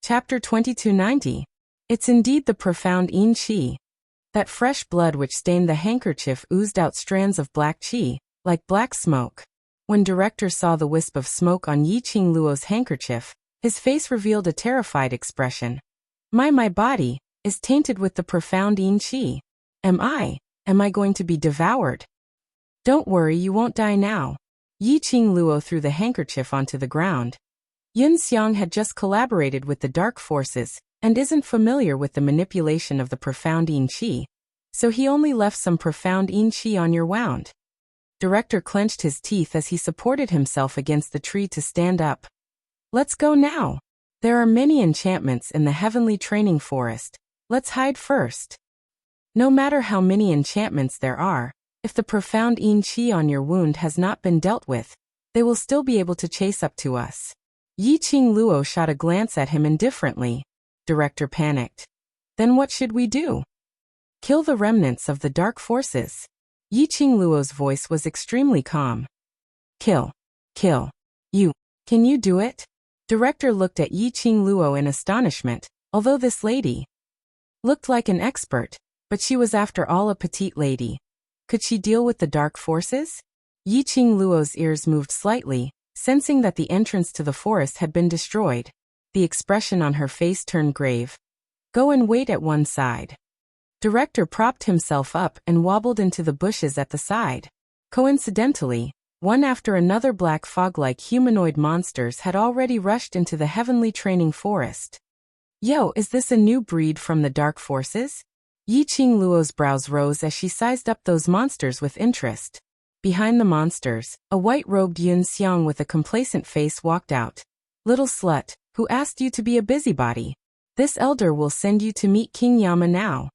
Chapter 2290. It's indeed the profound yin qi. That fresh blood which stained the handkerchief oozed out strands of black qi, like black smoke. When director saw the wisp of smoke on Yiqing Luo's handkerchief, his face revealed a terrified expression. My body is tainted with the profound yin qi. Am I going to be devoured? Don't worry, you won't die now. Yiqing Luo threw the handkerchief onto the ground. Yun Xiang had just collaborated with the dark forces, and isn't familiar with the manipulation of the profound yin qi, so he only left some profound yin qi on your wound. Director clenched his teeth as he supported himself against the tree to stand up. Let's go now. There are many enchantments in the heavenly training forest. Let's hide first. No matter how many enchantments there are, if the profound yin qi on your wound has not been dealt with, they will still be able to chase up to us. Yiqing Luo shot a glance at him indifferently. Director panicked. Then what should we do? Kill the remnants of the dark forces. Yiqing Luo's voice was extremely calm. Kill. You. Can you do it? Director looked at Yiqing Luo in astonishment, although this lady looked like an expert, but she was after all a petite lady. Could she deal with the dark forces? Yiqing Luo's ears moved slightly, sensing that the entrance to the forest had been destroyed. The expression on her face turned grave. Go and wait at one side. Director propped himself up and wobbled into the bushes at the side. Coincidentally, one after another black fog-like humanoid monsters had already rushed into the heavenly training forest. Yo, is this a new breed from the dark forces? Yiqing Luo's brows rose as she sized up those monsters with interest. Behind the monsters, a white-robed Yun Xiang with a complacent face walked out. Little slut, who asked you to be a busybody? This elder will send you to meet King Yama now.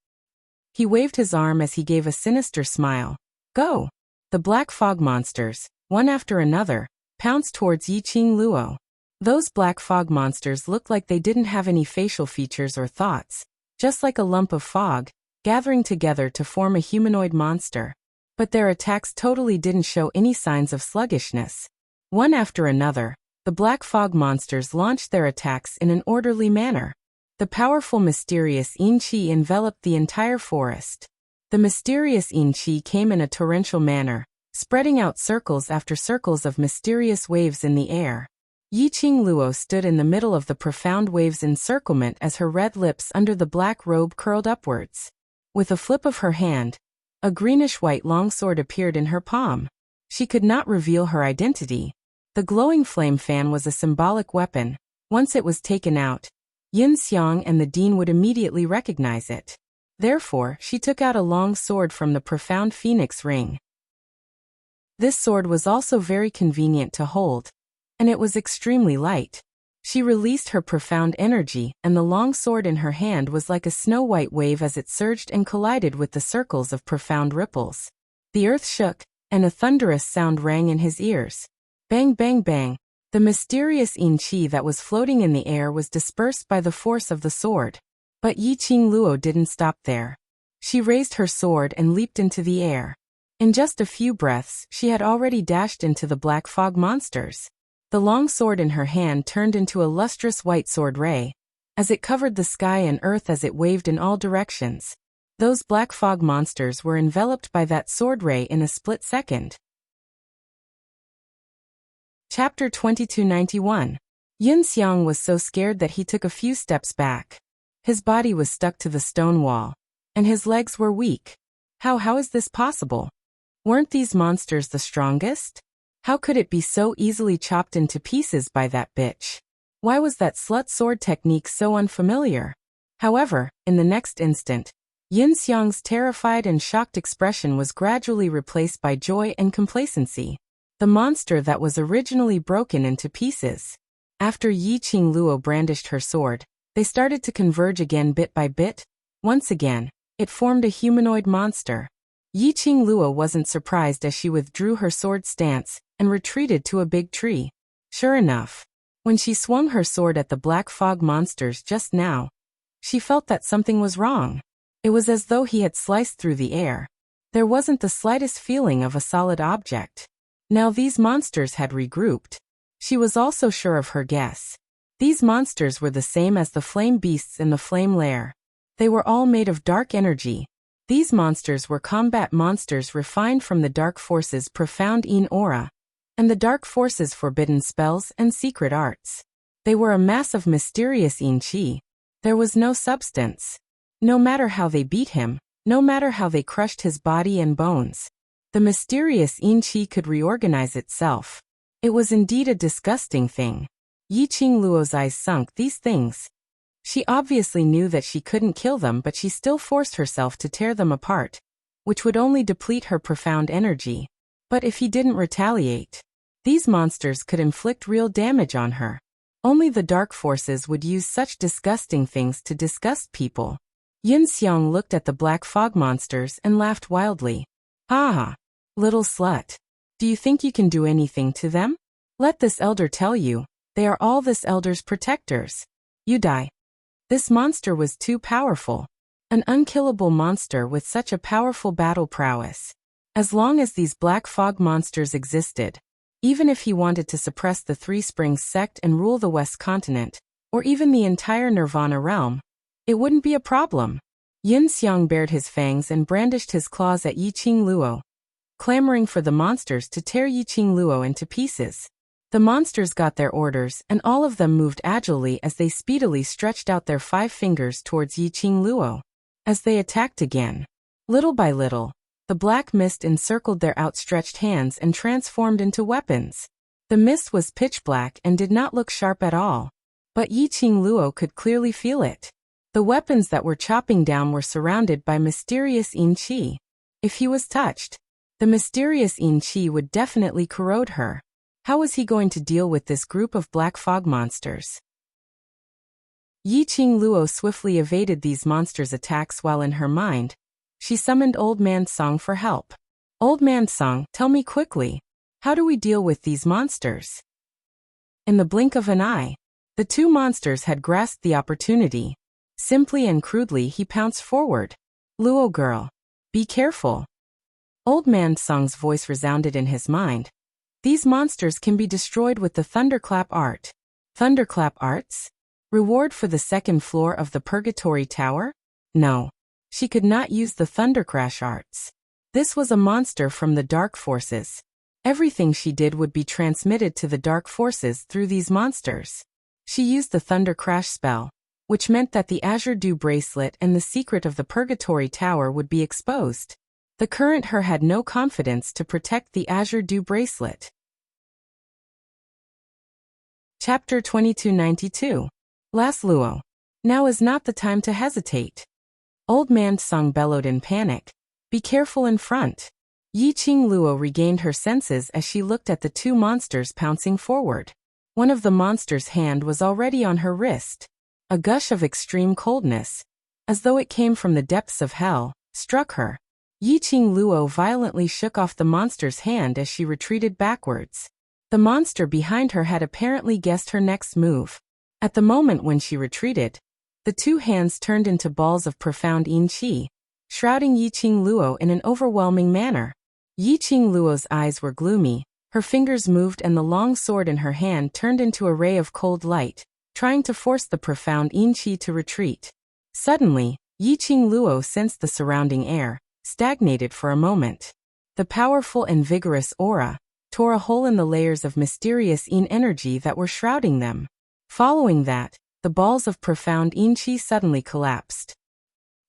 He waved his arm as he gave a sinister smile. Go! The black fog monsters, one after another, pounced towards Yiqing Luo. Those black fog monsters looked like they didn't have any facial features or thoughts, just like a lump of fog, gathering together to form a humanoid monster. But their attacks totally didn't show any signs of sluggishness. One after another, the black fog monsters launched their attacks in an orderly manner. The powerful mysterious yin qi enveloped the entire forest. The mysterious yin qi came in a torrential manner, spreading out circles after circles of mysterious waves in the air. Yiqing Luo stood in the middle of the profound waves' encirclement as her red lips under the black robe curled upwards. With a flip of her hand, a greenish-white longsword appeared in her palm. She could not reveal her identity. The glowing flame fan was a symbolic weapon. Once it was taken out, Yun Xiang and the dean would immediately recognize it. Therefore, she took out a long sword from the profound phoenix ring. This sword was also very convenient to hold, and it was extremely light. She released her profound energy, and the long sword in her hand was like a snow-white wave as it surged and collided with the circles of profound ripples. The earth shook, and a thunderous sound rang in his ears. Bang, bang, bang. The mysterious yin qi that was floating in the air was dispersed by the force of the sword. But Yiqing Luo didn't stop there. She raised her sword and leaped into the air. In just a few breaths, she had already dashed into the black fog monsters. The long sword in her hand turned into a lustrous white sword ray, as it covered the sky and earth as it waved in all directions. Those black fog monsters were enveloped by that sword ray in a split second. Chapter 2291. Yun Xiang was so scared that he took a few steps back. His body was stuck to the stone wall, and his legs were weak. How is this possible? Weren't these monsters the strongest? How could it be so easily chopped into pieces by that bitch? Why was that slut sword technique so unfamiliar? However, in the next instant, Yun Xiang's terrified and shocked expression was gradually replaced by joy and complacency. The monster that was originally broken into pieces. After Yiqing Luo brandished her sword, they started to converge again bit by bit. Once again, it formed a humanoid monster. Yiqing Luo wasn't surprised as she withdrew her sword stance and retreated to a big tree. Sure enough, when she swung her sword at the black fog monsters just now, she felt that something was wrong. It was as though he had sliced through the air. There wasn't the slightest feeling of a solid object. Now these monsters had regrouped. She was also sure of her guess. These monsters were the same as the flame beasts in the flame lair. They were all made of dark energy. These monsters were combat monsters refined from the dark forces' profound in aura, and the dark forces' forbidden spells and secret arts. They were a mass of mysterious in chi. There was no substance. No matter how they beat him, no matter how they crushed his body and bones, the mysterious in chi could reorganize itself. It was indeed a disgusting thing. Yi Qingluo's eyes sunk. These things. She obviously knew that she couldn't kill them, but she still forced herself to tear them apart, which would only deplete her profound energy. But if he didn't retaliate, these monsters could inflict real damage on her. Only the dark forces would use such disgusting things to disgust people. Yin Xiang looked at the black fog monsters and laughed wildly. Ha ha, little slut. Do you think you can do anything to them? Let this elder tell you, they are all this elder's protectors. You die. This monster was too powerful. An unkillable monster with such a powerful battle prowess. As long as these black fog monsters existed, even if he wanted to suppress the Three Springs sect and rule the West Continent, or even the entire Nirvana realm, it wouldn't be a problem. Yin Xiang bared his fangs and brandished his claws at Yi Qingluo, clamoring for the monsters to tear Yi Qingluo into pieces. The monsters got their orders, and all of them moved agilely as they speedily stretched out their 5 fingers towards Yi Qingluo. As they attacked again, little by little, the black mist encircled their outstretched hands and transformed into weapons. The mist was pitch black and did not look sharp at all, but Yi Qingluo could clearly feel it. The weapons that were chopping down were surrounded by mysterious in chi. If he was touched, the mysterious in chi would definitely corrode her. How was he going to deal with this group of black fog monsters? Yi Qingluo swiftly evaded these monsters' attacks while in her mind, she summoned Old Man Song for help. Old Man Song, tell me quickly, how do we deal with these monsters? In the blink of an eye, the 2 monsters had grasped the opportunity. Simply and crudely he pounced forward. Luo girl, be careful. Old Man Song's voice resounded in his mind. These monsters can be destroyed with the Thunderclap art. Thunderclap arts? Reward for the 2nd floor of the Purgatory Tower? No. She could not use the Thundercrash arts. This was a monster from the dark forces. Everything she did would be transmitted to the dark forces through these monsters. She used the Thundercrash spell, which meant that the Azure Dew bracelet and the secret of the Purgatory Tower would be exposed. The current her had no confidence to protect the Azure Dew bracelet. Chapter 2292. Last Luo. Now is not the time to hesitate. Old Man Song bellowed in panic. Be careful in front. Yi Qingluo regained her senses as she looked at the 2 monsters pouncing forward. One of the monsters' hand was already on her wrist. A gush of extreme coldness, as though it came from the depths of hell, struck her. Yi Qingluo violently shook off the monster's hand as she retreated backwards. The monster behind her had apparently guessed her next move. At the moment when she retreated, the 2 hands turned into balls of profound in chi, shrouding Yi Qingluo in an overwhelming manner. Yi Qingluo's eyes were gloomy, her fingers moved and the long sword in her hand turned into a ray of cold light, trying to force the profound in chi to retreat. Suddenly, Yi Qingluo sensed the surrounding air, stagnated for a moment. The powerful and vigorous aura tore a hole in the layers of mysterious in energy that were shrouding them. Following that, the balls of profound in chi suddenly collapsed.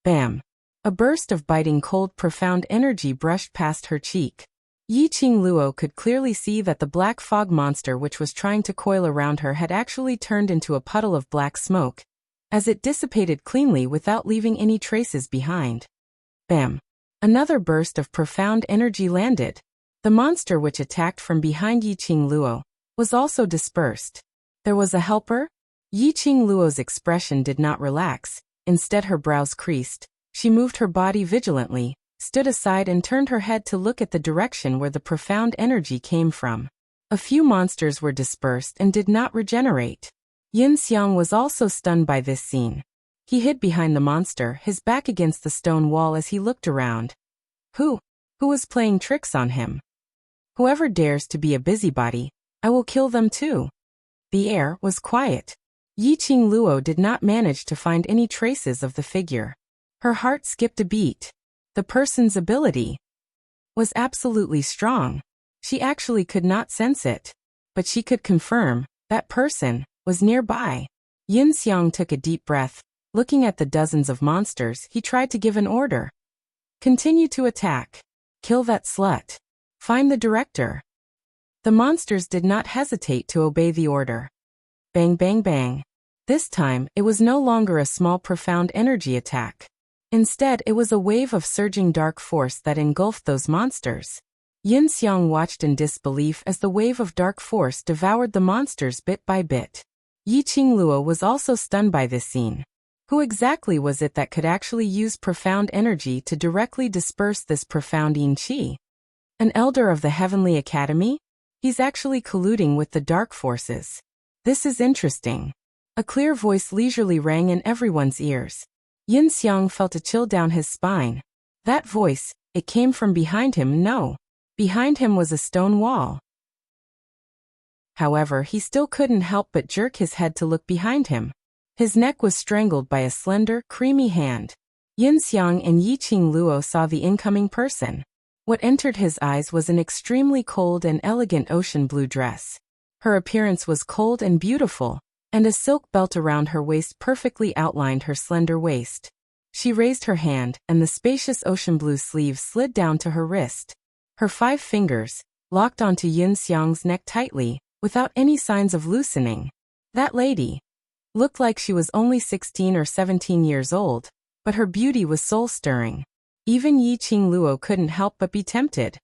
Bam! A burst of biting cold profound energy brushed past her cheek. Yi Qingluo could clearly see that the black fog monster which was trying to coil around her had actually turned into a puddle of black smoke, as it dissipated cleanly without leaving any traces behind. Bam! Another burst of profound energy landed. The monster which attacked from behind Yi Qingluo was also dispersed. There was a helper? Yi Qingluo's expression did not relax, instead her brows creased. She moved her body vigilantly, stood aside and turned her head to look at the direction where the profound energy came from. A few monsters were dispersed and did not regenerate. Yin Xiang was also stunned by this scene. He hid behind the monster, his back against the stone wall as he looked around. Who was playing tricks on him? Whoever dares to be a busybody, I will kill them too. The air was quiet. Yi Qingluo did not manage to find any traces of the figure. Her heart skipped a beat. The person's ability was absolutely strong. She actually could not sense it, but she could confirm that person was nearby. Yin Xiang took a deep breath. Looking at the dozens of monsters, he tried to give an order. Continue to attack. Kill that slut. Find the director. The monsters did not hesitate to obey the order. Bang bang bang. This time, it was no longer a small profound energy attack. Instead, it was a wave of surging dark force that engulfed those monsters. Yin Xiang watched in disbelief as the wave of dark force devoured the monsters bit by bit. Yi Qingluo was also stunned by this scene. Who exactly was it that could actually use profound energy to directly disperse this profound yin qi? An elder of the Heavenly Academy? He's actually colluding with the dark forces. This is interesting. A clear voice leisurely rang in everyone's ears. Yin Xiang felt a chill down his spine. That voice, it came from behind him. No. Behind him was a stone wall. However, he still couldn't help but jerk his head to look behind him. His neck was strangled by a slender, creamy hand. Yin Xiang and Yi Qingluo saw the incoming person. What entered his eyes was an extremely cold and elegant ocean blue dress. Her appearance was cold and beautiful, and a silk belt around her waist perfectly outlined her slender waist. She raised her hand, and the spacious ocean blue sleeve slid down to her wrist. Her 5 fingers locked onto Yin Xiang's neck tightly, without any signs of loosening. That lady looked like she was only 16 or 17 years old, but her beauty was soul-stirring. Even Yi Qingluo couldn't help but be tempted.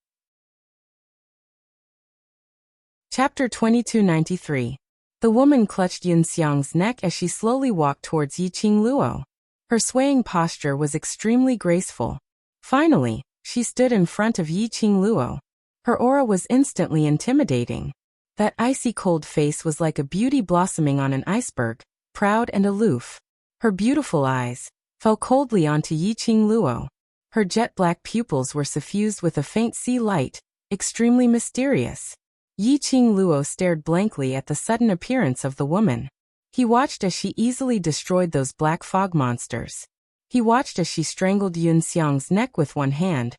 Chapter 2293. The woman clutched Yin Xiang's neck as she slowly walked towards Yi Qingluo. Her swaying posture was extremely graceful. Finally, she stood in front of Yi Qingluo. Her aura was instantly intimidating. That icy cold face was like a beauty blossoming on an iceberg, proud and aloof. Her beautiful eyes fell coldly onto Yi Qingluo. Her jet-black pupils were suffused with a faint sea light, extremely mysterious. Yi Qingluo stared blankly at the sudden appearance of the woman. He watched as she easily destroyed those black fog monsters. He watched as she strangled Yin Xiang's neck with one hand,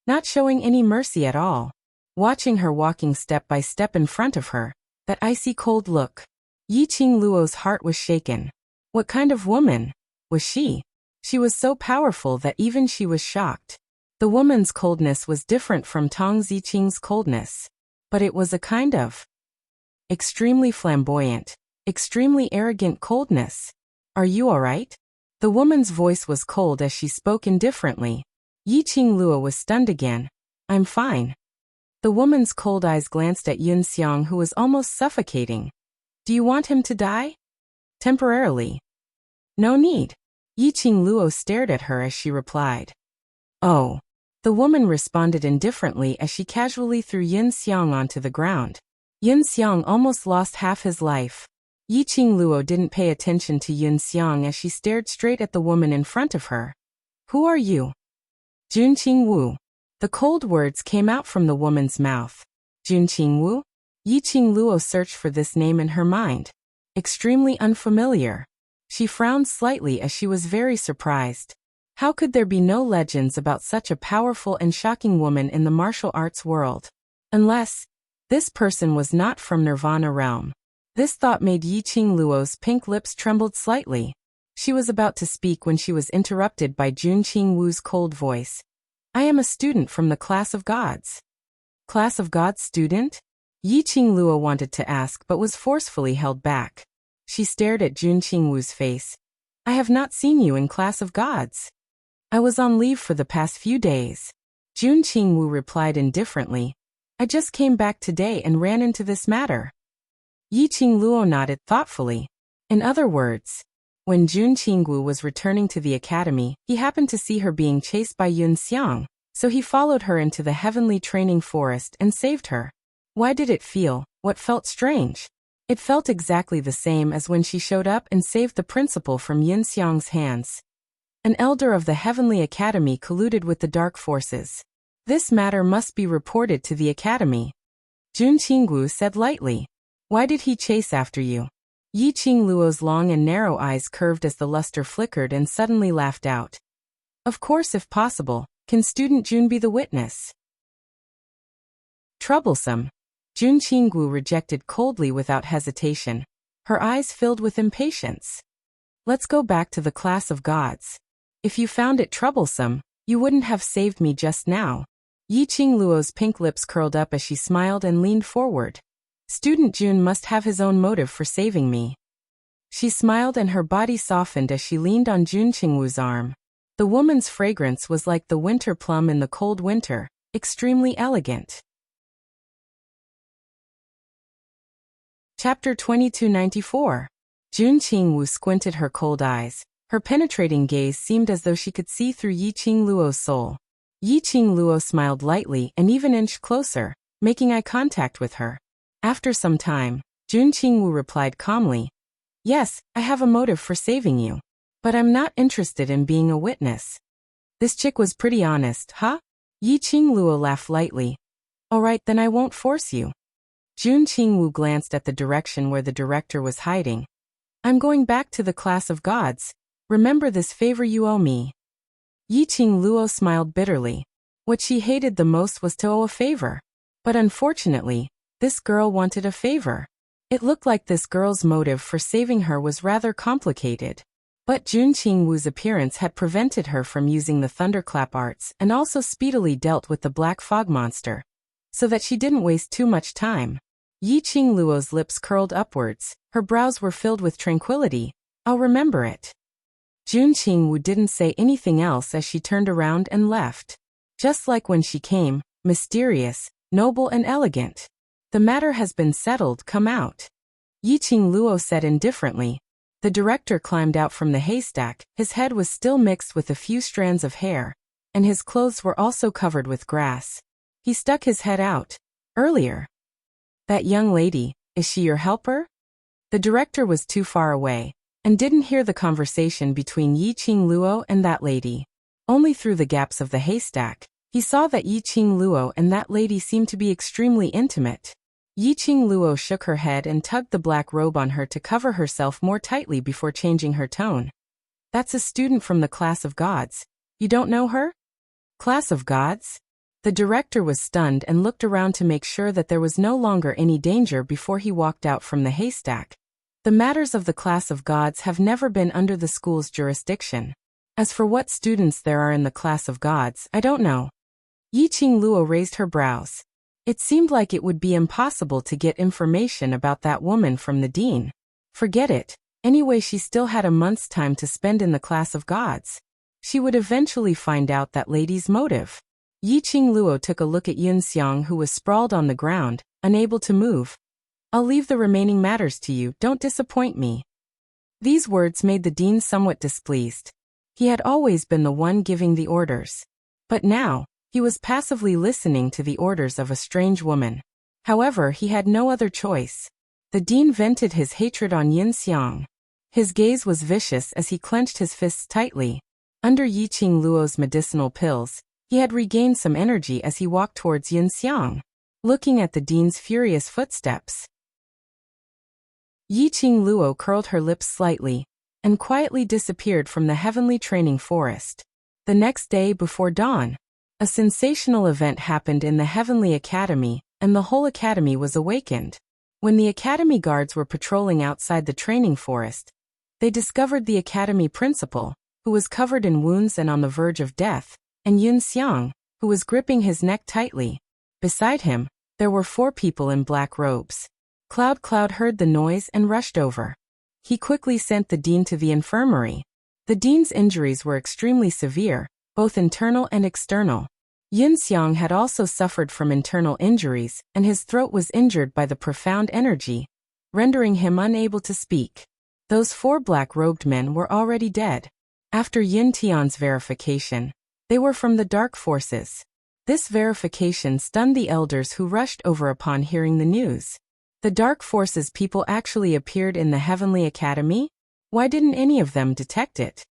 not showing any mercy at all. Watching her walking step by step in front of her, that icy cold look. Yi Qingluo's heart was shaken. What kind of woman was she? She was so powerful that even she was shocked. The woman's coldness was different from Tong Ziqing's coldness, but it was a kind of extremely flamboyant, extremely arrogant coldness. Are you all right? The woman's voice was cold as she spoke indifferently. Yi Qingluo was stunned again. I'm fine. The woman's cold eyes glanced at Yin Xiang, who was almost suffocating. Do you want him to die? Temporarily. No need. Yi Qingluo stared at her as she replied. Oh. The woman responded indifferently as she casually threw Yin Xiang onto the ground. Yin Xiang almost lost half his life. Yi Qingluo didn't pay attention to Yin Xiang as she stared straight at the woman in front of her. Who are you? Jun Qingwu. The cold words came out from the woman's mouth. Jun Qingwu? Yi Qingluo searched for this name in her mind. Extremely unfamiliar. She frowned slightly as she was very surprised. How could there be no legends about such a powerful and shocking woman in the martial arts world? Unless this person was not from Nirvana realm. This thought made Yi Qingluo's pink lips trembled slightly. She was about to speak when she was interrupted by Jun Qingwu's cold voice. I am a student from the class of gods. Class of gods student? Yi Qingluo wanted to ask but was forcefully held back. She stared at Jun Qingwu's face. I have not seen you in class of gods. I was on leave for the past few days. Jun Qingwu replied indifferently. I just came back today and ran into this matter. Yi Qingluo nodded thoughtfully. In other words, when Jun Qingwu was returning to the academy, he happened to see her being chased by Yin Xiang, so he followed her into the heavenly training forest and saved her. Why did it feel what felt strange? It felt exactly the same as when she showed up and saved the principal from Yin Xiang's hands. An elder of the Heavenly Academy colluded with the dark forces. This matter must be reported to the academy. Jun Qingwu said lightly. Why did he chase after you? Yi Qingluo's long and narrow eyes curved as the luster flickered and suddenly laughed out. Of course, if possible, can student Jun be the witness? Troublesome. Jun Qinggu rejected coldly without hesitation. Her eyes filled with impatience. Let's go back to the class of gods. If you found it troublesome, you wouldn't have saved me just now. Yi Qingluo's pink lips curled up as she smiled and leaned forward. Student Jun must have his own motive for saving me. She smiled and her body softened as she leaned on Jun Qingwu's arm. The woman's fragrance was like the winter plum in the cold winter, extremely elegant. Chapter 2294. Jun Qingwu squinted her cold eyes. Her penetrating gaze seemed as though she could see through Yi Qingluo's soul. Yi Qingluo smiled lightly and even inched closer, making eye contact with her. After some time, Jun Qingwu replied calmly, "Yes, I have a motive for saving you. But I'm not interested in being a witness." This chick was pretty honest, huh? Yi Qingluo laughed lightly. "Alright, then I won't force you." Jun Qingwu glanced at the direction where the director was hiding. "I'm going back to the class of gods. Remember this favor you owe me." Yi Qingluo smiled bitterly. What she hated the most was to owe a favor. But unfortunately, this girl wanted a favor. It looked like this girl's motive for saving her was rather complicated. But Jun Qingwu's appearance had prevented her from using the thunderclap arts and also speedily dealt with the black fog monster, so that she didn't waste too much time. Yi Qingluo's lips curled upwards, her brows were filled with tranquility. "I'll remember it." Jun Qingwu didn't say anything else as she turned around and left. Just like when she came, mysterious, noble and elegant. "The matter has been settled, come out." Yi Qingluo said indifferently. The director climbed out from the haystack. His head was still mixed with a few strands of hair, and his clothes were also covered with grass. He stuck his head out. "Earlier. That young lady, is she your helper?" The director was too far away, and didn't hear the conversation between Yi Qingluo and that lady. Only through the gaps of the haystack, he saw that Yi Qingluo and that lady seemed to be extremely intimate. Yi Qingluo shook her head and tugged the black robe on her to cover herself more tightly before changing her tone. "That's a student from the class of gods. You don't know her?" "Class of gods?" The director was stunned and looked around to make sure that there was no longer any danger before he walked out from the haystack. The matters of the class of gods have never been under the school's jurisdiction. As for what students there are in the class of gods, I don't know. Yi Qingluo raised her brows. It seemed like it would be impossible to get information about that woman from the dean. Forget it. Anyway, she still had a month's time to spend in the class of gods. She would eventually find out that lady's motive. Yi Qingluo took a look at Yun Xiang, who was sprawled on the ground, unable to move. "I'll leave the remaining matters to you, don't disappoint me." These words made the dean somewhat displeased. He had always been the one giving the orders. But now, he was passively listening to the orders of a strange woman. However, he had no other choice. The dean vented his hatred on Yun Xiang. His gaze was vicious as he clenched his fists tightly. Under Yi Qingluo's medicinal pills, he had regained some energy as he walked towards Yun Xiang, looking at the dean's furious footsteps. Yi Qingluo curled her lips slightly and quietly disappeared from the heavenly training forest. The next day before dawn, a sensational event happened in the Heavenly Academy, and the whole academy was awakened. When the academy guards were patrolling outside the training forest, they discovered the academy principal, who was covered in wounds and on the verge of death, and Yun Xiang, who was gripping his neck tightly. Beside him, there were 4 people in black robes. Cloud heard the noise and rushed over. He quickly sent the dean to the infirmary. The dean's injuries were extremely severe, both internal and external. Yun Xiang had also suffered from internal injuries, and his throat was injured by the profound energy, rendering him unable to speak. Those 4 black-robed men were already dead. After Yun Tian's verification, they were from the dark forces. This verification stunned the elders who rushed over upon hearing the news. The dark forces people actually appeared in the Heavenly Academy? Why didn't any of them detect it?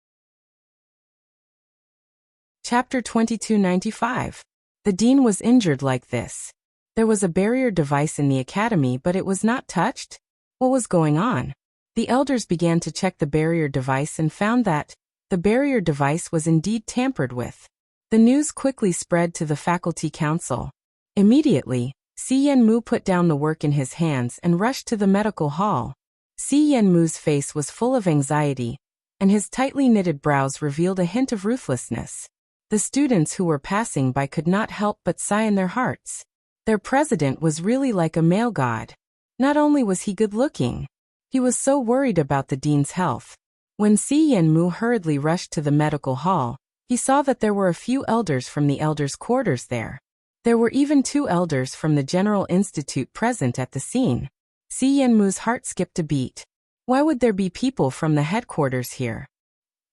Chapter 2295. The dean was injured like this. There was a barrier device in the academy, but it was not touched? What was going on? The elders began to check the barrier device and found that the barrier device was indeed tampered with. The news quickly spread to the faculty council. Immediately, Si Yenmu put down the work in his hands and rushed to the medical hall. Si Yenmu's face was full of anxiety, and his tightly knitted brows revealed a hint of ruthlessness. The students who were passing by could not help but sigh in their hearts. Their president was really like a male god. Not only was he good-looking, he was so worried about the dean's health. When Si Yenmu hurriedly rushed to the medical hall, he saw that there were a few elders from the elders' quarters there. There were even 2 elders from the General Institute present at the scene. Si Yenmu's heart skipped a beat. Why would there be people from the headquarters here?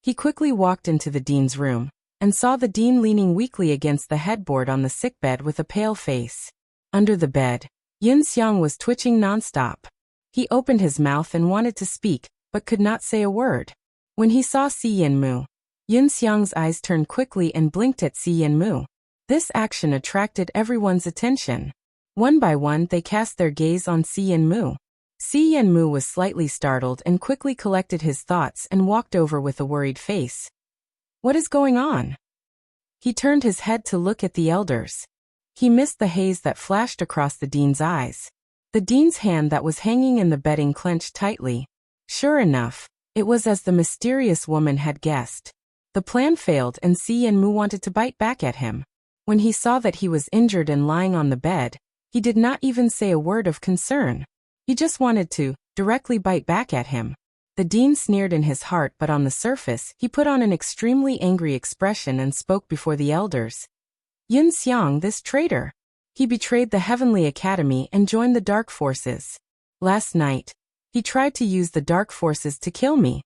He quickly walked into the dean's room and saw the dean leaning weakly against the headboard on the sickbed with a pale face. Under the bed, Yun Xiang was twitching nonstop. He opened his mouth and wanted to speak, but could not say a word. When he saw Si Yenmu, Yun Xiang's eyes turned quickly and blinked at Si Yenmu. This action attracted everyone's attention. One by one they cast their gaze on Si Yenmu. Si Yenmu was slightly startled and quickly collected his thoughts and walked over with a worried face. What is going on? He turned his head to look at the elders. He missed the haze that flashed across the dean's eyes. The dean's hand that was hanging in the bedding clenched tightly. Sure enough, it was as the mysterious woman had guessed. The plan failed and Si Yenmu wanted to bite back at him. When he saw that he was injured and lying on the bed, he did not even say a word of concern. He just wanted to directly bite back at him. The dean sneered in his heart, but on the surface, he put on an extremely angry expression and spoke before the elders. Yun Xiang, this traitor. He betrayed the Heavenly Academy and joined the Dark Forces. Last night, he tried to use the Dark Forces to kill me.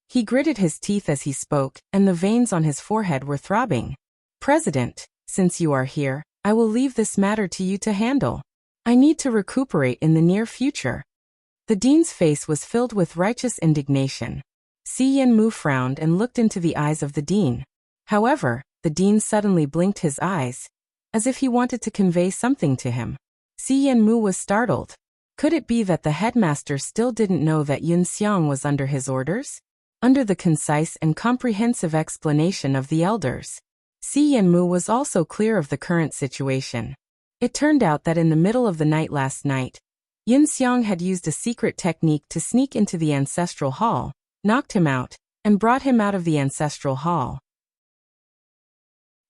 He gritted his teeth as he spoke, and the veins on his forehead were throbbing. President, since you are here, I will leave this matter to you to handle. I need to recuperate in the near future. The dean's face was filled with righteous indignation. Si Yenmu frowned and looked into the eyes of the dean. However, the dean suddenly blinked his eyes, as if he wanted to convey something to him. Si Yenmu was startled. Could it be that the headmaster still didn't know that Yun Xiang was under his orders? Under the concise and comprehensive explanation of the elders, Si Yenmu was also clear of the current situation. It turned out that in the middle of the night last night, Yun Xiang had used a secret technique to sneak into the ancestral hall, knocked him out, and brought him out of the ancestral hall.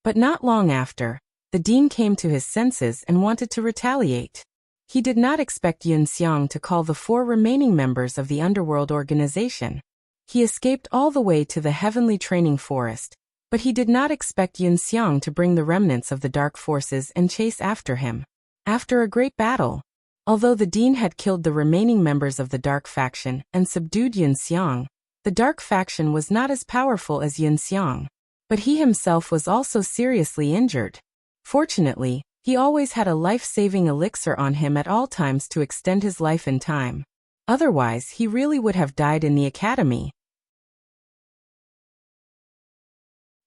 But not long after, the dean came to his senses and wanted to retaliate. He did not expect Yun Xiang to call the 4 remaining members of the underworld organization. He escaped all the way to the heavenly training forest, but he did not expect Yun Xiang to bring the remnants of the dark forces and chase after him. After a great battle, although the dean had killed the remaining members of the dark faction and subdued Yun Xiang, the dark faction was not as powerful as Yun Xiang, but he himself was also seriously injured. Fortunately, he always had a life-saving elixir on him at all times to extend his life in time. Otherwise, he really would have died in the academy.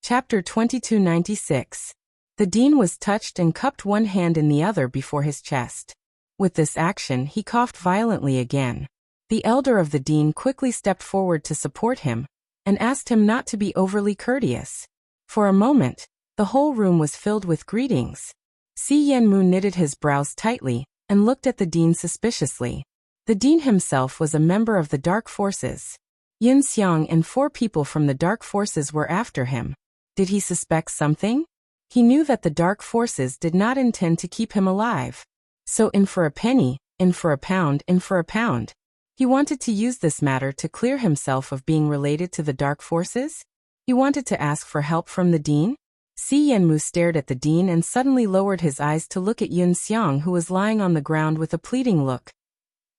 Chapter 2296. The dean was touched and cupped one hand in the other before his chest. With this action, he coughed violently again. The elder of the dean quickly stepped forward to support him and asked him not to be overly courteous. For a moment, the whole room was filled with greetings. Si Yenmu knitted his brows tightly and looked at the dean suspiciously. The dean himself was a member of the Dark Forces. Yun Xiang and 4 people from the Dark Forces were after him. Did he suspect something? He knew that the Dark Forces did not intend to keep him alive. So in for a penny, in for a pound, in for a pound. He wanted to use this matter to clear himself of being related to the Dark Forces. He wanted to ask for help from the dean. Si Yenmu stared at the dean and suddenly lowered his eyes to look at Yun Xiang, who was lying on the ground with a pleading look.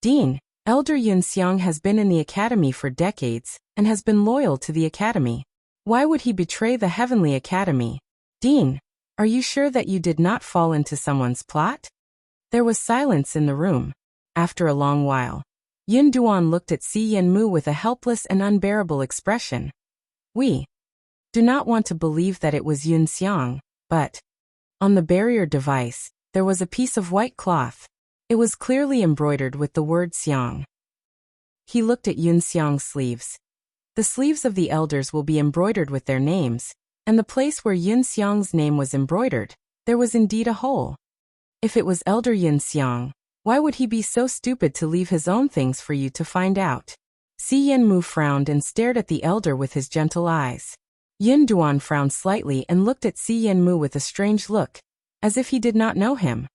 Dean, Elder Yun Xiang has been in the academy for decades and has been loyal to the academy. Why would he betray the Heavenly Academy? Dean, are you sure that you did not fall into someone's plot? There was silence in the room. After a long while, Yun Duan looked at Si Yenmu with a helpless and unbearable expression. We do not want to believe that it was Yun Xiang, but on the barrier device, there was a piece of white cloth. It was clearly embroidered with the word Xiang. He looked at Yun Xiang's sleeves. The sleeves of the elders will be embroidered with their names, and the place where Yun Xiang's name was embroidered, there was indeed a hole. If it was Elder Yun Xiang, why would he be so stupid to leave his own things for you to find out? Si Yanmu frowned and stared at the elder with his gentle eyes. Yin Duan frowned slightly and looked at Si Yanmu with a strange look, as if he did not know him.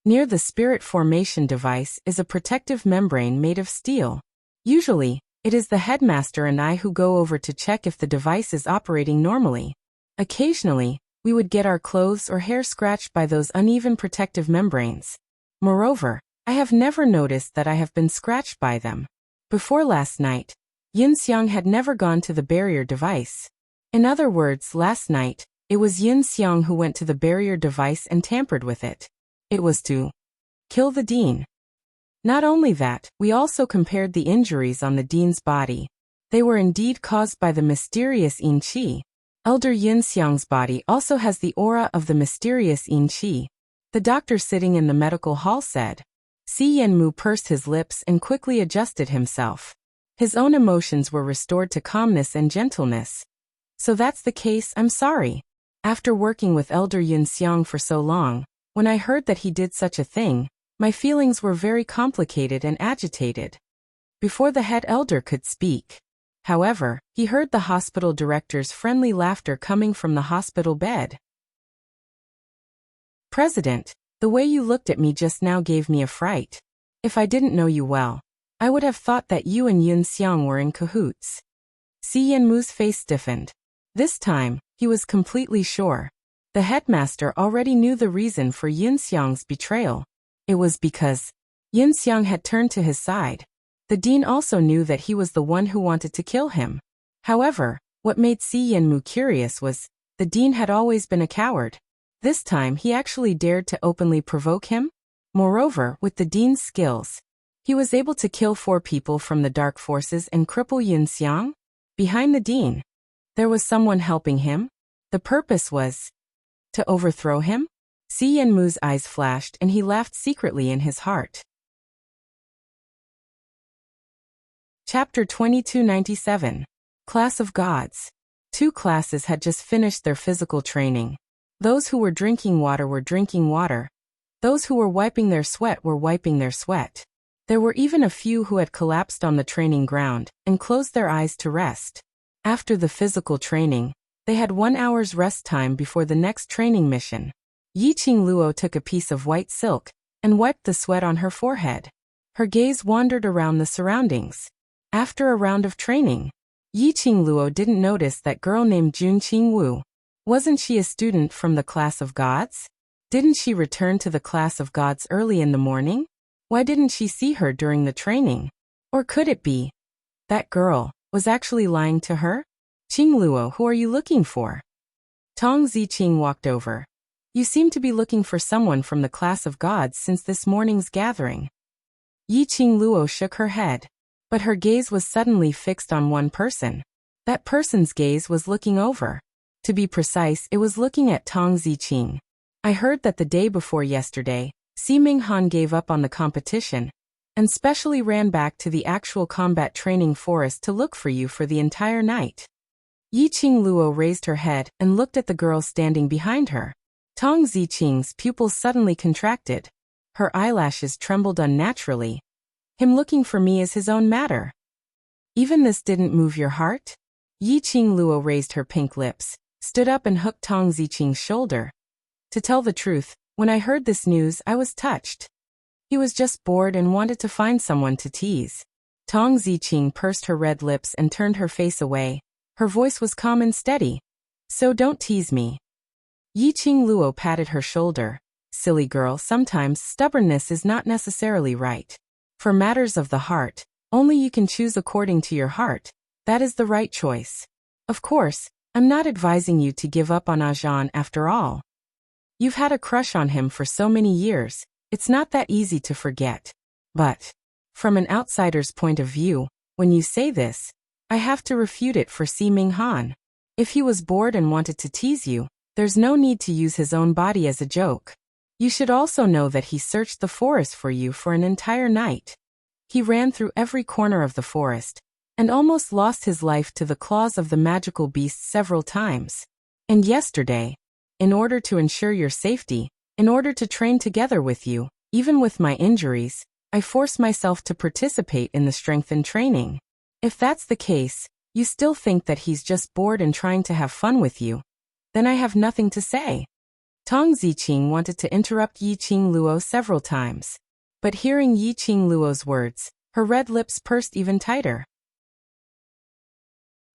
Near the spirit formation device is a protective membrane made of steel. Usually, it is the headmaster and I who go over to check if the device is operating normally. Occasionally, we would get our clothes or hair scratched by those uneven protective membranes. Moreover, I have never noticed that I have been scratched by them. Before last night, Yun Xiang had never gone to the barrier device. In other words, last night, it was Yun Xiang who went to the barrier device and tampered with it. It was to kill the dean. Not only that, we also compared the injuries on the dean's body. They were indeed caused by the mysterious Yin Qi. Elder Yun Xiang's body also has the aura of the mysterious Yin Qi. The doctor sitting in the medical hall said. Si Yanmu pursed his lips and quickly adjusted himself. His own emotions were restored to calmness and gentleness. So that's the case, I'm sorry. After working with Elder Yun Xiang for so long, when I heard that he did such a thing, my feelings were very complicated and agitated. Before the head elder could speak, however, he heard the hospital director's friendly laughter coming from the hospital bed. President, the way you looked at me just now gave me a fright. If I didn't know you well, I would have thought that you and Yun Xiang were in cahoots. Si Yanmu's face stiffened. This time, he was completely sure. The headmaster already knew the reason for Yun Xiang's betrayal. It was because Yun Xiang had turned to his side. The dean also knew that he was the one who wanted to kill him. However, what made Si Yanmu curious was, the dean had always been a coward. This time he actually dared to openly provoke him. Moreover, with the dean's skills, he was able to kill 4 people from the dark forces and cripple Yun Xiang. Behind the dean, there was someone helping him. The purpose was to overthrow him. Si Yanmu's eyes flashed and he laughed secretly in his heart. Chapter 2297. Class of Gods. 2 classes had just finished their physical training. Those who were drinking water were drinking water. Those who were wiping their sweat were wiping their sweat. There were even a few who had collapsed on the training ground and closed their eyes to rest. After the physical training, they had 1 hour's rest time before the next training mission. Yi Qingluo took a piece of white silk and wiped the sweat on her forehead. Her gaze wandered around the surroundings. After a round of training, Yi Qingluo didn't notice that girl named Jun Qingwu. Wasn't she a student from the class of gods? Didn't she return to the class of gods early in the morning? Why didn't she see her during the training? Or could it be that girl was actually lying to her? Qingluo, who are you looking for? Tong Ziqing walked over. You seem to be looking for someone from the class of gods since this morning's gathering. Yi Qingluo shook her head, but her gaze was suddenly fixed on one person. That person's gaze was looking over. To be precise, it was looking at Tong Ziqing. I heard that the day before yesterday, Si Minghan gave up on the competition and specially ran back to the actual combat training forest to look for you for the entire night. Yi Qingluo raised her head and looked at the girl standing behind her. Tong Ziqing's pupils suddenly contracted. Her eyelashes trembled unnaturally. Him looking for me is his own matter. Even this didn't move your heart? Yi Qingluo raised her pink lips, stood up and hooked Tong Ziqing's shoulder. To tell the truth, when I heard this news, I was touched. He was just bored and wanted to find someone to tease. Tong Ziqing pursed her red lips and turned her face away. Her voice was calm and steady. So don't tease me. Yi Qingluo patted her shoulder. Silly girl, sometimes stubbornness is not necessarily right. For matters of the heart, only you can choose according to your heart. That is the right choice. Of course, I'm not advising you to give up on Ajan after all. You've had a crush on him for so many years, it's not that easy to forget. But, from an outsider's point of view, when you say this, I have to refute it for Si Minghan. If he was bored and wanted to tease you, there's no need to use his own body as a joke. You should also know that he searched the forest for you for an entire night. He ran through every corner of the forest, and almost lost his life to the claws of the magical beast several times. And yesterday, in order to ensure your safety, in order to train together with you, even with my injuries, I forced myself to participate in the strengthened training. If that's the case, you still think that he's just bored and trying to have fun with you, then I have nothing to say. Tong Ziqing wanted to interrupt Yi Qing Luo several times, but hearing Yi Qing Luo's words, her red lips pursed even tighter.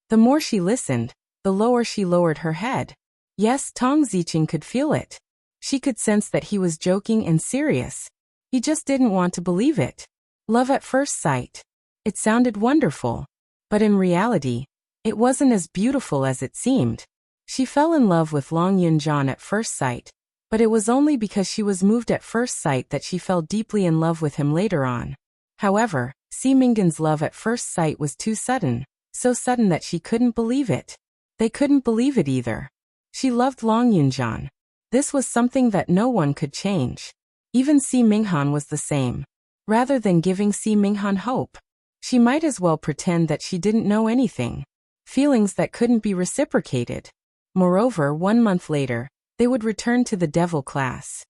The more she listened, the lower she lowered her head. Yes, Tong Ziqing could feel it. She could sense that he was joking and serious. He just didn't want to believe it. Love at first sight. It sounded wonderful. But in reality, it wasn't as beautiful as it seemed. She fell in love with Long Yunjian at first sight, but it was only because she was moved at first sight that she fell deeply in love with him later on. However, Si Minggan's love at first sight was too sudden, so sudden that she couldn't believe it. They couldn't believe it either. She loved Long Yunjian. This was something that no one could change. Even Si Minghan was the same. Rather than giving Si Minghan hope, she might as well pretend that she didn't know anything. Feelings that couldn't be reciprocated. Moreover, 1 month later, they would return to the devil class.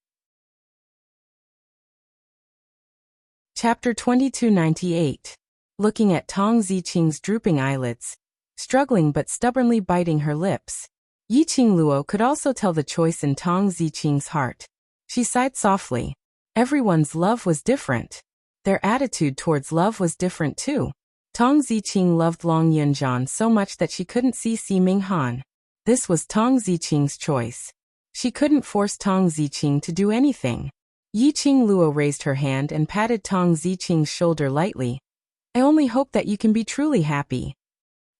Chapter 2298. Looking at Tong Ziqing's drooping eyelids, struggling but stubbornly biting her lips, Yi Qing Luo could also tell the choice in Tong Ziqing's heart. She sighed softly. Everyone's love was different. Their attitude towards love was different too. Tong Ziqing loved Long Yunjian so much that she couldn't see Si Minghan. This was Tong Ziqing's choice. She couldn't force Tong Ziqing to do anything. Yi Qing Luo raised her hand and patted Tong Ziqing's shoulder lightly. I only hope that you can be truly happy.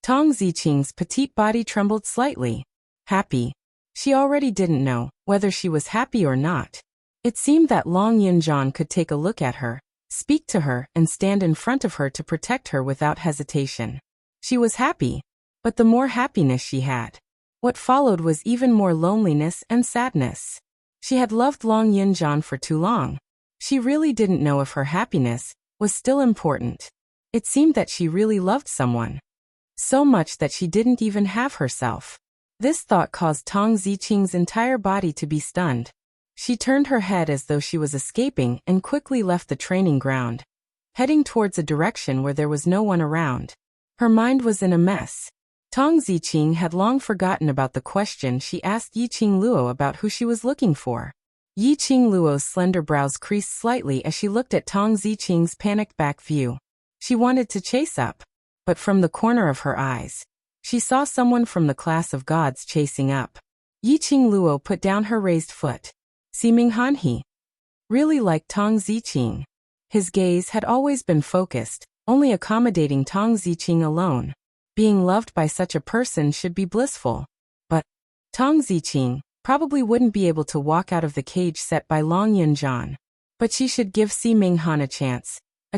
Tong Ziqing's petite body trembled slightly. Happy. She already didn't know whether she was happy or not. It seemed that Long Yunjian could take a look at her, speak to her, and stand in front of her to protect her without hesitation. She was happy, but the more happiness she had, what followed was even more loneliness and sadness. She had loved Long Yunjian for too long. She really didn't know if her happiness was still important. It seemed that she really loved someone. So much that she didn't even have herself. This thought caused Tong Ziqing's entire body to be stunned. She turned her head as though she was escaping and quickly left the training ground, heading towards a direction where there was no one around. Her mind was in a mess. Tong Ziqing had long forgotten about the question she asked Yi Qing Luo about who she was looking for. Yi Qing Luo's slender brows creased slightly as she looked at Tong Ziqing's panicked back view. She wanted to chase up, but from the corner of her eyes, she saw someone from the class of gods chasing up. Yi Qing Luo put down her raised foot. Si Minghan he really liked Tong Ziqing. His gaze had always been focused, only accommodating Tong Ziqing alone. Being loved by such a person should be blissful. But Tong Ziqing probably wouldn't be able to walk out of the cage set by Long Yunjian. But she should give Si Minghan a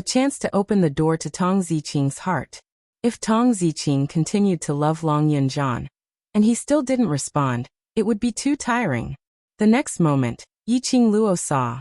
chance to open the door to Tong Ziqing's heart. If Tong Ziqing continued to love Long Yunjian, and he still didn't respond, it would be too tiring. The next moment, Yi Qing Luo saw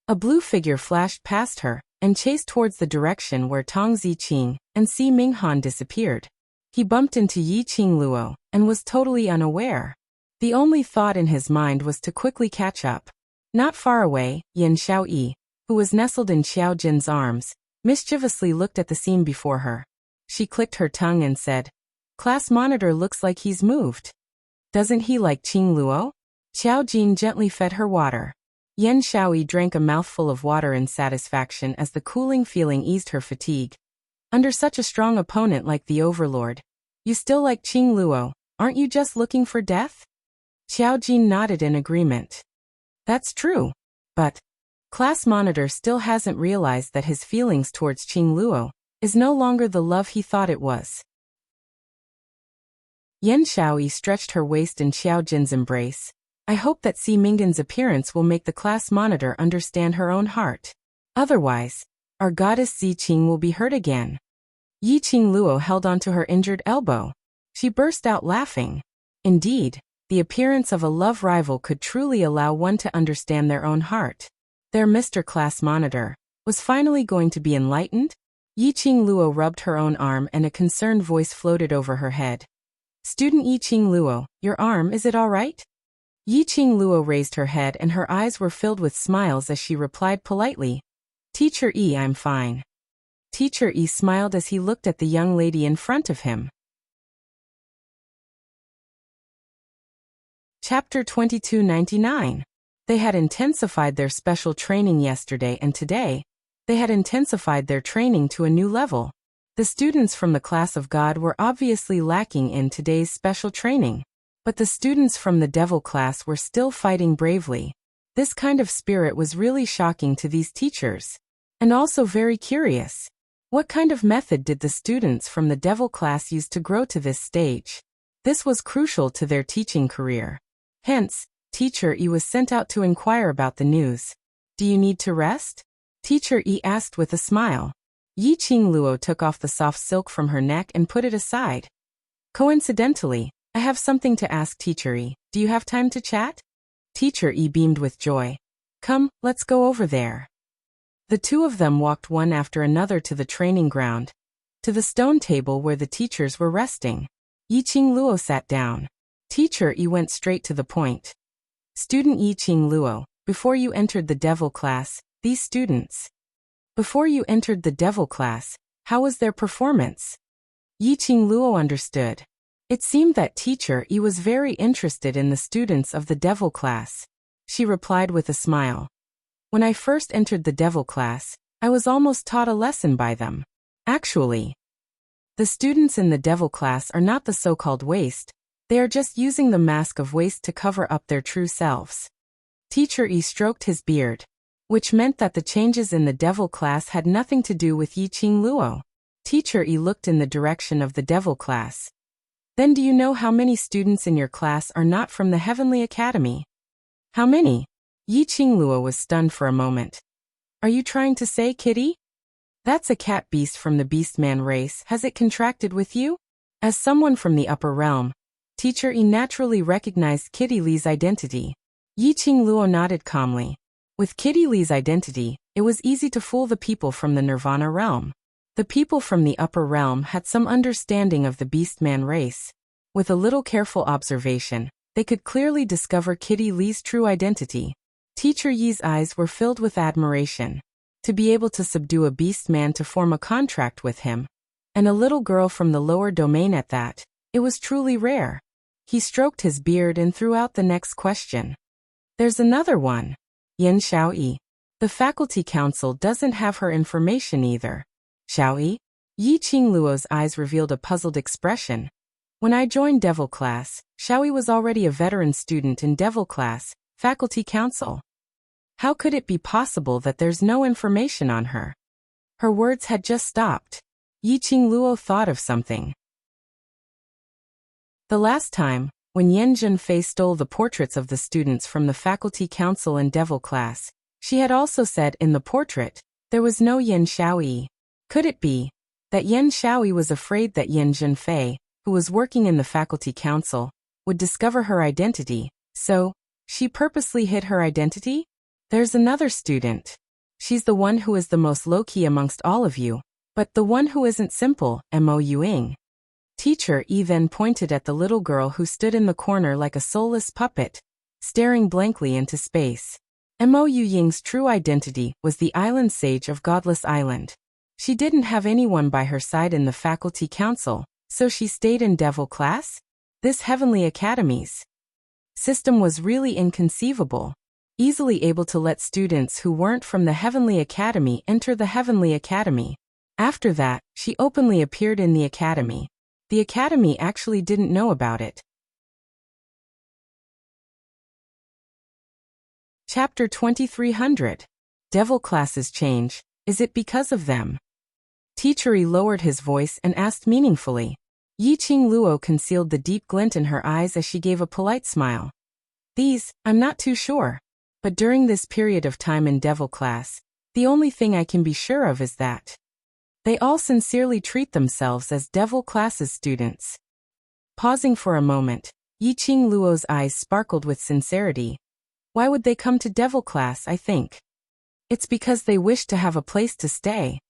a blue figure flashed past her and chased towards the direction where Tong Ziqing and Si Minghan disappeared. He bumped into Yi Qing Luo and was totally unaware. The only thought in his mind was to quickly catch up. Not far away, Yin Xiaoyi, who was nestled in Xiao Jin's arms, mischievously looked at the scene before her. She clicked her tongue and said, "Class monitor looks like he's moved. Doesn't he like Qing Luo?" Xiao Jin gently fed her water. Yen Xiaoyi drank a mouthful of water in satisfaction as the cooling feeling eased her fatigue. Under such a strong opponent like the Overlord, you still like Qing Luo, aren't you just looking for death? Xiao Jin nodded in agreement. That's true. But Class Monitor still hasn't realized that his feelings towards Qing Luo is no longer the love he thought it was. Yen Xiaoyi stretched her waist in Xiao Jin's embrace. I hope that Si Minggan's appearance will make the Class Monitor understand her own heart. Otherwise, our goddess Ziqing will be hurt again. Yi Qing Luo held onto her injured elbow. She burst out laughing. Indeed, the appearance of a love rival could truly allow one to understand their own heart. Their Mr. Class Monitor was finally going to be enlightened? Yiqing Luo rubbed her own arm and a concerned voice floated over her head. Student Yiqing Luo, your arm, is it all right? Yiqing Luo raised her head and her eyes were filled with smiles as she replied politely. Teacher Yi, I'm fine. Teacher Yi smiled as he looked at the young lady in front of him. Chapter 2299. They had intensified their special training yesterday and today, they had intensified their training to a new level. The students from the class of God were obviously lacking in today's special training. But the students from the devil class were still fighting bravely. This kind of spirit was really shocking to these teachers. And also very curious. What kind of method did the students from the devil class use to grow to this stage? This was crucial to their teaching career. Hence, Teacher Yi was sent out to inquire about the news. Do you need to rest? Teacher Yi asked with a smile. Yiqing Luo took off the soft silk from her neck and put it aside. Coincidentally, I have something to ask Teacher Yi. Do you have time to chat? Teacher Yi beamed with joy. Come, let's go over there. The two of them walked one after another to the training ground, to the stone table where the teachers were resting. Yiqing Luo sat down. Teacher Yi went straight to the point. Student Yiqing Luo, before you entered the devil class, these students. Before you entered the devil class, how was their performance? Yiqing Luo understood. It seemed that Teacher Yi was very interested in the students of the devil class. She replied with a smile. When I first entered the devil class, I was almost taught a lesson by them. Actually, the students in the devil class are not the so-called waste, they are just using the mask of waste to cover up their true selves. Teacher Yi stroked his beard, which meant that the changes in the devil class had nothing to do with Yiqing Luo. Teacher Yi looked in the direction of the devil class. Then do you know how many students in your class are not from the Heavenly Academy? How many? Yiqing Luo was stunned for a moment. Are you trying to say, Kitty? That's a cat beast from the beastman race. Has it contracted with you? As someone from the upper realm, Teacher Yi naturally recognized Kitty Lee's identity. Yiqing Luo nodded calmly. With Kitty Lee's identity, it was easy to fool the people from the Nirvana realm. The people from the upper realm had some understanding of the beastman race. With a little careful observation, they could clearly discover Kitty Lee's true identity. Teacher Yi's eyes were filled with admiration. To be able to subdue a beastman to form a contract with him, and a little girl from the lower domain at that, it was truly rare. He stroked his beard and threw out the next question. There's another one. Yan Xiaoyi. The faculty council doesn't have her information either. Xiaoyi? Yiqing Luo's eyes revealed a puzzled expression. When I joined Devil class, Xiaoyi was already a veteran student in Devil class, faculty council. How could it be possible that there's no information on her? Her words had just stopped. Yiqing Luo thought of something. The last time, when Yan Zhenfei stole the portraits of the students from the faculty council and devil class, she had also said in the portrait, there was no Yan Xiaoyi. Could it be that Yan Xiaoyi was afraid that Yan Zhenfei, who was working in the faculty council, would discover her identity, so she purposely hid her identity? There's another student. She's the one who is the most low-key amongst all of you, but the one who isn't simple, Mo Yuing. Teacher Yi then pointed at the little girl who stood in the corner like a soulless puppet, staring blankly into space. Mo Yuying's true identity was the island sage of Godless Island. She didn't have anyone by her side in the faculty council, so she stayed in devil class? This Heavenly Academy's system was really inconceivable. Easily able to let students who weren't from the Heavenly Academy enter the Heavenly Academy. After that, she openly appeared in the academy. The academy actually didn't know about it. Chapter 2300. Devil classes change. Is it because of them? Teacher Yi lowered his voice and asked meaningfully. Yiqing Luo concealed the deep glint in her eyes as she gave a polite smile. I'm not too sure. But during this period of time in devil class, the only thing I can be sure of is that they all sincerely treat themselves as devil classes students. Pausing for a moment, Yiqing Luo's eyes sparkled with sincerity. Why would they come to devil class, I think? It's because they wish to have a place to stay.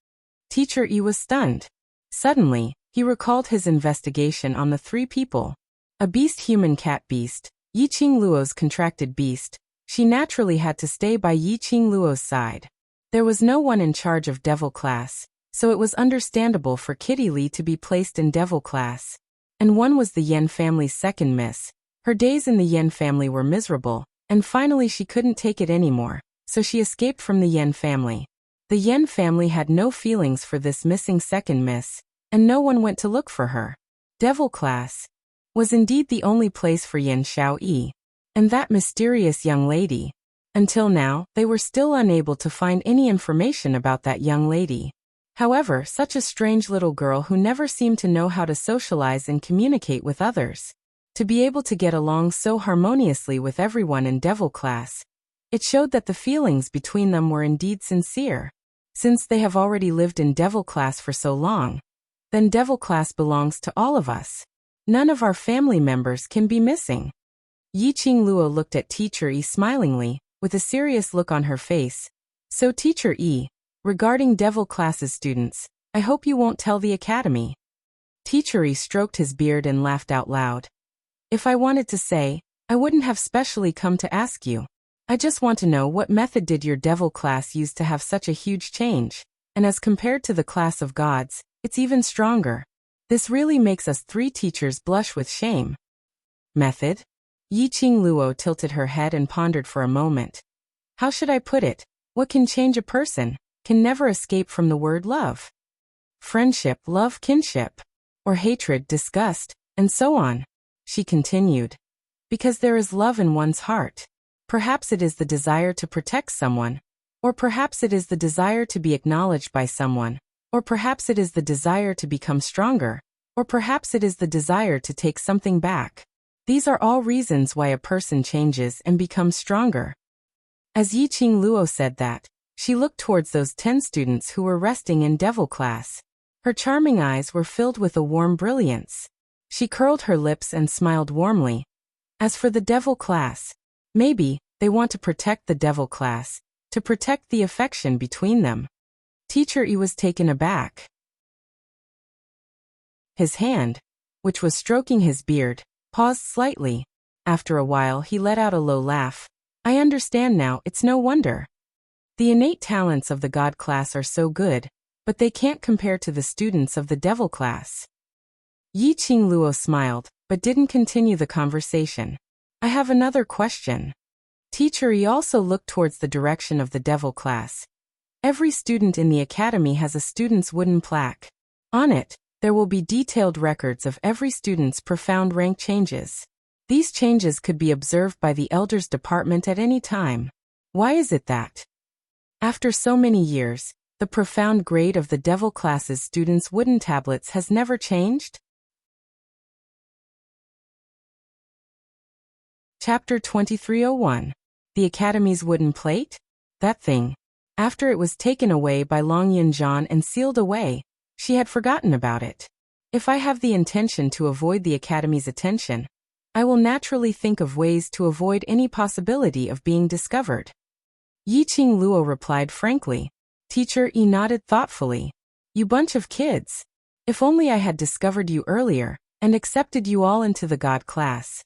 Teacher E was stunned. Suddenly, he recalled his investigation on the three people. A beast human cat beast, Yiqing Luo's contracted beast. She naturally had to stay by Yiqing Luo's side. There was no one in charge of devil class, so it was understandable for Kitty Lee to be placed in devil class. And one was the Yen family's second miss. Her days in the Yen family were miserable, and finally she couldn't take it anymore, so she escaped from the Yen family. The Yen family had no feelings for this missing second miss, and no one went to look for her. Devil class was indeed the only place for Yen Xiaoyi and that mysterious young lady. Until now, they were still unable to find any information about that young lady. However, such a strange little girl who never seemed to know how to socialize and communicate with others. To be able to get along so harmoniously with everyone in devil class, it showed that the feelings between them were indeed sincere. Since they have already lived in devil class for so long, then devil class belongs to all of us. None of our family members can be missing. Yiqing Luo looked at Teacher E smilingly, with a serious look on her face. So Teacher E, regarding devil class's students, I hope you won't tell the academy. Teacher E stroked his beard and laughed out loud. If I wanted to say, I wouldn't have specially come to ask you. I just want to know what method did your devil class use to have such a huge change, and as compared to the class of gods, it's even stronger. This really makes us three teachers blush with shame. Method? Yiqing Luo tilted her head and pondered for a moment. How should I put it? What can change a person can never escape from the word love. Friendship, love, kinship, or hatred, disgust, and so on. She continued. Because there is love in one's heart. Perhaps it is the desire to protect someone, or perhaps it is the desire to be acknowledged by someone, or perhaps it is the desire to become stronger, or perhaps it is the desire to take something back. These are all reasons why a person changes and becomes stronger. As Yiqing Luo said that, she looked towards those 10 students who were resting in devil class. Her charming eyes were filled with a warm brilliance. She curled her lips and smiled warmly. As for the devil class, maybe they want to protect the devil class, to protect the affection between them. Teacher E was taken aback. His hand, which was stroking his beard, paused slightly. After a while he let out a low laugh. I understand now, it's no wonder. The innate talents of the God class are so good, but they can't compare to the students of the devil class. Yiqing Luo smiled, but didn't continue the conversation. I have another question. Teacher E also looked towards the direction of the devil class. Every student in the academy has a student's wooden plaque. On it, there will be detailed records of every student's profound rank changes. These changes could be observed by the Elders Department at any time. Why is it that, after so many years, the profound grade of the devil class's students' wooden tablets has never changed? Chapter 2301. The Academy's Wooden Plate? That thing. After it was taken away by Long Yinzhan and sealed away, she had forgotten about it. If I have the intention to avoid the Academy's attention, I will naturally think of ways to avoid any possibility of being discovered. Yiqing Luo replied frankly. Teacher E nodded thoughtfully. You bunch of kids. If only I had discovered you earlier, and accepted you all into the God class.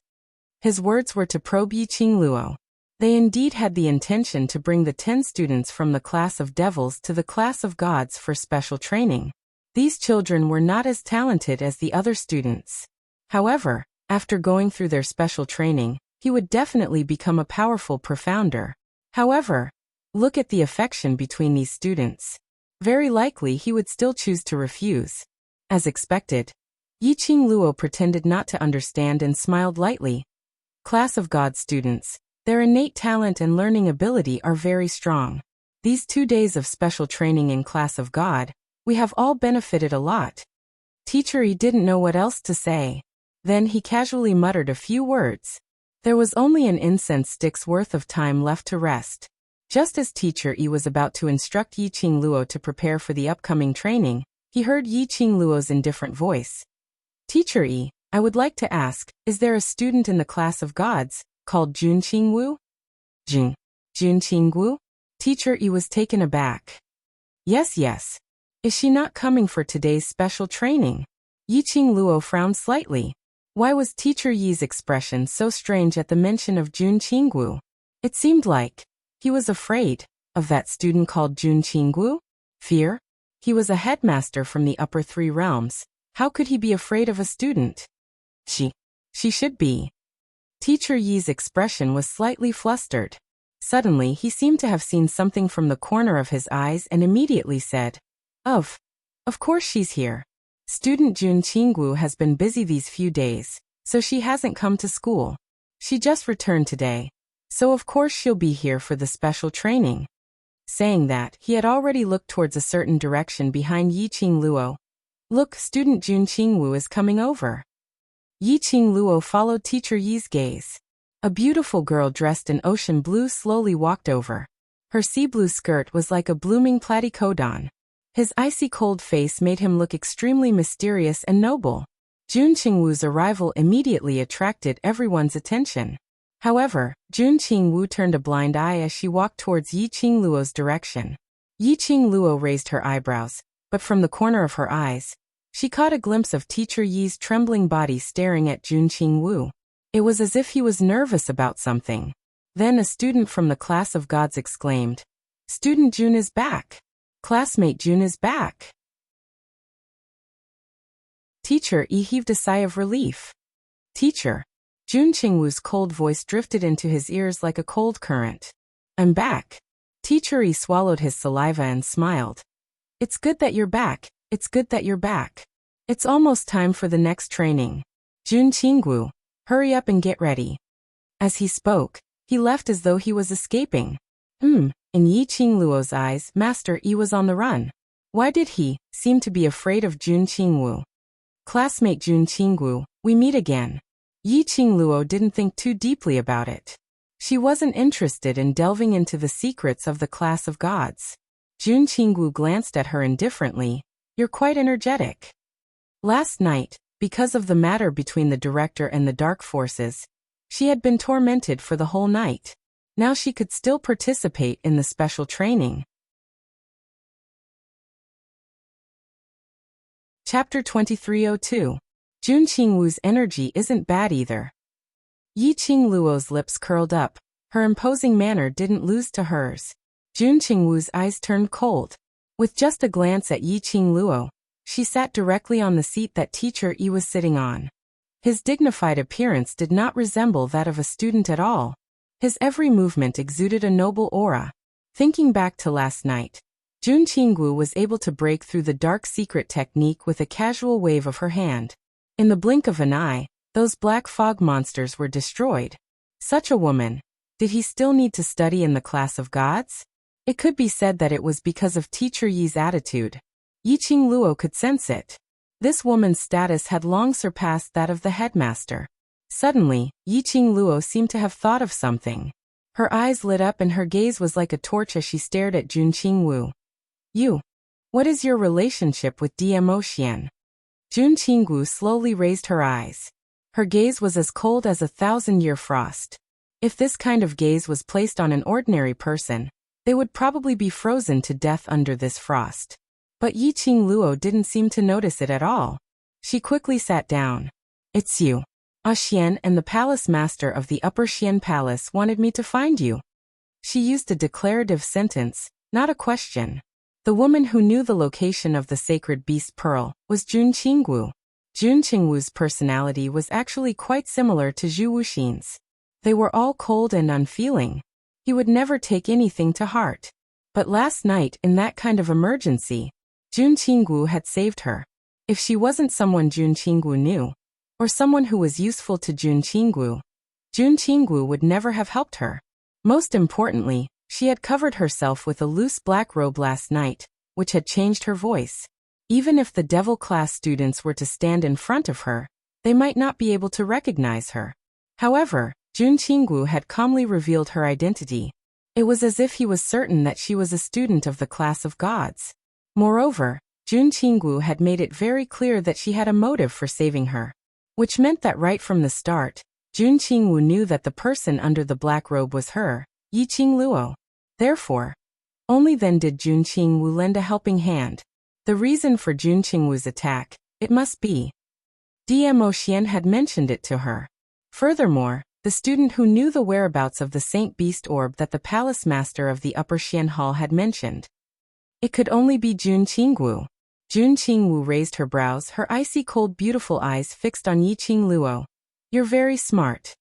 His words were to probe Yiqing Luo. They indeed had the intention to bring the 10 students from the class of devils to the class of gods for special training. These children were not as talented as the other students. However, after going through their special training, he would definitely become a powerful profounder. However, look at the affection between these students. Very likely he would still choose to refuse. As expected, Yiqing Luo pretended not to understand and smiled lightly. Class of God students, their innate talent and learning ability are very strong. These 2 days of special training in Class of God, we have all benefited a lot. Teacher E didn't know what else to say. Then he casually muttered a few words. There was only an incense stick's worth of time left to rest. Just as Teacher E was about to instruct Yiqing Luo to prepare for the upcoming training, he heard Yiqing Luo's indifferent voice. Teacher E, I would like to ask, is there a student in the class of gods, called Junqing Wu? Junqing Wu? Teacher Yi was taken aback. Yes, yes. Is she not coming for today's special training? Yiqing Luo frowned slightly. Why was Teacher Yi's expression so strange at the mention of Jun Qinggu? It seemed like he was afraid of that student called Jun Qinggu? Fear? He was a headmaster from the upper three realms. How could he be afraid of a student? She should be. Teacher Yi's expression was slightly flustered. Suddenly he seemed to have seen something from the corner of his eyes and immediately said, Of course she's here. Student Jun Qinggu has been busy these few days, so she hasn't come to school. She just returned today, so of course she'll be here for the special training. Saying that, he had already looked towards a certain direction behind Yiqing Luo. Look, student Jun Qingwu is coming over. Yiqing Luo followed Teacher Yi's gaze. A beautiful girl dressed in ocean blue slowly walked over. Her sea blue skirt was like a blooming platycodon. His icy cold face made him look extremely mysterious and noble. Jun Qingwu's arrival immediately attracted everyone's attention. However, Jun Qingwu turned a blind eye as she walked towards Yiqing Luo's direction. Yiqing Luo raised her eyebrows, but from the corner of her eyes, she caught a glimpse of Teacher Yi's trembling body staring at Jun Qingwu. It was as if he was nervous about something. Then a student from the class of gods exclaimed, Student Jun is back! Classmate Jun is back! Teacher Yi heaved a sigh of relief. Teacher! Jun Qingwu's cold voice drifted into his ears like a cold current. I'm back. Teacher Yi swallowed his saliva and smiled. It's good that you're back. It's good that you're back. It's almost time for the next training. Jun Qingwu, hurry up and get ready. As he spoke, he left as though he was escaping. In Yiqing Luo's eyes, Master Yi was on the run. Why did he seem to be afraid of Jun Qingwu? Classmate Jun Qingwu, we meet again. Yiqing Luo didn't think too deeply about it. She wasn't interested in delving into the secrets of the class of gods. Jun Qingwu glanced at her indifferently. You're quite energetic. Last night, because of the matter between the director and the dark forces, she had been tormented for the whole night. Now she could still participate in the special training. Chapter 2302. Jun Qingwu's energy isn't bad either. Yiqing Luo's lips curled up. Her imposing manner didn't lose to hers. Jun Qingwu's eyes turned cold. With just a glance at Yiqing Luo, she sat directly on the seat that Teacher Yi was sitting on. His dignified appearance did not resemble that of a student at all. His every movement exuded a noble aura. Thinking back to last night, Jun Qingwu was able to break through the dark secret technique with a casual wave of her hand. In the blink of an eye, those black fog monsters were destroyed. Such a woman. Did he still need to study in the class of gods? It could be said that it was because of Teacher Yi's attitude. Yiqing Luo could sense it. This woman's status had long surpassed that of the headmaster. Suddenly, Yiqing Luo seemed to have thought of something. Her eyes lit up and her gaze was like a torch as she stared at Jun Qingwu. You. What is your relationship with DMO Xian? Jun Qingwu slowly raised her eyes. Her gaze was as cold as a 1,000-year frost. If this kind of gaze was placed on an ordinary person, they would probably be frozen to death under this frost. But Yiqing Luo didn't seem to notice it at all. She quickly sat down. It's you. Xian and the palace master of the Upper Xian Palace wanted me to find you. She used a declarative sentence, not a question. The woman who knew the location of the sacred beast pearl was Jun Qingwu. Jun Qingwu's personality was actually quite similar to Zhu Wuxin's. They were all cold and unfeeling. He would never take anything to heart. But last night, in that kind of emergency, Jun Qingwu had saved her. If she wasn't someone Jun Qingwu knew, or someone who was useful to Jun Qingwu would never have helped her. Most importantly, she had covered herself with a loose black robe last night, which had changed her voice. Even if the devil class students were to stand in front of her, they might not be able to recognize her. However, Jun Qingwu had calmly revealed her identity. It was as if he was certain that she was a student of the class of gods. Moreover, Jun Qingwu had made it very clear that she had a motive for saving her. Which meant that right from the start, Jun Qingwu knew that the person under the black robe was her, Yiqing Luo. Therefore, Only then did Jun Qingwu lend a helping hand. The reason for Jun Qingwu's attack, it must be. Dmo Xian had mentioned it to her. Furthermore, the student who knew the whereabouts of the Saint Beast orb that the palace master of the Upper Xian Hall had mentioned. It could only be Jun Qingwu. Jun Qingwu raised her brows, her icy cold beautiful eyes fixed on Yi Qingluo. You're very smart.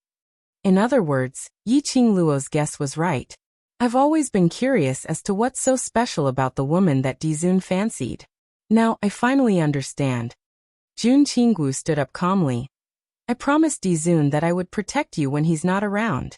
In other words, Yi Qingluo's guess was right. I've always been curious as to what's so special about the woman that Dizun fancied. Now, I finally understand. Jun Qingwu stood up calmly. I promised Dizun that I would protect you when he's not around.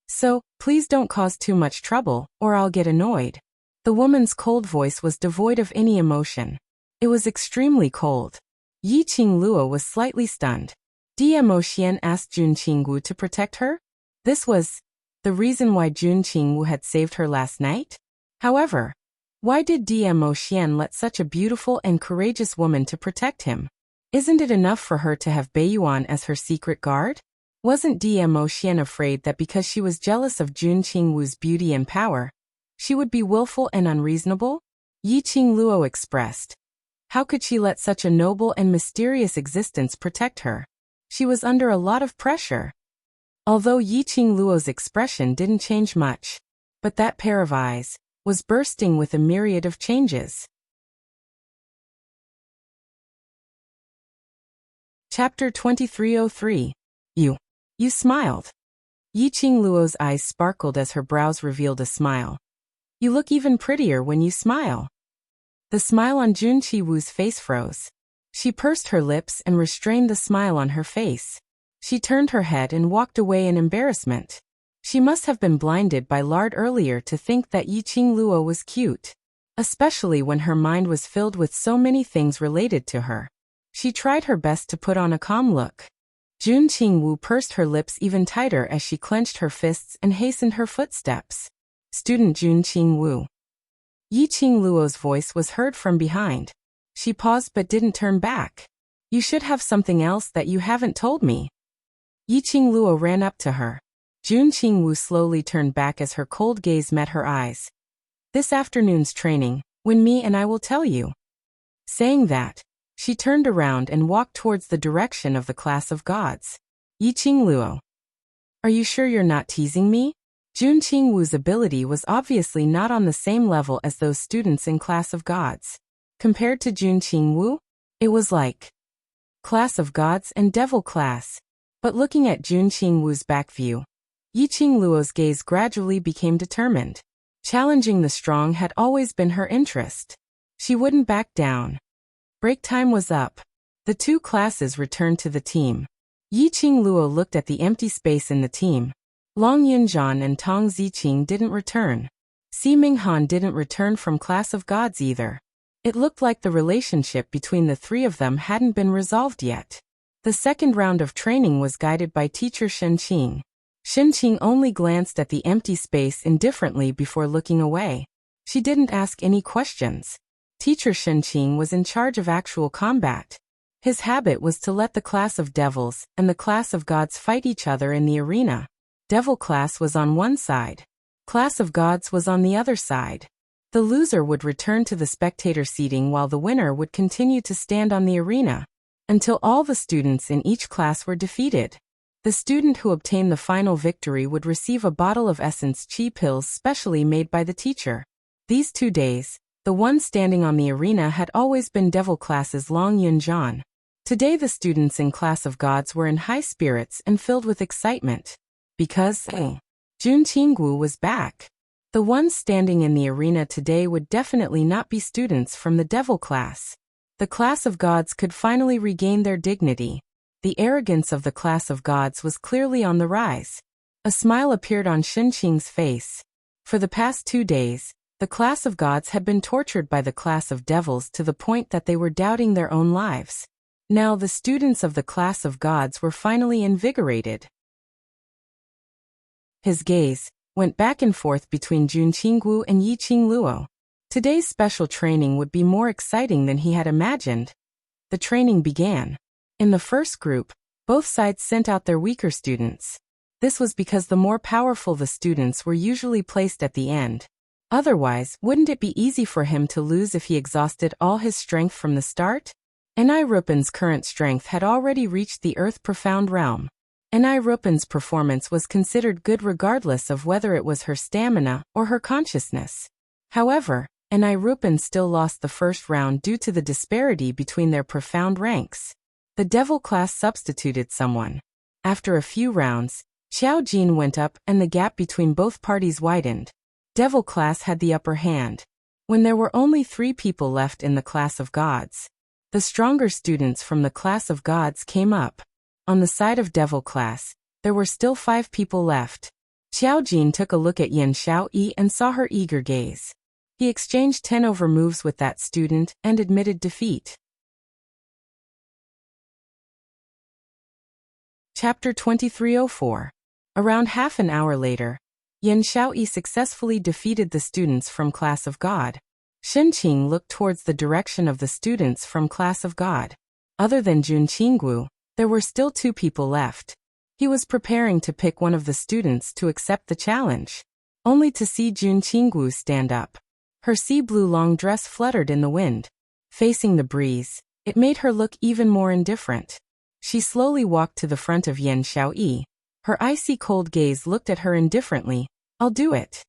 So, please don't cause too much trouble, or I'll get annoyed. The woman's cold voice was devoid of any emotion. It was extremely cold. Yi Qingluo was slightly stunned. Dmo Xian asked Jun Qingwu to protect her? This was the reason why Jun Qingwu had saved her last night? However, why did Dmo Xian let such a beautiful and courageous woman to protect him? Isn't it enough for her to have Beiyuan as her secret guard? Wasn't Dmo Xian afraid that because she was jealous of Jun Qingwu's beauty and power, she would be willful and unreasonable? Yi Qingluo expressed. How could she let such a noble and mysterious existence protect her? She was under a lot of pressure. Although Yi Qingluo's expression didn't change much, but that pair of eyes was bursting with a myriad of changes. Chapter 2303. You smiled. Yi Qingluo's eyes sparkled as her brows revealed a smile. You look even prettier when you smile. The smile on Jun Qingwu's face froze. She pursed her lips and restrained the smile on her face. She turned her head and walked away in embarrassment. She must have been blinded by lard earlier to think that Yi Qingluo was cute, especially when her mind was filled with so many things related to her. She tried her best to put on a calm look. Jun Qingwu pursed her lips even tighter as she clenched her fists and hastened her footsteps. Student Jun Qingwu. Yi Qingluo's voice was heard from behind. She paused but didn't turn back. You should have something else that you haven't told me. Yi Qingluo ran up to her. Jun Qingwu slowly turned back as her cold gaze met her eyes. This afternoon's training, when me and I will tell you. Saying that, she turned around and walked towards the direction of the class of gods. Yi Qingluo. Are you sure you're not teasing me? Jun Qingwu's ability was obviously not on the same level as those students in class of gods. Compared to Jun Qingwu, it was like class of gods and devil class. But looking at Jun Qingwu's back view, Yi Qingluo's gaze gradually became determined. Challenging the strong had always been her interest. She wouldn't back down. Break time was up. The two classes returned to the team. Yi Qingluo looked at the empty space in the team. Long Yunzhan and Tong Ziqing didn't return. Si Minghan didn't return from class of gods either. It looked like the relationship between the three of them hadn't been resolved yet. The second round of training was guided by teacher Shenqing. Shenqing only glanced at the empty space indifferently before looking away. She didn't ask any questions. Teacher Shenqing was in charge of actual combat. His habit was to let the class of devils and the class of gods fight each other in the arena. Devil class was on one side. Class of gods was on the other side. The loser would return to the spectator seating while the winner would continue to stand on the arena until all the students in each class were defeated. The student who obtained the final victory would receive a bottle of essence chi pills specially made by the teacher. These 2 days, the one standing on the arena had always been devil class's Long Yunzhan. Today the students in class of gods were in high spirits and filled with excitement. Because Jun Qingwu was back. The ones standing in the arena today would definitely not be students from the devil class. The class of gods could finally regain their dignity. The arrogance of the class of gods was clearly on the rise. A smile appeared on Shenqing's face. For the past 2 days, the class of gods had been tortured by the class of devils to the point that they were doubting their own lives. Now the students of the class of gods were finally invigorated. His gaze went back and forth between Jun Qingwu and Yi Qingluo. Today's special training would be more exciting than he had imagined. The training began. In the first group, both sides sent out their weaker students. This was because the more powerful the students were usually placed at the end. Otherwise, wouldn't it be easy for him to lose if he exhausted all his strength from the start? Rupan's current strength had already reached the earth profound realm. Rupan's performance was considered good regardless of whether it was her stamina or her consciousness. However, Rupan still lost the first round due to the disparity between their profound ranks. The devil class substituted someone. After a few rounds, Xiao Jin went up and the gap between both parties widened. Devil class had the upper hand. When there were only 3 people left in the class of gods, the stronger students from the class of gods came up. On the side of devil class, there were still 5 people left. Xiao Jin took a look at Yan Xiaoyi and saw her eager gaze. He exchanged 10 over moves with that student and admitted defeat. Chapter 2304. Around half an hour later, Yan Xiaoyi successfully defeated the students from class of God. Shen Qing looked towards the direction of the students from class of God. Other than Jun Qinggu, there were still 2 people left. He was preparing to pick one of the students to accept the challenge, only to see Jun Qinggu stand up. Her sea blue long dress fluttered in the wind. Facing the breeze, it made her look even more indifferent. She slowly walked to the front of Yan Xiaoyi. Her icy cold gaze looked at her indifferently. "I'll do it."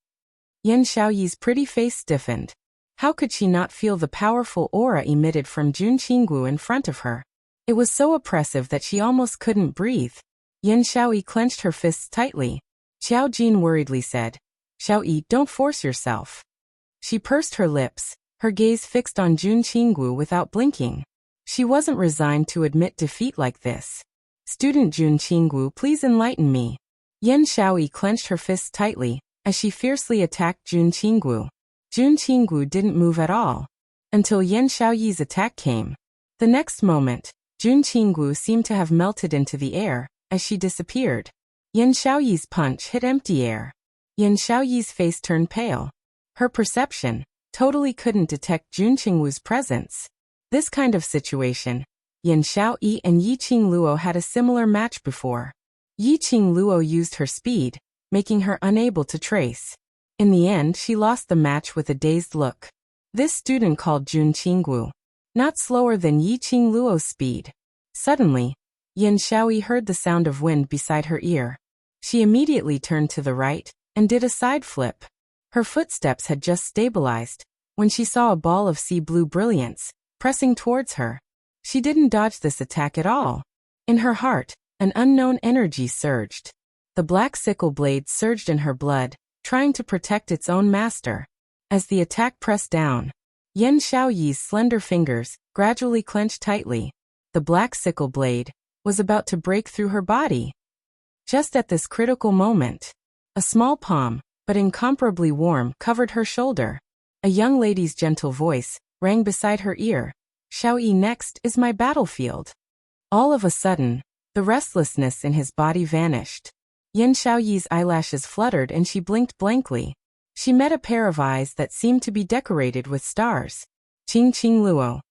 Yan Xiaoyi's pretty face stiffened. How could she not feel the powerful aura emitted from Jun Qinggu in front of her? It was so oppressive that she almost couldn't breathe. Yan Xiaoyi clenched her fists tightly. Xiao Jin worriedly said, "Xiaoyi, don't force yourself." She pursed her lips, her gaze fixed on Jun Qinggu without blinking. She wasn't resigned to admit defeat like this. "Student Jun Qinggu, please enlighten me." Yan Xiaoyi clenched her fists tightly, as she fiercely attacked Jun Qinggu. Jun Qinggu didn't move at all, until Yan Xiaoyi's attack came. The next moment, Jun Qinggu seemed to have melted into the air, as she disappeared. Yan Xiaoyi's punch hit empty air. Yan Xiaoyi's face turned pale. Her perception totally couldn't detect Jun Qinggu's presence. This kind of situation, Yan Xiaoyi and Yi Qingluo had a similar match before. Yi Qingluo used her speed, making her unable to trace. In the end, she lost the match with a dazed look. This student called Jun Qinggu, not slower than Yi Qingluo's speed. Suddenly, Yan Xiaoyi heard the sound of wind beside her ear. She immediately turned to the right and did a side flip. Her footsteps had just stabilized when she saw a ball of sea blue brilliance pressing towards her. She didn't dodge this attack at all. In her heart, an unknown energy surged. The black sickle blade surged in her blood, trying to protect its own master. As the attack pressed down, Yan Xiaoyi's slender fingers gradually clenched tightly. The black sickle blade was about to break through her body. Just at this critical moment, a small palm, but incomparably warm, covered her shoulder. A young lady's gentle voice rang beside her ear. "Xiaoyi, next is my battlefield." All of a sudden, the restlessness in his body vanished. Yan Xiaoyi's eyelashes fluttered and she blinked blankly. She met a pair of eyes that seemed to be decorated with stars. Qingluo.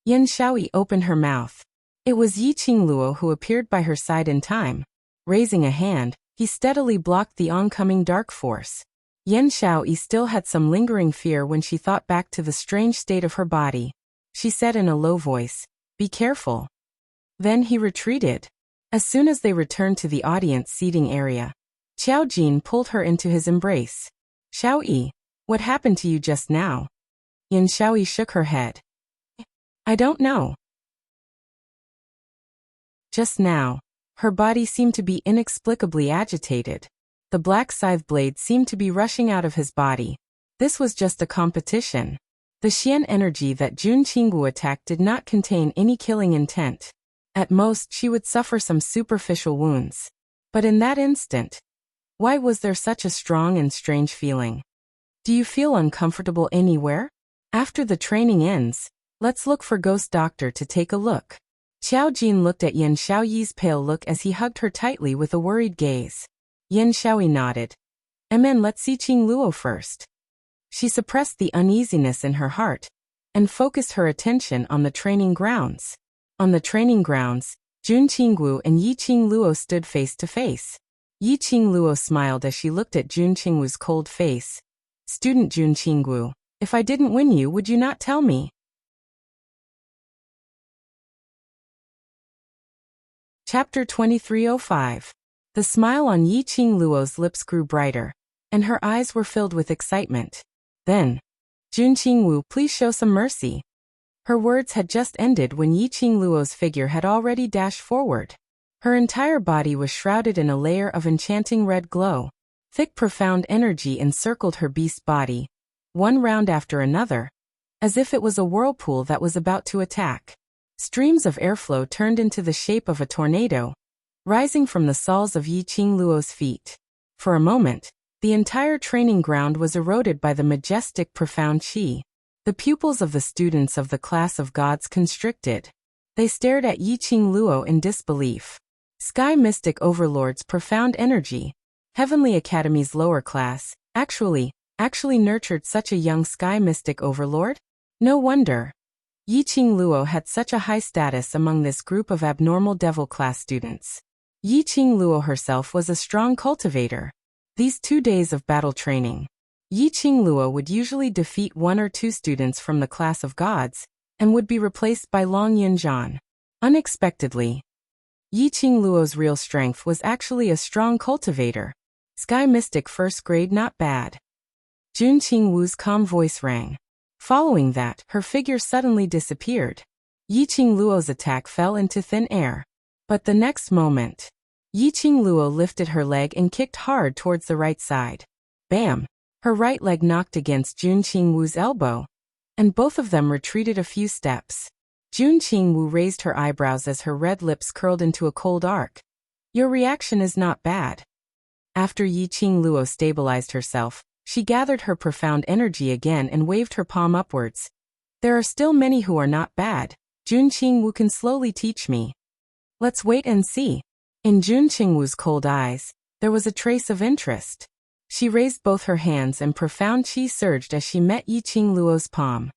Yan Xiaoyi opened her mouth. It was Yi Qingluo who appeared by her side in time. Raising a hand, he steadily blocked the oncoming dark force. Yan Xiaoyi still had some lingering fear when she thought back to the strange state of her body. She said in a low voice, "Be careful." Then he retreated. As soon as they returned to the audience seating area, Xiao Jin pulled her into his embrace. "Xiaoyi, what happened to you just now?" Yan Xiaoyi shook her head. "I don't know." Just now, her body seemed to be inexplicably agitated. The black scythe blade seemed to be rushing out of his body. This was just a competition. The Xian energy that Jun Qinggu attacked did not contain any killing intent. At most, she would suffer some superficial wounds. But in that instant, why was there such a strong and strange feeling? "Do you feel uncomfortable anywhere? After the training ends, let's look for Ghost Doctor to take a look." Xiao Jin looked at Yan Xiaoyi's pale look as he hugged her tightly with a worried gaze. Yan Xiaoyi nodded. Let's see Qingluo first." She suppressed the uneasiness in her heart and focused her attention on the training grounds. On the training grounds, Jun Qinggu and Yi Qingluo stood face to face. Yi Qingluo smiled as she looked at Jun Qingwu's cold face. Student Jun Qingwu, if I didn't win you, would you not tell me? Chapter 2305. The smile on Yi Qingluo's lips grew brighter, and her eyes were filled with excitement. Then, Jun Qingwu, please show some mercy. Her words had just ended when Yi Qingluo's figure had already dashed forward. Her entire body was shrouded in a layer of enchanting red glow. Thick, profound energy encircled her beast body, one round after another, as if it was a whirlpool that was about to attack. Streams of airflow turned into the shape of a tornado, rising from the soles of Yi Qingluo's feet. For a moment, the entire training ground was eroded by the majestic, profound qi. The pupils of the students of the class of gods constricted. They stared at Yi Qingluo in disbelief. Sky Mystic Overlord's profound energy. Heavenly Academy's lower class, actually nurtured such a young Sky Mystic Overlord? No wonder. Yi Qingluo had such a high status among this group of abnormal devil class students. Yi Qingluo herself was a strong cultivator. These 2 days of battle training, Yi Qingluo would usually defeat 1 or 2 students from the class of gods, and would be replaced by Long Yunzhan. Unexpectedly, Yi Qingluo's real strength was actually a strong cultivator. Sky Mystic first grade, not bad. Jun Qingwu's calm voice rang. Following that, her figure suddenly disappeared. Yi Qingluo's attack fell into thin air. But the next moment, Yi Qingluo lifted her leg and kicked hard towards the right side. Bam! Her right leg knocked against Jun Qingwu's elbow, and both of them retreated a few steps. Jun Qingwu raised her eyebrows as her red lips curled into a cold arc. Your reaction is not bad. After Yi Qingluo stabilized herself, she gathered her profound energy again and waved her palm upwards. There are still many who are not bad. Jun Qingwu can slowly teach me. Let's wait and see. In Jun Qingwu's cold eyes, there was a trace of interest. She raised both her hands and profound qi surged as she met Yi Qingluo's palm.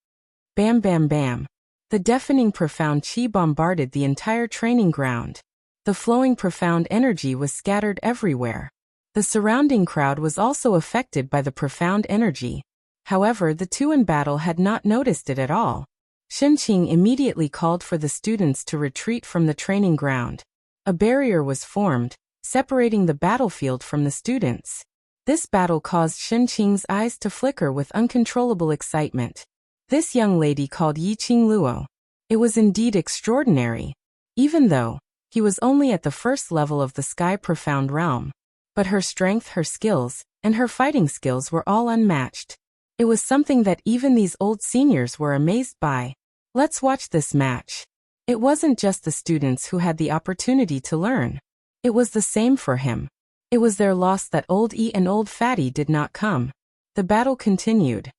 Bam bam bam. The deafening profound qi bombarded the entire training ground. The flowing profound energy was scattered everywhere. The surrounding crowd was also affected by the profound energy. However, the two in battle had not noticed it at all. Shenqing immediately called for the students to retreat from the training ground. A barrier was formed, separating the battlefield from the students. This battle caused Shenqing's eyes to flicker with uncontrollable excitement. This young lady called Yi Qingluo. It was indeed extraordinary. Even though he was only at the first level of the Sky Profound Realm. But her strength, her skills, and her fighting skills were all unmatched. It was something that even these old seniors were amazed by. Let's watch this match. It wasn't just the students who had the opportunity to learn. It was the same for him. It was their loss that Old E and Old Fatty did not come. The battle continued.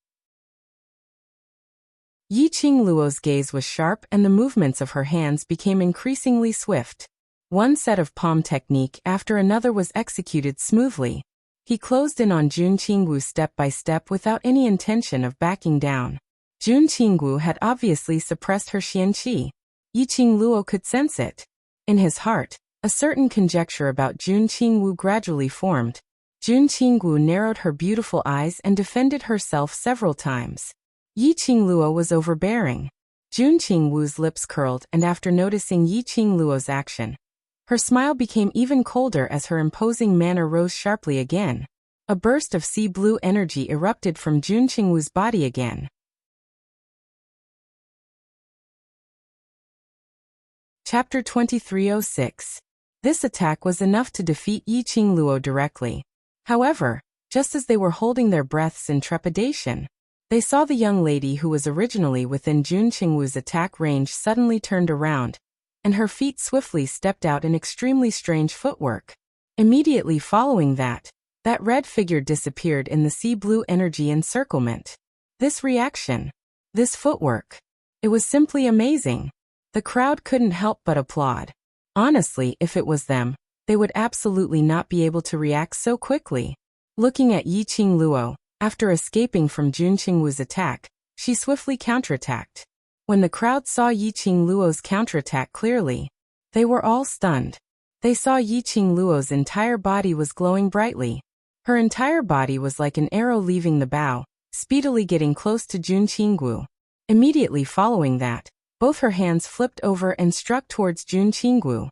Yi Qingluo's gaze was sharp and the movements of her hands became increasingly swift. One set of palm technique after another was executed smoothly. He closed in on Jun Qingwu step by step without any intention of backing down. Jun Qingwu had obviously suppressed her xianqi. Yi Qingluo could sense it. In his heart, a certain conjecture about Jun Qingwu gradually formed. Jun Qingwu narrowed her beautiful eyes and defended herself several times. Yi Qingluo was overbearing. Jun Qingwu's lips curled, and after noticing Yi Qingluo's action, her smile became even colder as her imposing manner rose sharply again. A burst of sea blue energy erupted from Jun Qingwu's body again. Chapter 2306. This attack was enough to defeat Yi Qingluo directly. However, just as they were holding their breaths in trepidation, they saw the young lady who was originally within Jun Qingwu's attack range suddenly turned around, and her feet swiftly stepped out in extremely strange footwork. Immediately following that red figure disappeared in the sea blue energy encirclement. This reaction, this footwork, it was simply amazing. The crowd couldn't help but applaud. Honestly, if it was them, they would absolutely not be able to react so quickly. Looking at Yi Qingluo, after escaping from Jun Qingwu's attack, she swiftly counterattacked. When the crowd saw Yi Qingluo's counterattack clearly, they were all stunned. They saw Yiqing Luo's entire body was glowing brightly. Her entire body was like an arrow leaving the bow, speedily getting close to Jun Qinggu. Immediately following that, both her hands flipped over and struck towards Jun Qinggu.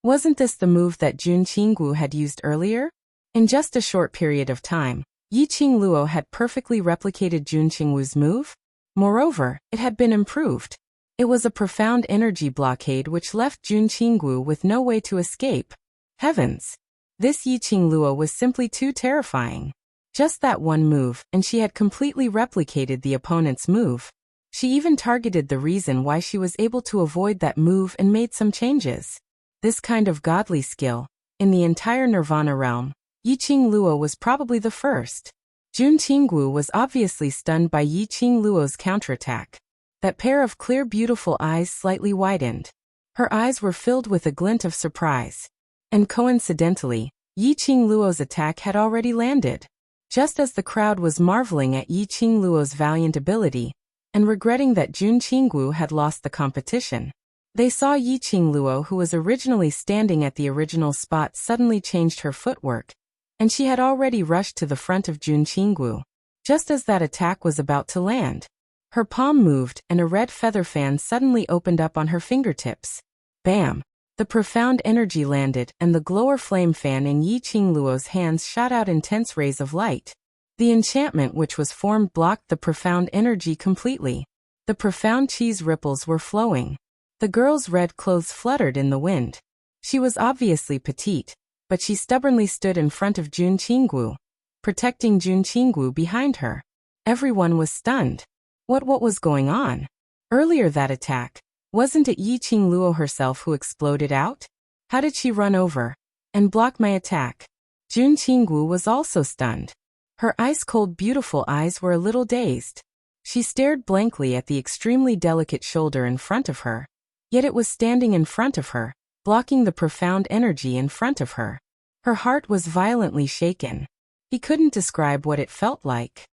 Wasn't this the move that Jun Qinggu had used earlier? In just a short period of time, Yiqing Luo had perfectly replicated Jun Qinggu's move. Moreover, it had been improved. It was a profound energy blockade which left Jun Qinggu with no way to escape. Heavens! This Yiqing Luo was simply too terrifying. Just that one move, and she had completely replicated the opponent's move. She even targeted the reason why she was able to avoid that move and made some changes. This kind of godly skill, in the entire Nirvana realm, Yiqing Luo was probably the first. Jun Qinggu was obviously stunned by Yiqing Luo's counterattack. That pair of clear beautiful eyes slightly widened. Her eyes were filled with a glint of surprise. And coincidentally, Yiqing Luo's attack had already landed. Just as the crowd was marveling at Yiqing Luo's valiant ability, and regretting that Jun Qinggu had lost the competition, they saw Yiqing Luo, who was originally standing at the original spot, suddenly changed her footwork, and she had already rushed to the front of Jun Qinggu. Just as that attack was about to land, her palm moved and a red feather fan suddenly opened up on her fingertips. Bam! The profound energy landed and the glower flame fan in Yiqing Luo's hands shot out intense rays of light. The enchantment which was formed blocked the profound energy completely. The profound cheese ripples were flowing. The girl's red clothes fluttered in the wind. She was obviously petite, but she stubbornly stood in front of Jun Qinggu, protecting Jun Qinggu behind her. Everyone was stunned. What was going on? Earlier that attack, wasn't it Yiqing Luo herself who exploded out? How did she run over and block my attack? Jun Qinggu was also stunned. Her ice-cold beautiful eyes were a little dazed. She stared blankly at the extremely delicate shoulder in front of her. Yet it was standing in front of her, blocking the profound energy in front of her. Her heart was violently shaken. He couldn't describe what it felt like.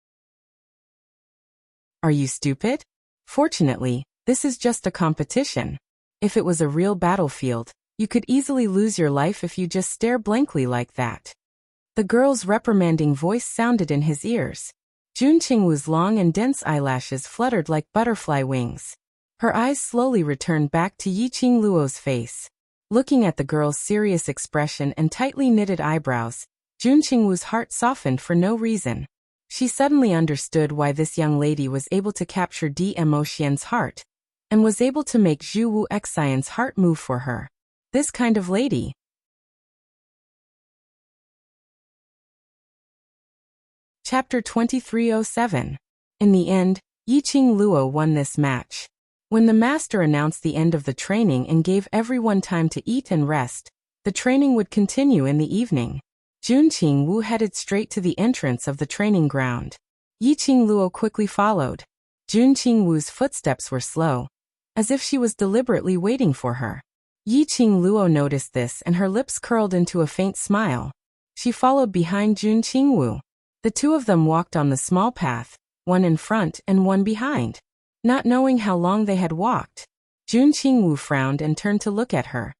Are you stupid? Fortunately, this is just a competition. If it was a real battlefield, you could easily lose your life if you just stare blankly like that. The girl's reprimanding voice sounded in his ears. Jun Qingwu's long and dense eyelashes fluttered like butterfly wings. Her eyes slowly returned back to Yiqing Luo's face. Looking at the girl's serious expression and tightly knitted eyebrows, Jun Qingwu's heart softened for no reason. She suddenly understood why this young lady was able to capture Di Emotien's heart, and was able to make Zhu Wu Xian's heart move for her. This kind of lady. Chapter 2307. In the end, Yiqing Luo won this match. When the master announced the end of the training and gave everyone time to eat and rest, the training would continue in the evening. Jun Qingwu headed straight to the entrance of the training ground. Yiqing Luo quickly followed. Jun Qingwu's footsteps were slow, as if she was deliberately waiting for her. Yiqing Luo noticed this and her lips curled into a faint smile. She followed behind Jun Qingwu. The two of them walked on the small path, one in front and one behind. Not knowing how long they had walked, Jun Qingwu frowned and turned to look at her.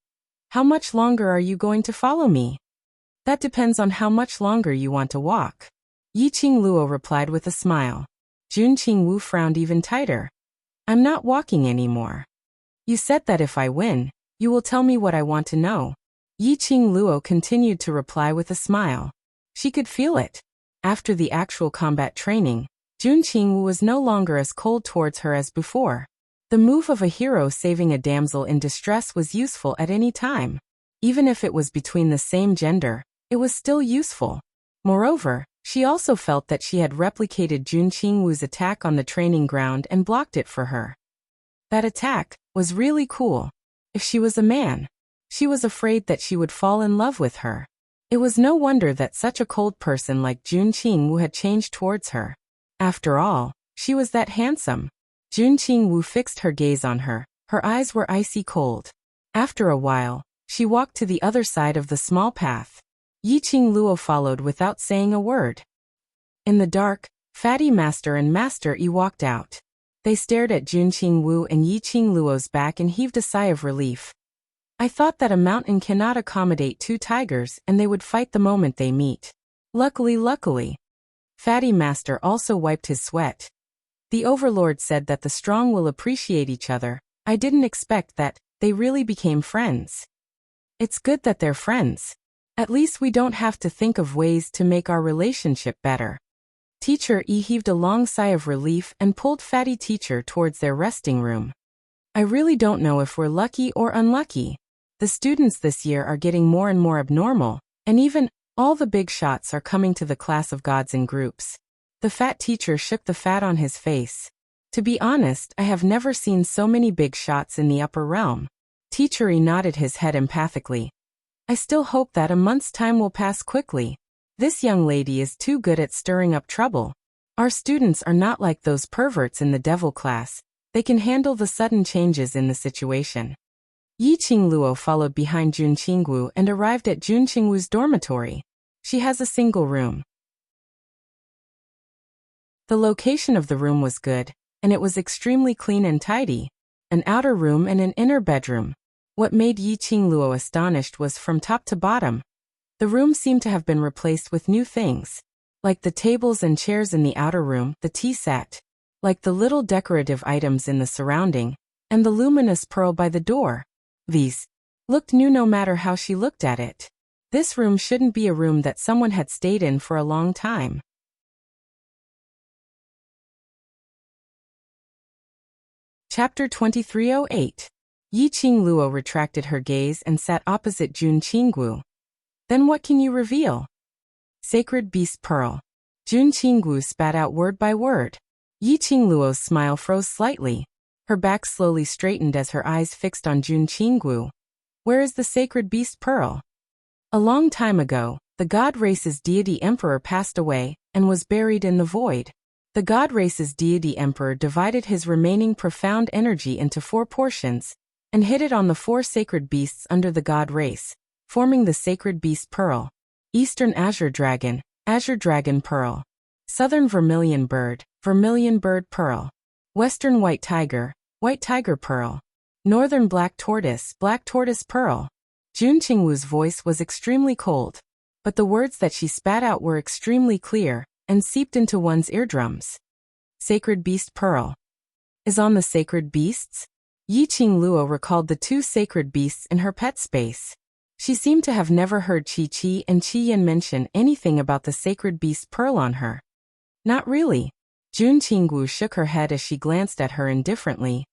How much longer are you going to follow me? That depends on how much longer you want to walk. Yiqing Luo replied with a smile. Jun Qingwu frowned even tighter. I'm not walking anymore. You said that if I win, you will tell me what I want to know. Yiqing Luo continued to reply with a smile. She could feel it. After the actual combat training, Jun Qingwu was no longer as cold towards her as before. The move of a hero saving a damsel in distress was useful at any time. Even if it was between the same gender, it was still useful. Moreover, she also felt that she had replicated Jun Qingwu's attack on the training ground and blocked it for her. That attack was really cool. If she was a man, she was afraid that she would fall in love with her. It was no wonder that such a cold person like Jun Qingwu had changed towards her. After all, she was that handsome. Jun Qingwu fixed her gaze on her. Her eyes were icy cold. After a while, she walked to the other side of the small path. Yiqing Luo followed without saying a word. In the dark, Fatty Master and Master Yi walked out. They stared at Jun Qingwu and Yiqing Luo's back and heaved a sigh of relief. I thought that a mountain cannot accommodate two tigers and they would fight the moment they meet. Luckily. Fatty Master also wiped his sweat. The Overlord said that the strong will appreciate each other. I didn't expect that. They really became friends. It's good that they're friends. At least we don't have to think of ways to make our relationship better. Teacher E heaved a long sigh of relief and pulled Fatty Teacher towards their resting room. I really don't know if we're lucky or unlucky. The students this year are getting more and more abnormal, and even all the big shots are coming to the class of gods in groups. The fat teacher shook the fat on his face. To be honest, I have never seen so many big shots in the upper realm. Teacher E nodded his head empathically. I still hope that a month's time will pass quickly. This young lady is too good at stirring up trouble. Our students are not like those perverts in the devil class. They can handle the sudden changes in the situation. Yi Qingluo followed behind Jun Qingwu and arrived at Jun Qingwu's dormitory. She has a single room. The location of the room was good, and it was extremely clean and tidy. An outer room and an inner bedroom. What made Yi Qingluo astonished was from top to bottom. The room seemed to have been replaced with new things. Like the tables and chairs in the outer room, the tea set. Like the little decorative items in the surrounding, and the luminous pearl by the door. These looked new no matter how she looked at it. This room shouldn't be a room that someone had stayed in for a long time. Chapter 2308. Yi Qingluo retracted her gaze and sat opposite Jun Qingwu. Then what can you reveal? Sacred Beast Pearl. Jun Qingwu spat out word by word. Yi Qingluo's smile froze slightly. Her back slowly straightened as her eyes fixed on Jun Qingwu. Where is the Sacred Beast Pearl? A long time ago, the god race's deity emperor passed away and was buried in the void. The god race's deity emperor divided his remaining profound energy into 4 portions and hid it on the 4 sacred beasts under the god race, forming the Sacred Beast Pearl. Eastern Azure Dragon Pearl. Southern Vermilion Bird Pearl. Western White Tiger Pearl. Northern Black Tortoise Pearl. Jun Qingwu's voice was extremely cold, but the words that she spat out were extremely clear and seeped into one's eardrums. Sacred Beast Pearl. Is on the sacred beasts? Yi Qingluo recalled the 2 sacred beasts in her pet space. She seemed to have never heard Qi and Qi Yan mention anything about the Sacred Beast Pearl on her. Not really. Jun Qingwu shook her head as she glanced at her indifferently.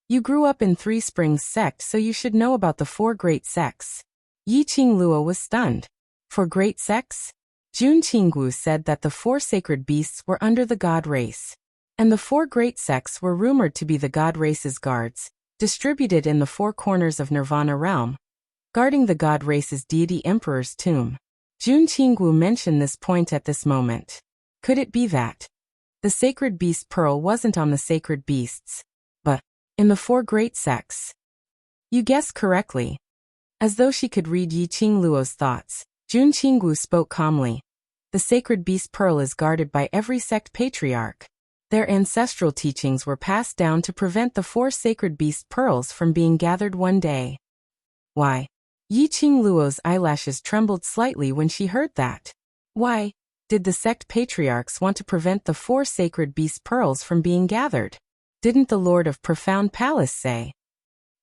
You grew up in 3 Springs sect, so you should know about the 4 great sects. Yi Qingluo was stunned. 4 great sects? Jun Qingwu said that the 4 sacred beasts were under the god race. And the 4 great sects were rumored to be the god race's guards, distributed in the 4 corners of Nirvana realm, guarding the god race's deity emperor's tomb. Jun Qingwu mentioned this point at this moment. Could it be that the Sacred Beast Pearl wasn't on the sacred beasts, but in the 4 great sects? You guessed correctly. As though she could read Yi Qingluo's thoughts, Jun Qingwu spoke calmly. The Sacred Beast Pearl is guarded by every sect patriarch. Their ancestral teachings were passed down to prevent the 4 Sacred Beast Pearls from being gathered one day. Why? Yi Qingluo's eyelashes trembled slightly when she heard that. Why did the sect patriarchs want to prevent the 4 Sacred Beast Pearls from being gathered? Didn't the Lord of Profound Palace say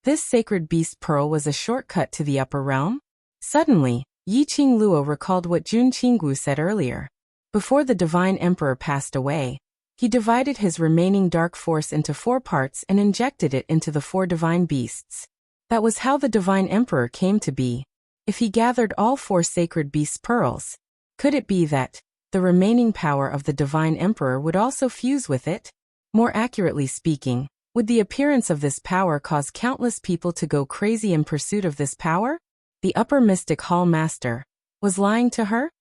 this Sacred Beast Pearl was a shortcut to the upper realm? Suddenly, Yi Qingluo recalled what Jun Qingwu said earlier. Before the Divine Emperor passed away, he divided his remaining dark force into 4 parts and injected it into the 4 divine beasts. That was how the Divine Emperor came to be. If he gathered all 4 Sacred Beast Pearls, could it be that the remaining power of the Divine Emperor would also fuse with it? More accurately speaking, would the appearance of this power cause countless people to go crazy in pursuit of this power? The Upper Mystic Hall Master was lying to her?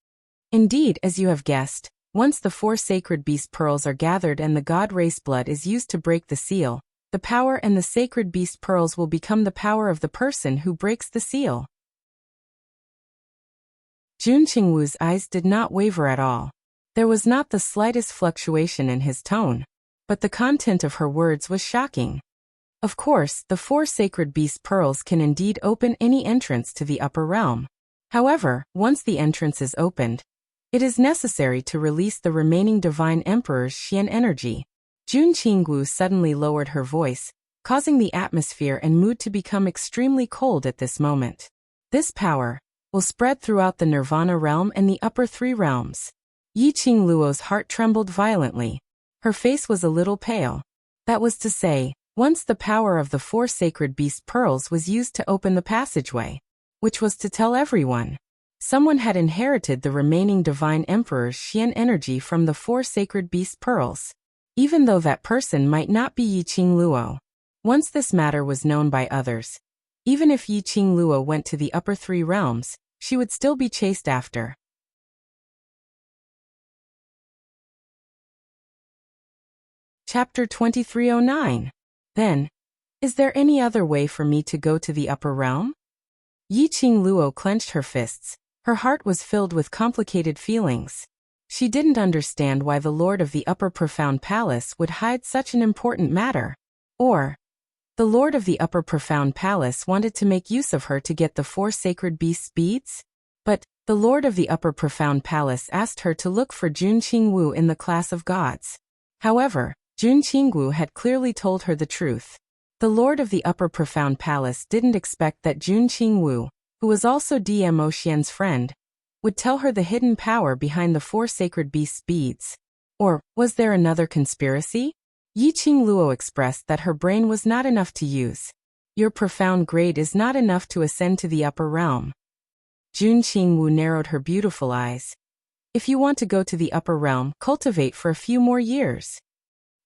Indeed, as you have guessed, once the 4 Sacred Beast Pearls are gathered and the God Race blood is used to break the seal, the power and the Sacred Beast Pearls will become the power of the person who breaks the seal. Jun Qingwu's eyes did not waver at all. There was not the slightest fluctuation in his tone, but the content of her words was shocking. Of course, the 4 sacred beast pearls can indeed open any entrance to the upper realm. However, once the entrance is opened, it is necessary to release the remaining Divine Emperor's Xian energy. Jun Qingwu suddenly lowered her voice, causing the atmosphere and mood to become extremely cold at this moment. This power will spread throughout the Nirvana realm and the upper 3 realms. Yi Qingluo's heart trembled violently. Her face was a little pale. That was to say, once the power of the 4 sacred beast pearls was used to open the passageway, which was to tell everyone, someone had inherited the remaining Divine Emperor's Xian energy from the 4 sacred beast pearls, even though that person might not be Yi Qingluo. Once this matter was known by others, even if Yi Qingluo went to the upper 3 realms, she would still be chased after. Chapter 2309. Then, is there any other way for me to go to the upper realm? Yi Qingluo clenched her fists. Her heart was filled with complicated feelings. She didn't understand why the Lord of the Upper Profound Palace would hide such an important matter. Or, the Lord of the Upper Profound Palace wanted to make use of her to get the 4 sacred beast beads? But, the Lord of the Upper Profound Palace asked her to look for Jun Qingwu in the class of gods. However, Jun Qingwu had clearly told her the truth. The Lord of the Upper Profound Palace didn't expect that Jun Qingwu, who was also Dmo Xian's friend, would tell her the hidden power behind the 4 sacred beast beads. Or, was there another conspiracy? Yi Qingluo expressed that her brain was not enough to use. Your profound grade is not enough to ascend to the upper realm. Jun Qingwu narrowed her beautiful eyes. If you want to go to the upper realm, cultivate for a few more years.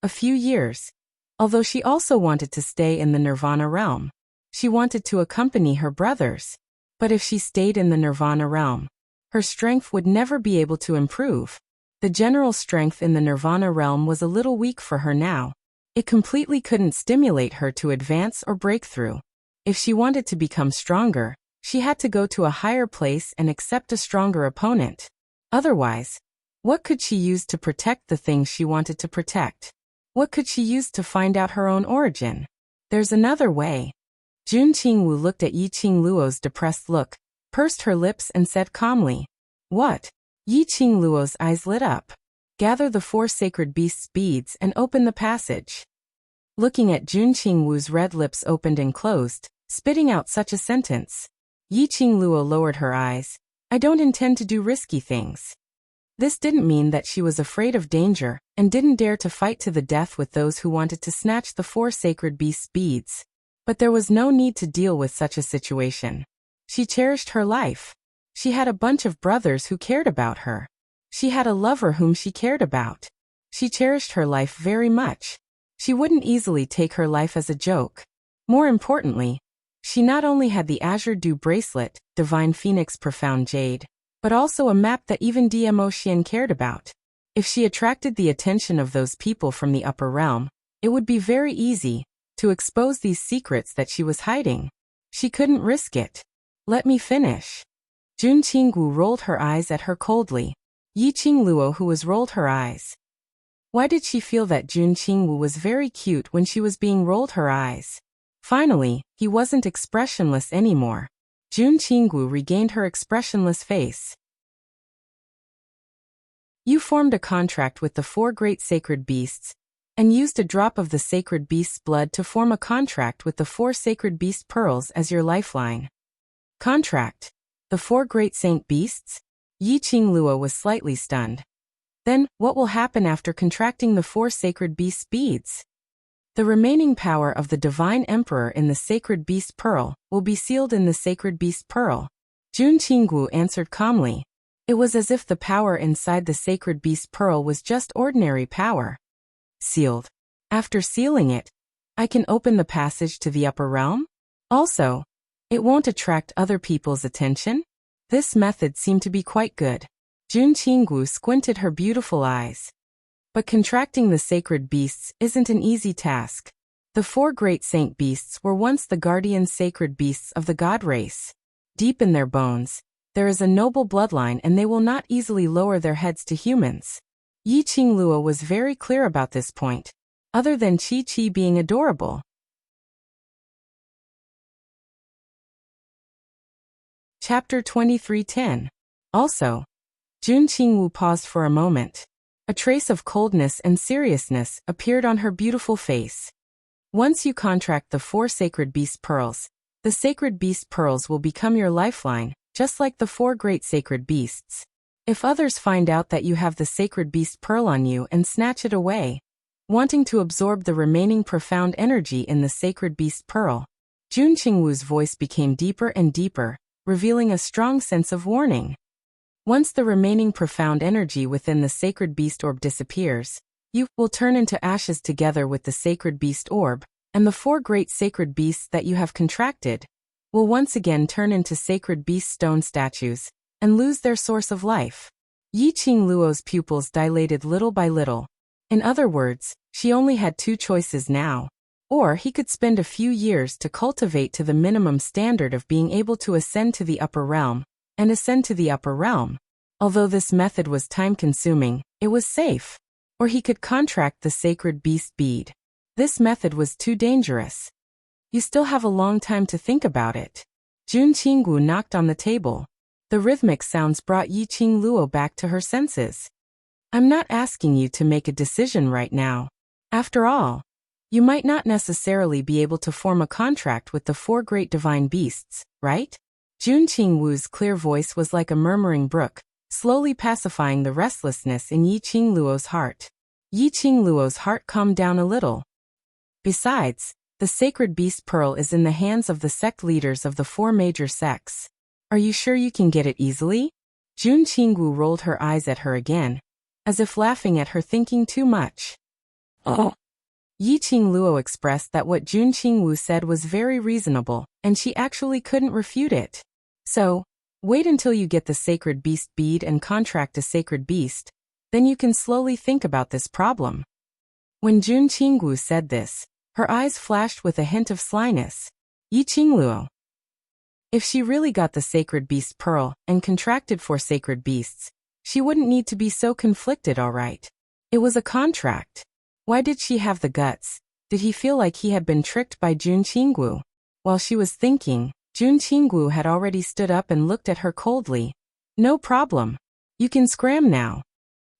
A few years. Although she also wanted to stay in the Nirvana realm. She wanted to accompany her brothers. But if she stayed in the Nirvana realm, her strength would never be able to improve. The general strength in the Nirvana realm was a little weak for her now. It completely couldn't stimulate her to advance or break through. If she wanted to become stronger, she had to go to a higher place and accept a stronger opponent. Otherwise, what could she use to protect the things she wanted to protect? What could she use to find out her own origin? There's another way. Jun Qingwu looked at Yi Qingluo's depressed look, pursed her lips and said calmly, "What?" Yi Qingluo's eyes lit up. Gather the 4 sacred beasts' beads and open the passage. Looking at Jun Qingwu's red lips opened and closed, spitting out such a sentence, Yi Qingluo lowered her eyes. "I don't intend to do risky things." This didn't mean that she was afraid of danger and didn't dare to fight to the death with those who wanted to snatch the 4 sacred beasts' beads. But there was no need to deal with such a situation. She cherished her life. She had a bunch of brothers who cared about her. She had a lover whom she cared about. She cherished her life very much. She wouldn't easily take her life as a joke. More importantly, she not only had the Azure Dew bracelet, Divine Phoenix Profound Jade, but also a map that even Dmo Xian cared about. If she attracted the attention of those people from the upper realm, it would be very easy to expose these secrets that she was hiding. She couldn't risk it. Let me finish. Jun Qingwu rolled her eyes at her coldly. Yi Qingluo who was rolled her eyes. Why did she feel that Jun Qingwu was very cute when she was being rolled her eyes? Finally, he wasn't expressionless anymore. Jun Qingwu regained her expressionless face. You formed a contract with the 4 great sacred beasts, and used a drop of the sacred beast's blood to form a contract with the 4 sacred beast pearls as your lifeline. Contract? The 4 great saint beasts? Yi Qingluo was slightly stunned. Then, what will happen after contracting the 4 sacred beast beads? The remaining power of the Divine Emperor in the Sacred Beast Pearl will be sealed in the Sacred Beast Pearl. Jun Qingwu answered calmly. It was as if the power inside the Sacred Beast Pearl was just ordinary power. Sealed. After sealing it, I can open the passage to the upper realm? Also, it won't attract other people's attention? This method seemed to be quite good. Jun Qingwu squinted her beautiful eyes. But contracting the sacred beasts isn't an easy task. The 4 great saint beasts were once the guardian sacred beasts of the god race. Deep in their bones, there is a noble bloodline and they will not easily lower their heads to humans. Yi Qingluo was very clear about this point. Other than Qi Qi being adorable, Chapter 23:10. Also, Jun Qingwu paused for a moment. A trace of coldness and seriousness appeared on her beautiful face. Once you contract the 4 sacred beast pearls, the sacred beast pearls will become your lifeline, just like the 4 great sacred beasts. If others find out that you have the sacred beast pearl on you and snatch it away, wanting to absorb the remaining profound energy in the sacred beast pearl, Jun Qingwu's voice became deeper and deeper, revealing a strong sense of warning. Once the remaining profound energy within the sacred beast orb disappears, you will turn into ashes together with the sacred beast orb, and the 4 great sacred beasts that you have contracted will once again turn into sacred beast stone statues and lose their source of life. Yi Qingluo's pupils dilated little by little. In other words, she only had 2 choices now. Or he could spend a few years to cultivate to the minimum standard of being able to ascend to the upper realm, and ascend to the upper realm. Although this method was time-consuming, it was safe. Or he could contract the sacred beast bead. This method was too dangerous. You still have a long time to think about it. Jun Qingwu knocked on the table. The rhythmic sounds brought Yi Qingluo back to her senses. I'm not asking you to make a decision right now. After all, you might not necessarily be able to form a contract with the 4 great divine beasts, right? Jun Qingwu's clear voice was like a murmuring brook, slowly pacifying the restlessness in Yi Qingluo's heart. Yi Qingluo's heart calmed down a little. Besides, the sacred beast pearl is in the hands of the sect leaders of the 4 major sects. Are you sure you can get it easily? Jun Qingwu rolled her eyes at her again, as if laughing at her thinking too much. Oh. Yi Qingluo expressed that what Jun Qingwu said was very reasonable, and she actually couldn't refute it. So, wait until you get the sacred beast bead and contract a sacred beast, then you can slowly think about this problem. When Jun Qingwu said this, her eyes flashed with a hint of slyness. Yi Qingluo. If she really got the sacred beast pearl and contracted 4 sacred beasts, she wouldn't need to be so conflicted, all right. It was a contract. Why did she have the guts? Did he feel like he had been tricked by Jun Qingwu? While she was thinking, Jun Qingwu had already stood up and looked at her coldly. No problem. You can scram now.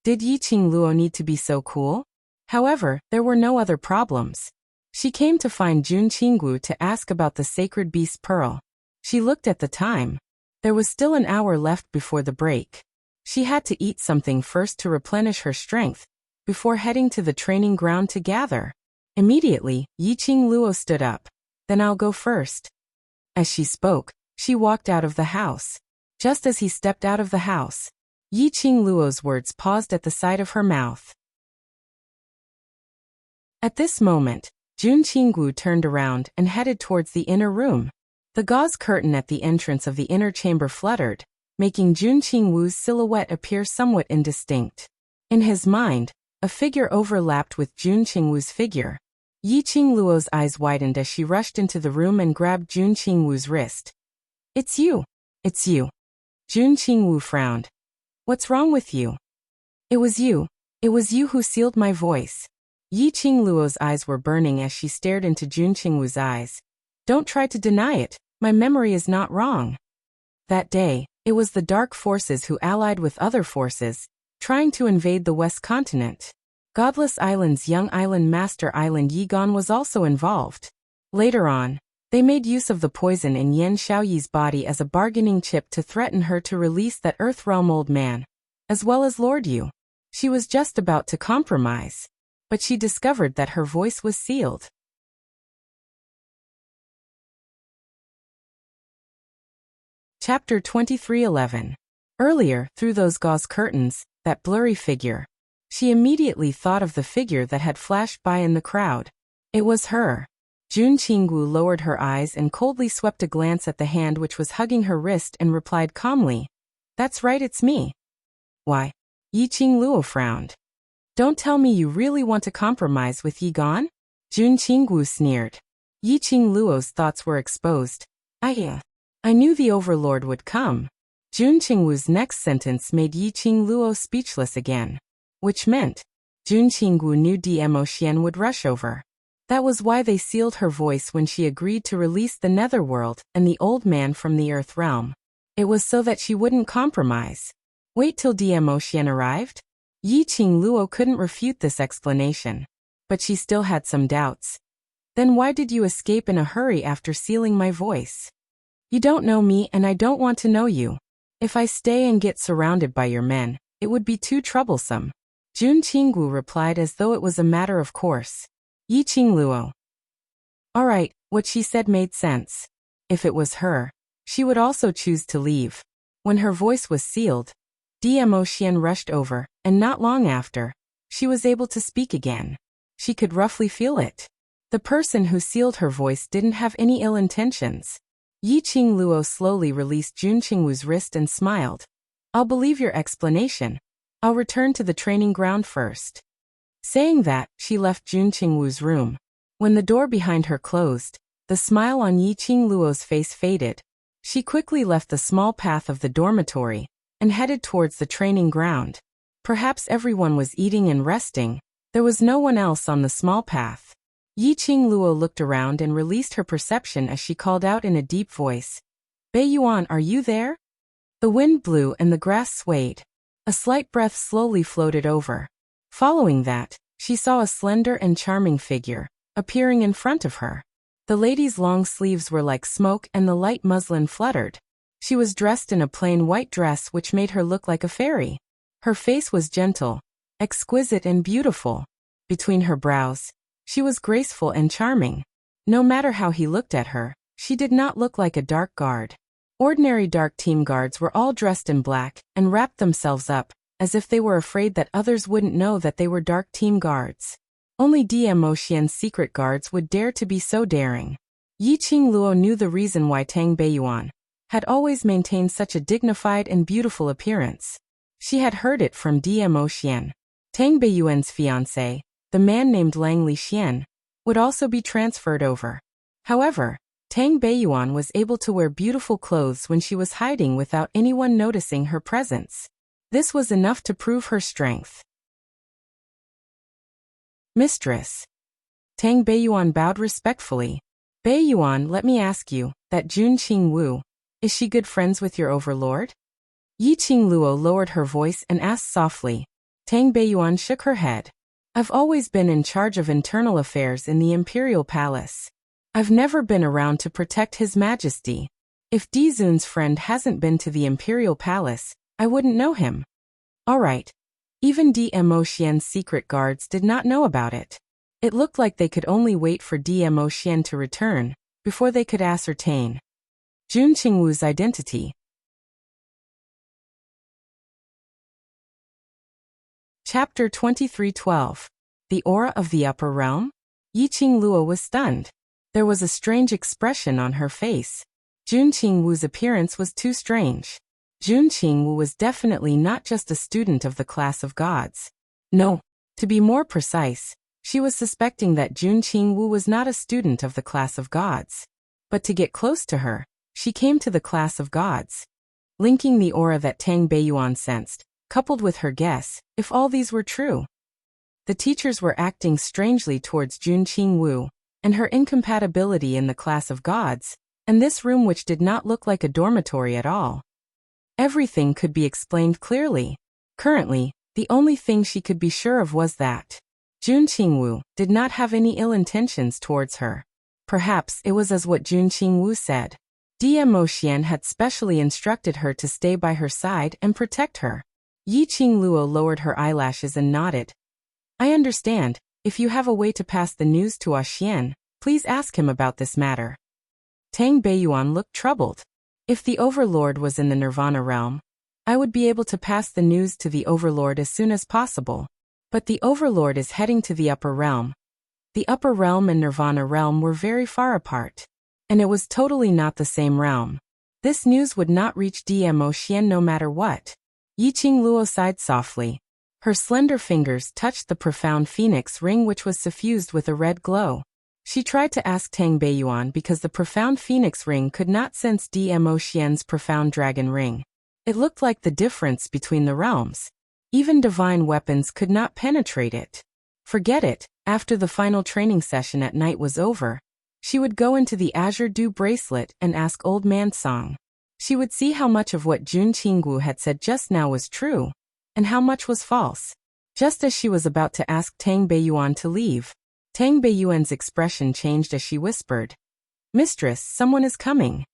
Did Yi Qingluo need to be so cool? However, there were no other problems. She came to find Jun Qingwu to ask about the sacred beast pearl. She looked at the time. There was still an hour left before the break. She had to eat something first to replenish her strength, before heading to the training ground to gather. Immediately, Yi Qingluo stood up. Then I'll go first. As she spoke, she walked out of the house. Just as he stepped out of the house, Yi Qingluo's words paused at the side of her mouth. At this moment, Jun Qingwu turned around and headed towards the inner room. The gauze curtain at the entrance of the inner chamber fluttered, making Jun Qingwu's silhouette appear somewhat indistinct. In his mind, a figure overlapped with Jun Qingwu's figure. Yi Qingluo's eyes widened as she rushed into the room and grabbed Jun Qingwu's wrist. It's you. It's you. Jun Qingwu frowned. What's wrong with you? It was you. It was you who sealed my voice. Yi Qingluo's eyes were burning as she stared into Jun Qingwu's eyes. Don't try to deny it. My memory is not wrong. That day, it was the dark forces who allied with other forces, trying to invade the West Continent. Godless Island's young island master Island Yigan was also involved. Later on, they made use of the poison in Yan Xiaoyi's body as a bargaining chip to threaten her to release that Earthrealm old man, as well as Lord Yu. She was just about to compromise, but she discovered that her voice was sealed. Chapter 23:11. Earlier, through those gauze curtains, that blurry figure. She immediately thought of the figure that had flashed by in the crowd. It was her. Jun Qingwu lowered her eyes and coldly swept a glance at the hand which was hugging her wrist and replied calmly, That's right, it's me. Why? Yi Qingluo frowned. Don't tell me you really want to compromise with Yi Gan? Jun Qingwu sneered. Yi Qingluo's thoughts were exposed. I knew the Overlord would come. Jun Qingwu's next sentence made Yi Qingluo speechless again. Which meant, Jun Qingwu knew Dmo Xian would rush over. That was why they sealed her voice when she agreed to release the Netherworld and the old man from the Earth realm. It was so that she wouldn't compromise. Wait till Dmo Xian arrived? Yi Qing Luo couldn't refute this explanation. But she still had some doubts. Then why did you escape in a hurry after sealing my voice? You don't know me and I don't want to know you. If I stay and get surrounded by your men, it would be too troublesome. Jun Qinggu replied as though it was a matter of course. Yi Qing Luo. All right, what she said made sense. If it was her, she would also choose to leave. When her voice was sealed, Dmo Xian rushed over, and not long after, she was able to speak again. She could roughly feel it. The person who sealed her voice didn't have any ill intentions. Yi Qing Luo slowly released Jun Qingwu's wrist and smiled. I'll believe your explanation. I'll return to the training ground first. Saying that, she left Jun Qingwu's room. When the door behind her closed, the smile on Yi Qing Luo's face faded. She quickly left the small path of the dormitory and headed towards the training ground. Perhaps everyone was eating and resting. There was no one else on the small path. Yi Qing Luo looked around and released her perception as she called out in a deep voice. Bei Yuan, are you there? The wind blew and the grass swayed. A slight breath slowly floated over. Following that, she saw a slender and charming figure appearing in front of her. The lady's long sleeves were like smoke and the light muslin fluttered. She was dressed in a plain white dress which made her look like a fairy. Her face was gentle, exquisite and beautiful. Between her brows, she was graceful and charming. No matter how he looked at her, she did not look like a dark guard. Ordinary dark team guards were all dressed in black and wrapped themselves up, as if they were afraid that others wouldn't know that they were dark team guards. Only Dmo Xian's secret guards would dare to be so daring. Yi Qing Luo knew the reason why Tang Beiyuan had always maintained such a dignified and beautiful appearance. She had heard it from Dmo Xian. Tang Beiyuan's fiancé, the man named Lang Li Xian, would also be transferred over. However, Tang Beiyuan was able to wear beautiful clothes when she was hiding without anyone noticing her presence. This was enough to prove her strength. Mistress. Tang Beiyuan bowed respectfully. Beiyuan, let me ask you, that Jun Qingwu, is she good friends with your overlord? Yi Qing Luo lowered her voice and asked softly. Tang Beiyuan shook her head. I've always been in charge of internal affairs in the Imperial Palace. I've never been around to protect His Majesty. If Dizun's friend hasn't been to the Imperial Palace, I wouldn't know him. All right. Even Dmo Xian's secret guards did not know about it. It looked like they could only wait for Dmo Xian to return before they could ascertain Jun Qingwu's identity. Chapter 23:12. The Aura of the Upper Realm? Yi Qing Luo was stunned. There was a strange expression on her face. Jun Qingwu's appearance was too strange. Jun Qingwu was definitely not just a student of the class of gods. No, to be more precise, she was suspecting that Jun Qingwu was not a student of the class of gods. But to get close to her, she came to the class of gods. Linking the aura that Tang Beiyuan sensed, coupled with her guess, if all these were true. The teachers were acting strangely towards Jun Qingwu, and her incompatibility in the class of gods, and this room which did not look like a dormitory at all. Everything could be explained clearly. Currently, the only thing she could be sure of was that Jun Qingwu did not have any ill intentions towards her. Perhaps it was as what Jun Qingwu said. Dmo Xian had specially instructed her to stay by her side and protect her. Yi Qing Luo lowered her eyelashes and nodded. I understand. If you have a way to pass the news to Xian, please ask him about this matter. Tang Beiyuan looked troubled. If the Overlord was in the Nirvana realm, I would be able to pass the news to the Overlord as soon as possible. But the Overlord is heading to the Upper Realm. The Upper Realm and Nirvana realm were very far apart, and it was totally not the same realm. This news would not reach Dmo Xian no matter what. Yi Qing Luo sighed softly. Her slender fingers touched the profound phoenix ring which was suffused with a red glow. She tried to ask Tang Beiyuan because the profound phoenix ring could not sense Dmo Xian's profound dragon ring. It looked like the difference between the realms. Even divine weapons could not penetrate it. Forget it, after the final training session at night was over, she would go into the Azure Dew bracelet and ask Old Man Song. She would see how much of what Jun Qinggu had said just now was true, and how much was false. Just as she was about to ask Tang Beiyuan to leave, Tang Beiyuan's expression changed as she whispered, "Mistress, someone is coming."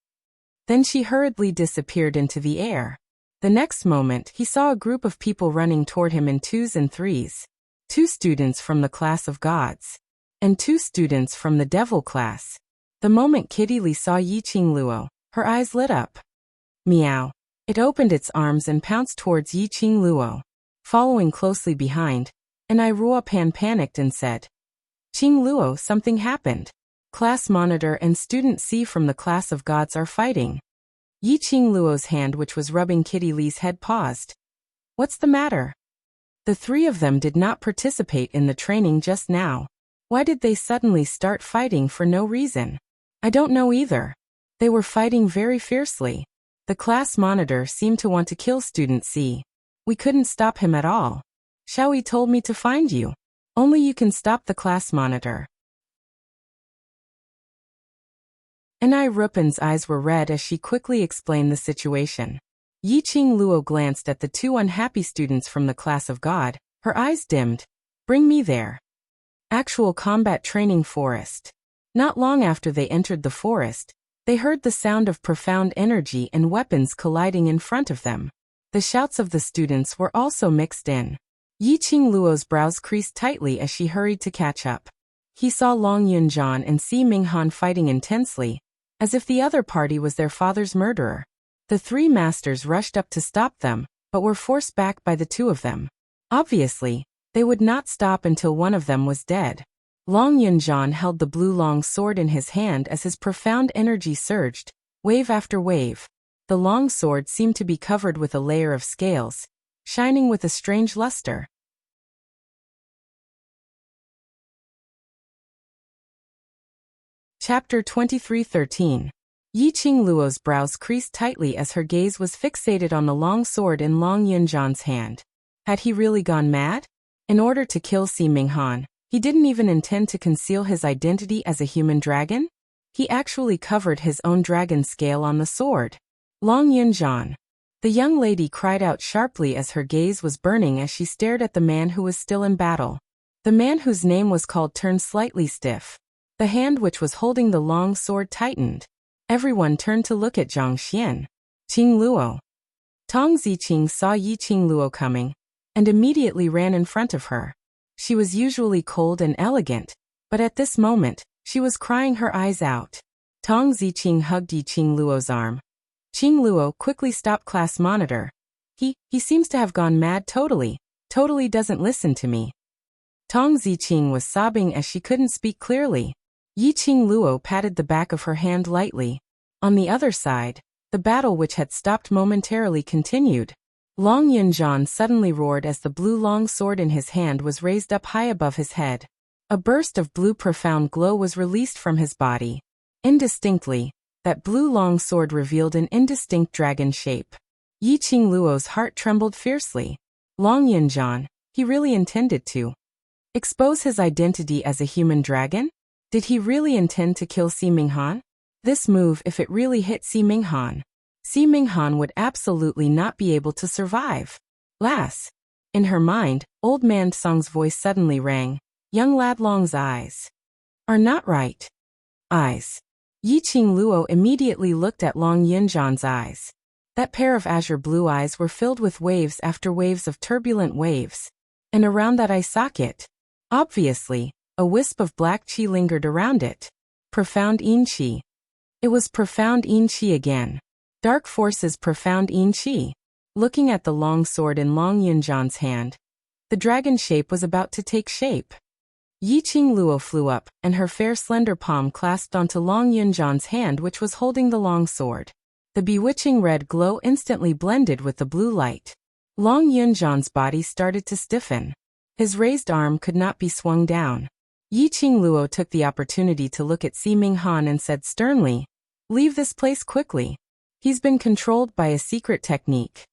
Then she hurriedly disappeared into the air. The next moment, he saw a group of people running toward him in twos and threes. 2 students from the class of gods, and 2 students from the devil class. The moment Kitty Lee saw Yi Qingluo, her eyes lit up. Meow. It opened its arms and pounced towards Yi Qingluo. Following closely behind, and I Ruopan panicked and said, "Qingluo, something happened. Class monitor and student C from the class of gods are fighting." Yi Qingluo's hand, which was rubbing Kitty Lee's head, paused. "What's the matter?" The 3 of them did not participate in the training just now. Why did they suddenly start fighting for no reason? I don't know either. They were fighting very fiercely. The class monitor seemed to want to kill student C. We couldn't stop him at all. Xiaoyi told me to find you. Only you can stop the class monitor. Anai Rupan's eyes were red as she quickly explained the situation. Yi Qingluo glanced at the 2 unhappy students from the class of God. Her eyes dimmed. "Bring me there." Actual combat training forest. Not long after they entered the forest, they heard the sound of profound energy and weapons colliding in front of them. The shouts of the students were also mixed in. Yi Qingluo's brows creased tightly as she hurried to catch up. He saw Long Yunjian and Si Minghan fighting intensely, as if the other party was their father's murderer. The 3 masters rushed up to stop them, but were forced back by the 2 of them. Obviously, they would not stop until one of them was dead. Long Yunjian held the blue long sword in his hand as his profound energy surged, wave after wave. The long sword seemed to be covered with a layer of scales, shining with a strange luster. Chapter 23:13. Yi Qingluo's brows creased tightly as her gaze was fixated on the long sword in Long Yunjian's hand. Had he really gone mad? In order to kill Si Minghan, he didn't even intend to conceal his identity as a human dragon? He actually covered his own dragon scale on the sword. Long Yunjian. The young lady cried out sharply as her gaze was burning as she stared at the man who was still in battle. The man whose name was called turned slightly stiff. The hand which was holding the long sword tightened. Everyone turned to look at Zhang Xian. Qingluo. Tong Ziqing saw Yi Qingluo coming, and immediately ran in front of her. She was usually cold and elegant, but at this moment, she was crying her eyes out. Tong Ziqing hugged Yi Qingluo's arm. Qingluo, quickly stop class monitor. He seems to have gone mad totally doesn't listen to me. Tong Ziqing was sobbing as she couldn't speak clearly. Yi Qingluo patted the back of her hand lightly. On the other side, the battle which had stopped momentarily continued. Long Yunjian suddenly roared as the blue long sword in his hand was raised up high above his head. A burst of blue profound glow was released from his body. Indistinctly, that blue long sword revealed an indistinct dragon shape. Yi Qingluo's heart trembled fiercely. Long Yunjian, he really intended to expose his identity as a human dragon? Did he really intend to kill Si Minghan? This move, if it really hit Si Minghan would absolutely not be able to survive. Lass. In her mind, old man Song's voice suddenly rang. Young lad Long's eyes are not right. Eyes. Yi Qingluo immediately looked at Long Yunjian's eyes. That pair of azure blue eyes were filled with waves after waves of turbulent waves. And around that eye socket, obviously, a wisp of black qi lingered around it. Profound yin qi. It was profound yin qi again. Dark forces profound yin qi. Looking at the long sword in Long Yunjian's hand, the dragon shape was about to take shape. Yi Qingluo flew up, and her fair slender palm clasped onto Long Yunjian's hand which was holding the long sword. The bewitching red glow instantly blended with the blue light. Long Yunjian's body started to stiffen. His raised arm could not be swung down. Yi Qingluo took the opportunity to look at Si Minghan and said sternly, "Leave this place quickly. He's been controlled by a secret technique."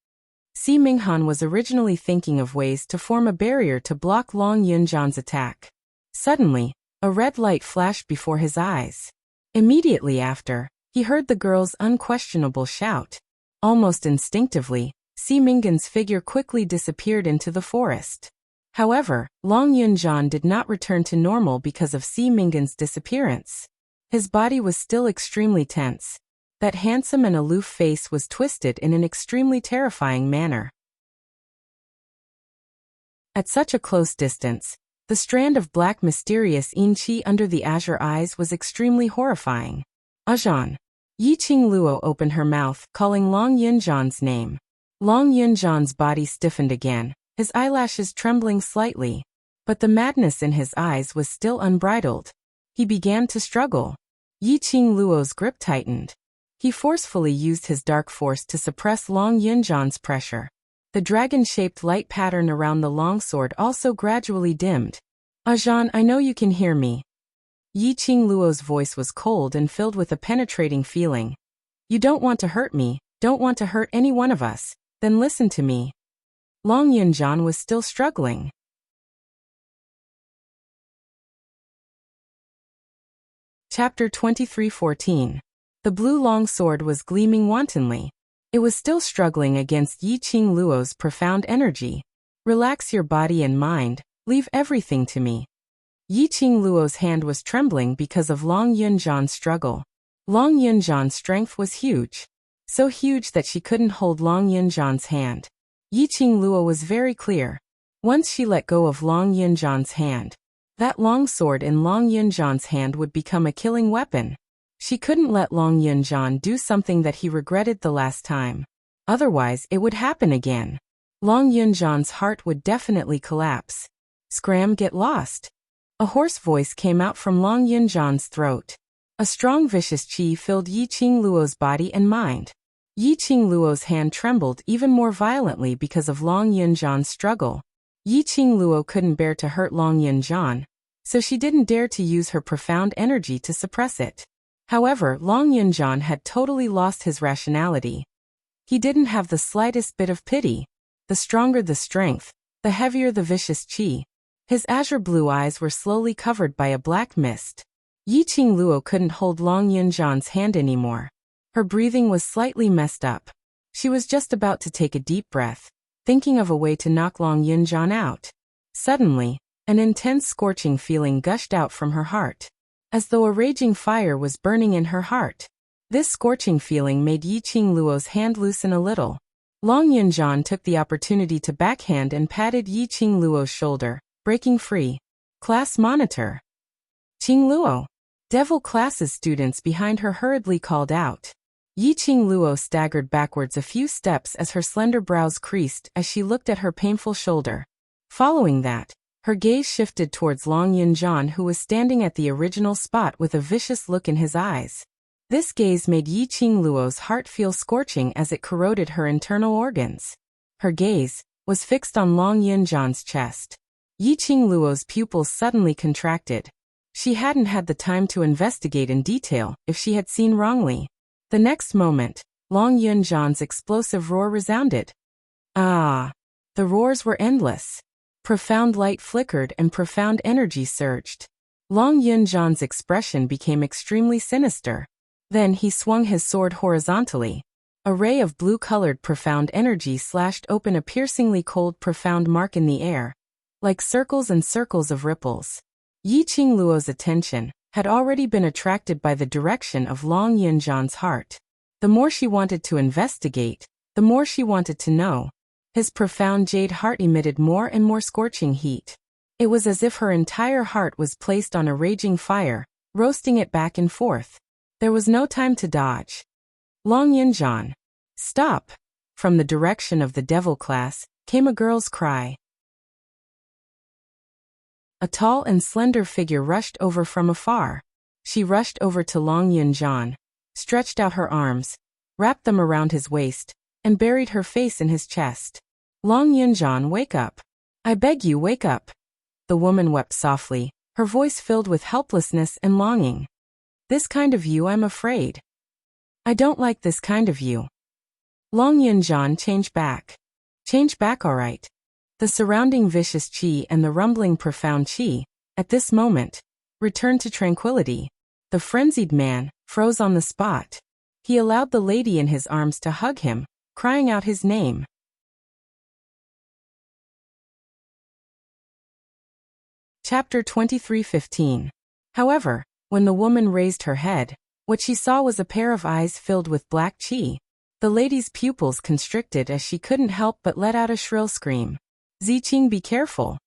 Si Minghan was originally thinking of ways to form a barrier to block Long Yunjian's attack. Suddenly, a red light flashed before his eyes. Immediately after, He heard the girl's unquestionable shout. Almost instinctively, Si Mingan's figure quickly disappeared into the forest. However, Long Yunjian did not return to normal because of Si Mingan's disappearance. His body was still extremely tense. That handsome and aloof face was twisted in an extremely terrifying manner. At such a close distance, the strand of black mysterious yin qi under the azure eyes was extremely horrifying. Ajan. Yi Qingluo opened her mouth, calling Long Yunjian's name. Long Yunjian's body stiffened again, his eyelashes trembling slightly. But the madness in his eyes was still unbridled. He began to struggle. Yi Qingluo's grip tightened. He forcefully used his dark force to suppress Long Yunjian's pressure. The dragon-shaped light pattern around the longsword also gradually dimmed. Ajan, I know you can hear me. Yi Qingluo's voice was cold and filled with a penetrating feeling. You don't want to hurt me, don't want to hurt any one of us, then listen to me. Long Yunjian was still struggling. Chapter 23:14. The blue long sword was gleaming wantonly. It was still struggling against Yi Qingluo's profound energy. Relax your body and mind, leave everything to me. Yi Qingluo's hand was trembling because of Long Yunjian's struggle. Long Yunjian's strength was huge. So huge that she couldn't hold Long Yunjian's hand. Yi Qingluo was very clear. Once she let go of Long Yunjian's hand, that long sword in Long Yunjian's hand would become a killing weapon. She couldn't let Long Yunjian do something that he regretted the last time. Otherwise, it would happen again. Long Yunjian's heart would definitely collapse. Scram, get lost. A hoarse voice came out from Long Yunjian's throat. A strong vicious qi filled Yi Qingluo's body and mind. Yi Qingluo's hand trembled even more violently because of Long Yunjian's struggle. Yi Qingluo couldn't bear to hurt Long Yunjian, so she didn't dare to use her profound energy to suppress it. However, Long Yunjian had totally lost his rationality. He didn't have the slightest bit of pity. The stronger the strength, the heavier the vicious qi. His azure blue eyes were slowly covered by a black mist. Yi Qingluo couldn't hold Long Yunjian's hand anymore. Her breathing was slightly messed up. She was just about to take a deep breath, thinking of a way to knock Long Yunjian out. Suddenly, an intense scorching feeling gushed out from her heart, as though a raging fire was burning in her heart. This scorching feeling made Yi Qingluo's hand loosen a little. Long Yunjian took the opportunity to backhand and patted Yi Qingluo's shoulder, breaking free. Class monitor. Qingluo. Devil classes students behind her hurriedly called out. Yi Qingluo staggered backwards a few steps as her slender brows creased as she looked at her painful shoulder. Following that, her gaze shifted towards Long Yunjian, who was standing at the original spot with a vicious look in his eyes. This gaze made Yi Qingluo's heart feel scorching as it corroded her internal organs. Her gaze was fixed on Long Yunjian's chest. Yi Qingluo's pupils suddenly contracted. She hadn't had the time to investigate in detail if she had seen wrongly. The next moment, Long Yunjian's explosive roar resounded. Ah! The roars were endless. Profound light flickered and profound energy surged. Long Yunjian's expression became extremely sinister. Then he swung his sword horizontally. A ray of blue-colored profound energy slashed open a piercingly cold profound mark in the air, like circles and circles of ripples. Yi Qingluo's attention had already been attracted by the direction of Long Yunjian's heart. The more she wanted to investigate, the more she wanted to know. His profound jade heart emitted more and more scorching heat. It was as if her entire heart was placed on a raging fire, roasting it back and forth. There was no time to dodge. Long Yunjian. Stop! From the direction of the devil class came a girl's cry. A tall and slender figure rushed over from afar. She rushed over to Long Yunjian, stretched out her arms, wrapped them around his waist, and buried her face in his chest. Long Yunjian, wake up. I beg you, wake up. The woman wept softly, her voice filled with helplessness and longing. This kind of you, I'm afraid. I don't like this kind of you. Long Yunjian, change back. Change back, all right. The surrounding vicious qi and the rumbling profound qi, at this moment, returned to tranquility. The frenzied man, froze on the spot. He allowed the lady in his arms to hug him, crying out his name. Chapter 23:15. However, when the woman raised her head, what she saw was a pair of eyes filled with black qi. The lady's pupils constricted as she couldn't help but let out a shrill scream. Ziqing, be careful.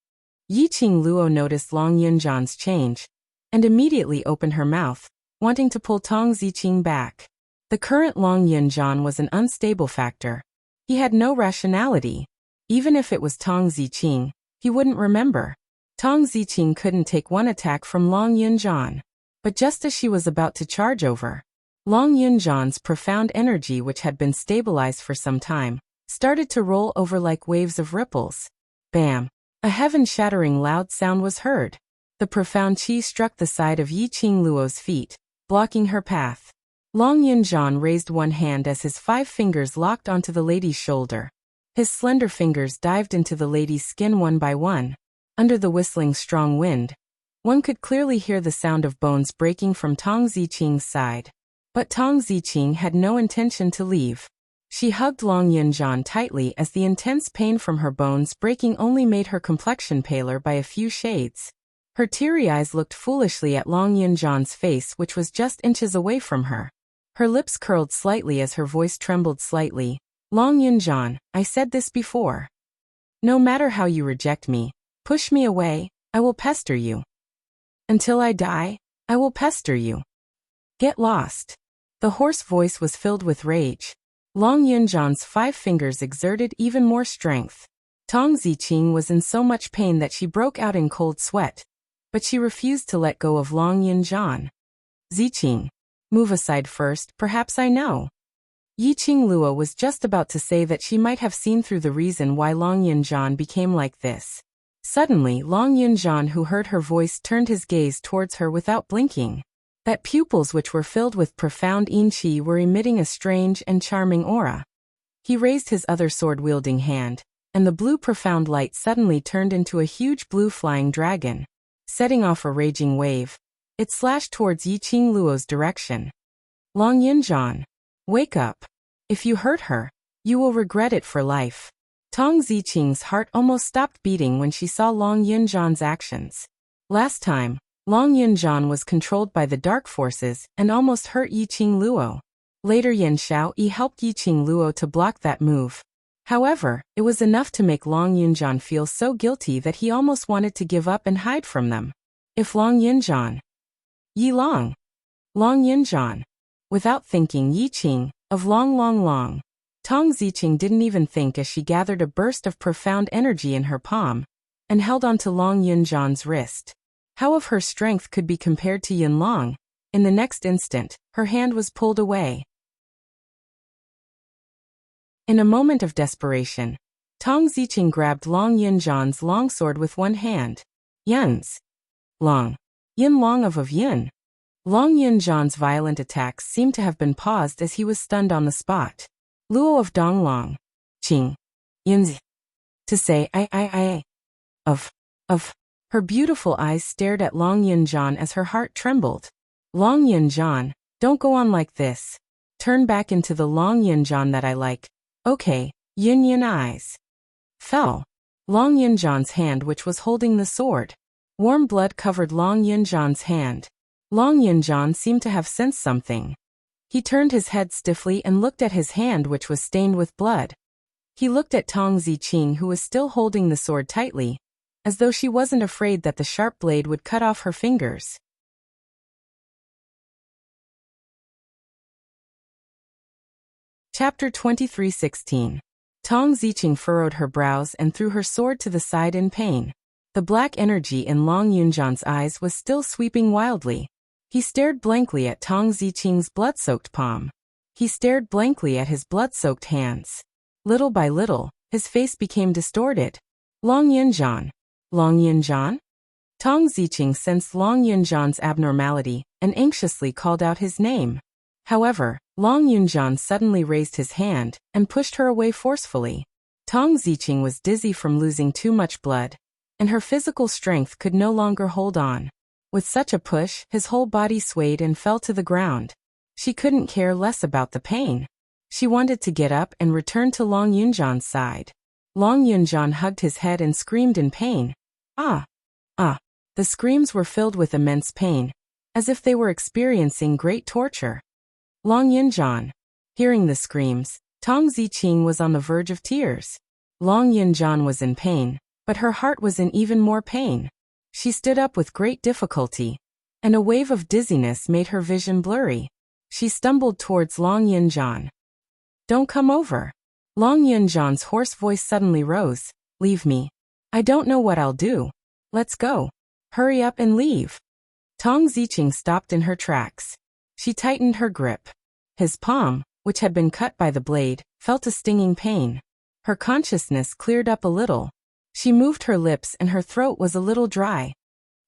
Yiqing Luo noticed Long Yunjan's change, and immediately opened her mouth, wanting to pull Tong Ziqing back. The current Long Yunjan was an unstable factor. He had no rationality. Even if it was Tong Ziqing, he wouldn't remember. Tong Ziqing couldn't take one attack from Long Yunjan. But just as she was about to charge over, Long Yunjan's profound energy, which had been stabilized for some time, started to roll over like waves of ripples. Bam! A heaven-shattering loud sound was heard. The profound qi struck the side of Yiqing Luo's feet, blocking her path. Long Yunjan raised one hand as his 5 fingers locked onto the lady's shoulder. His slender fingers dived into the lady's skin one by one. Under the whistling strong wind, one could clearly hear the sound of bones breaking from Tong Ziqing's side. But Tong Ziqing had no intention to leave. She hugged Long Yunjan tightly as the intense pain from her bones breaking only made her complexion paler by a few shades. Her teary eyes looked foolishly at Long Yunjan's face, which was just inches away from her. Her lips curled slightly as her voice trembled slightly. Long Yunjan, I said this before. No matter how you reject me, push me away, I will pester you. Until I die, I will pester you. Get lost. The hoarse voice was filled with rage. Long Yunjan's 5 fingers exerted even more strength. Tong Ziqing was in so much pain that she broke out in cold sweat, but she refused to let go of Long Yunjan. Ziqing, move aside first, perhaps I know. Yiqing Luo was just about to say that she might have seen through the reason why Long Yunjan became like this. Suddenly, Long Yunjan, who heard her voice, turned his gaze towards her without blinking. That pupils which were filled with profound yin qi were emitting a strange and charming aura. He raised his other sword-wielding hand, and the blue profound light suddenly turned into a huge blue flying dragon. Setting off a raging wave, it slashed towards Yiqing Luo's direction. Long Yunjan, wake up. If you hurt her, you will regret it for life. Tong Ziqing's heart almost stopped beating when she saw Long Yunjan's actions. Last time, Long Yunjan was controlled by the dark forces and almost hurt Yiqing Luo. Later Yin Xiaoyi helped Yiqing Luo to block that move. However, it was enough to make Long Yunjan feel so guilty that he almost wanted to give up and hide from them. If Long Yunjan... Yi Long. Long Yunjan. Without thinking, Yiqing, of Long. Tong Ziqing didn't even think as she gathered a burst of profound energy in her palm and held onto Long Yunjan's wrist. How of her strength could be compared to Yin Long? In the next instant, her hand was pulled away. In a moment of desperation, Tong Ziqing grabbed Long Yunjan's longsword with one hand. Yin's. Long. Yin Long of Yin. Long Yunjan's violent attacks seemed to have been paused as he was stunned on the spot. Luo of Donglong. Qing. Yin's. To say I. Of. Her beautiful eyes stared at Long Yunjan as her heart trembled. Long Yunjan, don't go on like this. Turn back into the Long Yunjan that I like. Okay, Yin eyes. Fell. Long Yunjan's hand, which was holding the sword. Warm blood covered Long Yunjan's hand. Long Yunjan seemed to have sensed something. He turned his head stiffly and looked at his hand, which was stained with blood. He looked at Tong Ziqing, who was still holding the sword tightly, as though she wasn't afraid that the sharp blade would cut off her fingers. Chapter 23:16. Tong Ziqing furrowed her brows and threw her sword to the side in pain. The black energy in Long Yunjan's eyes was still sweeping wildly. He stared blankly at Tong Ziqing's blood-soaked palm. He stared blankly at his blood-soaked hands. Little by little, his face became distorted. Long Yunjan. Long Yunjan? Tong Ziqing sensed Long Yunjan's abnormality and anxiously called out his name. However, Long Yunjan suddenly raised his hand and pushed her away forcefully. Tong Ziqing was dizzy from losing too much blood, and her physical strength could no longer hold on. With such a push, his whole body swayed and fell to the ground. She couldn't care less about the pain. She wanted to get up and return to Long Yunjan's side. Long Yunjan hugged his head and screamed in pain. Ah! Ah! The screams were filled with immense pain, as if they were experiencing great torture. Long Yunjan. Hearing the screams, Tong Ziqing was on the verge of tears. Long Yunjan was in pain, but her heart was in even more pain. She stood up with great difficulty, and a wave of dizziness made her vision blurry. She stumbled towards Long Yunjan. Don't come over. Long Yunjan's hoarse voice suddenly rose. Leave me. I don't know what I'll do. Let's go. Hurry up and leave. Tong Ziqing stopped in her tracks. She tightened her grip. His palm, which had been cut by the blade, felt a stinging pain. Her consciousness cleared up a little. She moved her lips and her throat was a little dry.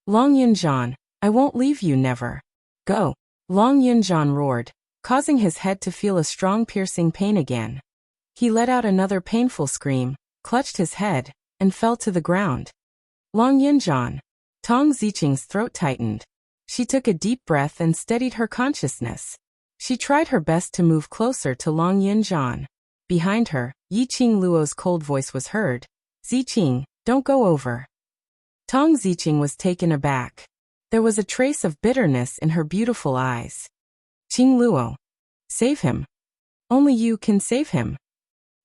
Long Yunjan, I won't leave you, never. Go. Long Yunjan roared, causing his head to feel a strong piercing pain again. He let out another painful scream, clutched his head, and fell to the ground. Long Yunjan. Tong Ziqing's throat tightened. She took a deep breath and steadied her consciousness. She tried her best to move closer to Long Yunjan. Behind her, Yiqing Luo's cold voice was heard. Ziqing, don't go over. Tong Ziqing was taken aback. There was a trace of bitterness in her beautiful eyes. Qing Luo. Save him. Only you can save him.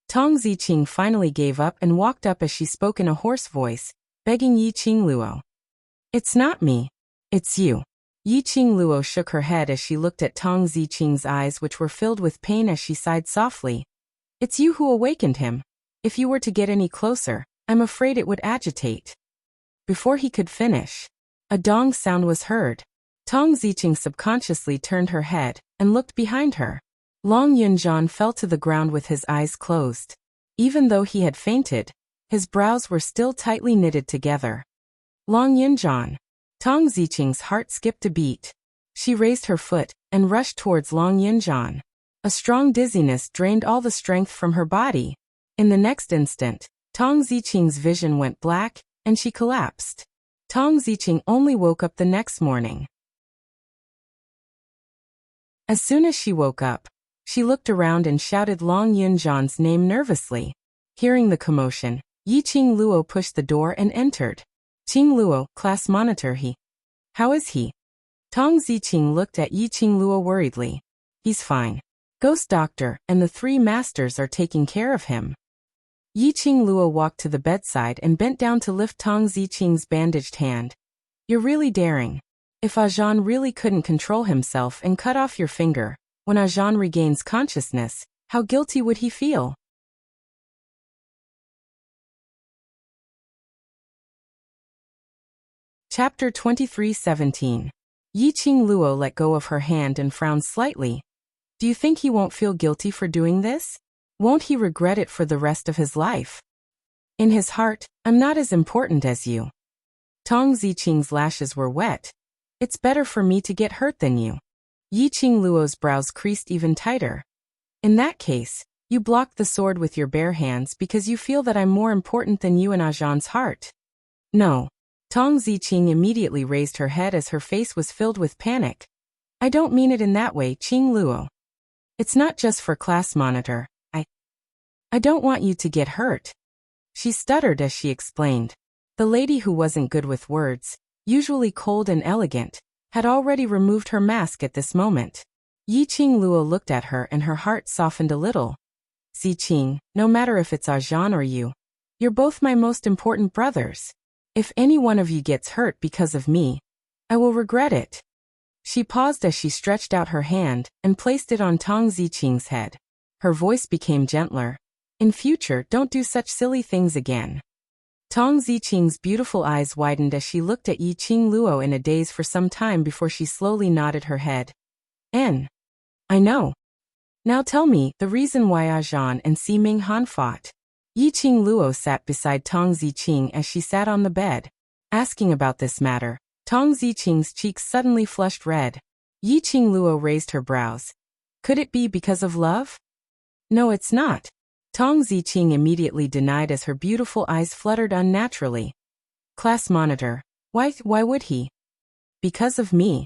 Tong Ziqing finally gave up and walked up as she spoke in a hoarse voice, begging Yiqing Luo. It's not me. It's you. Yiqing Luo shook her head as she looked at Tong Ziqing's eyes, which were filled with pain, as she sighed softly. It's you who awakened him. If you were to get any closer, I'm afraid it would agitate. Before he could finish, a dong sound was heard. Tong Ziqing subconsciously turned her head and looked behind her. Long Yunjan fell to the ground with his eyes closed. Even though he had fainted, his brows were still tightly knitted together. Long Yunjan. Tong Ziqing's heart skipped a beat. She raised her foot and rushed towards Long Yunjan. A strong dizziness drained all the strength from her body. In the next instant, Tong Ziqing's vision went black, and she collapsed. Tong Ziqing only woke up the next morning. As soon as she woke up, she looked around and shouted Long Yunjan's name nervously. Hearing the commotion, Yiqing Luo pushed the door and entered. Qing Luo, class monitor he. How is he? Tong Ziqing looked at Yiqing Luo worriedly. He's fine. Ghost doctor and the 3 masters are taking care of him. Yiqing Luo walked to the bedside and bent down to lift Tong Ziqing's bandaged hand. You're really daring. If Ajan really couldn't control himself and cut off your finger, when Ajan regains consciousness, how guilty would he feel? Chapter 23:17. Yiqing Luo let go of her hand and frowned slightly. Do you think he won't feel guilty for doing this? Won't he regret it for the rest of his life? In his heart, I'm not as important as you. Tong Ziqing's lashes were wet. It's better for me to get hurt than you. Yiqing Luo's brows creased even tighter. In that case, you blocked the sword with your bare hands because you feel that I'm more important than you in Ajan's heart. No. Tong Ziqing immediately raised her head as her face was filled with panic. I don't mean it in that way, Qing Luo. It's not just for class monitor. I don't want you to get hurt. She stuttered as she explained. The lady who wasn't good with words, usually cold and elegant, had already removed her mask at this moment. Yiqing Luo looked at her and her heart softened a little. Ziqing, no matter if it's Ajan or you, you're both my most important brothers. If any one of you gets hurt because of me, I will regret it. She paused as she stretched out her hand and placed it on Tong Ziqing's head. Her voice became gentler. In future, don't do such silly things again. Tong Ziqing's beautiful eyes widened as she looked at Yiqing Luo in a daze for some time before she slowly nodded her head. I know. Now tell me the reason why Ajan and Si Ming Han fought. Yiqing Luo sat beside Tong Ziqing as she sat on the bed. Asking about this matter, Tong Ziqing's cheeks suddenly flushed red. Yiqing Luo raised her brows. Could it be because of love? No, it's not. Tong Ziqing immediately denied as her beautiful eyes fluttered unnaturally. Class monitor. Why would he? Because of me.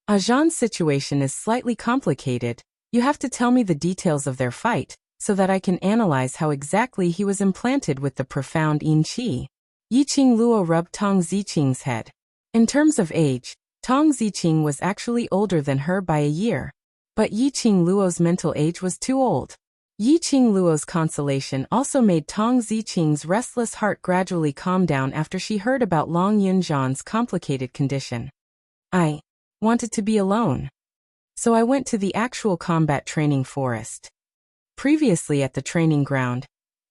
Ajan's situation is slightly complicated. You have to tell me the details of their fight, so that I can analyze how exactly he was implanted with the profound yin qi. Yiqing Luo rubbed Tong Ziqing's head. In terms of age, Tong Ziqing was actually older than her by a year. But Yiqing Luo's mental age was too old. Yiqing Luo's consolation also made Tong Ziqing's restless heart gradually calm down after she heard about Long Yunjian's complicated condition. I wanted to be alone. So I went to the actual combat training forest. Previously at the training ground,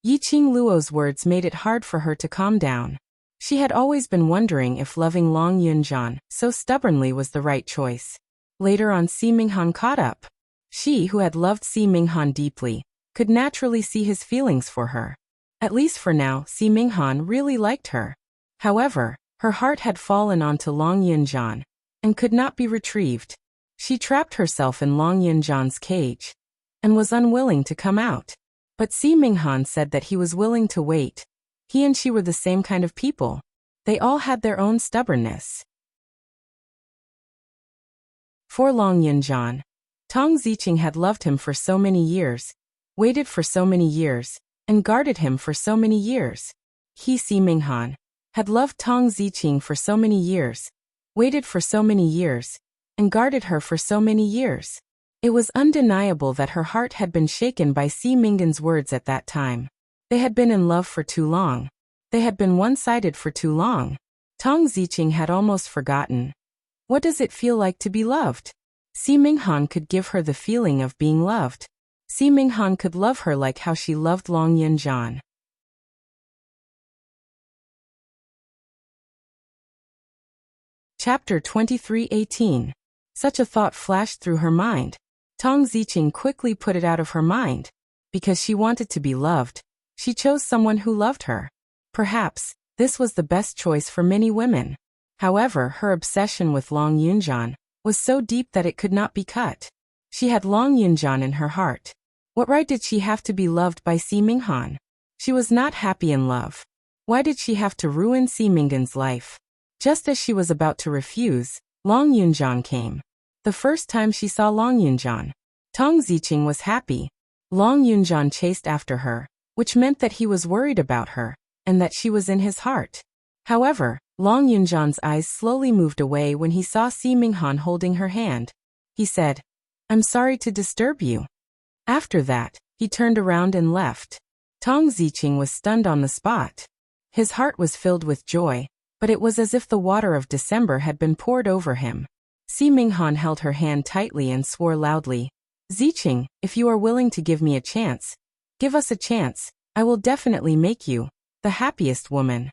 Yiqing Luo's words made it hard for her to calm down. She had always been wondering if loving Long Yunjian so stubbornly was the right choice. Later on, Si Minghan caught up. She, who had loved Si Minghan deeply, could naturally see his feelings for her. At least for now, Si Minghan really liked her. However, her heart had fallen onto Long Yunjian and could not be retrieved. She trapped herself in Long Yunjian's cage and was unwilling to come out. But Si Minghan said that he was willing to wait. He and she were the same kind of people. They all had their own stubbornness. For Long Yunjian, Tong Ziqing had loved him for so many years, waited for so many years, and guarded him for so many years. He, Si Minghan, had loved Tong Ziqing for so many years, waited for so many years, and guarded her for so many years. It was undeniable that her heart had been shaken by Si Minghan's words at that time. They had been in love for too long. They had been one-sided for too long. Tong Ziqing had almost forgotten. What does it feel like to be loved? Si Minghan could give her the feeling of being loved. Si Minghan could love her like how she loved Long Yunjian. Chapter 23:18. Such a thought flashed through her mind. Tong Ziqing quickly put it out of her mind. Because she wanted to be loved, she chose someone who loved her. Perhaps, this was the best choice for many women. However, her obsession with Long Yunjian was so deep that it could not be cut. She had Long Yunjian in her heart. What right did she have to be loved by Si Minghan? She was not happy in love. Why did she have to ruin Si Minghan's life? Just as she was about to refuse, Long Yunjian came. The first time she saw Long Yunjian, Tong Ziqing was happy. Long Yunjian chased after her, which meant that he was worried about her, and that she was in his heart. However, Long Yunjian's eyes slowly moved away when he saw Si Minghan holding her hand. He said, "I'm sorry to disturb you." After that, he turned around and left. Tong Ziqing was stunned on the spot. His heart was filled with joy, but it was as if the water of December had been poured over him. Si Minghan held her hand tightly and swore loudly, "Ziqing, if you are willing to give me a chance, give us a chance, I will definitely make you the happiest woman."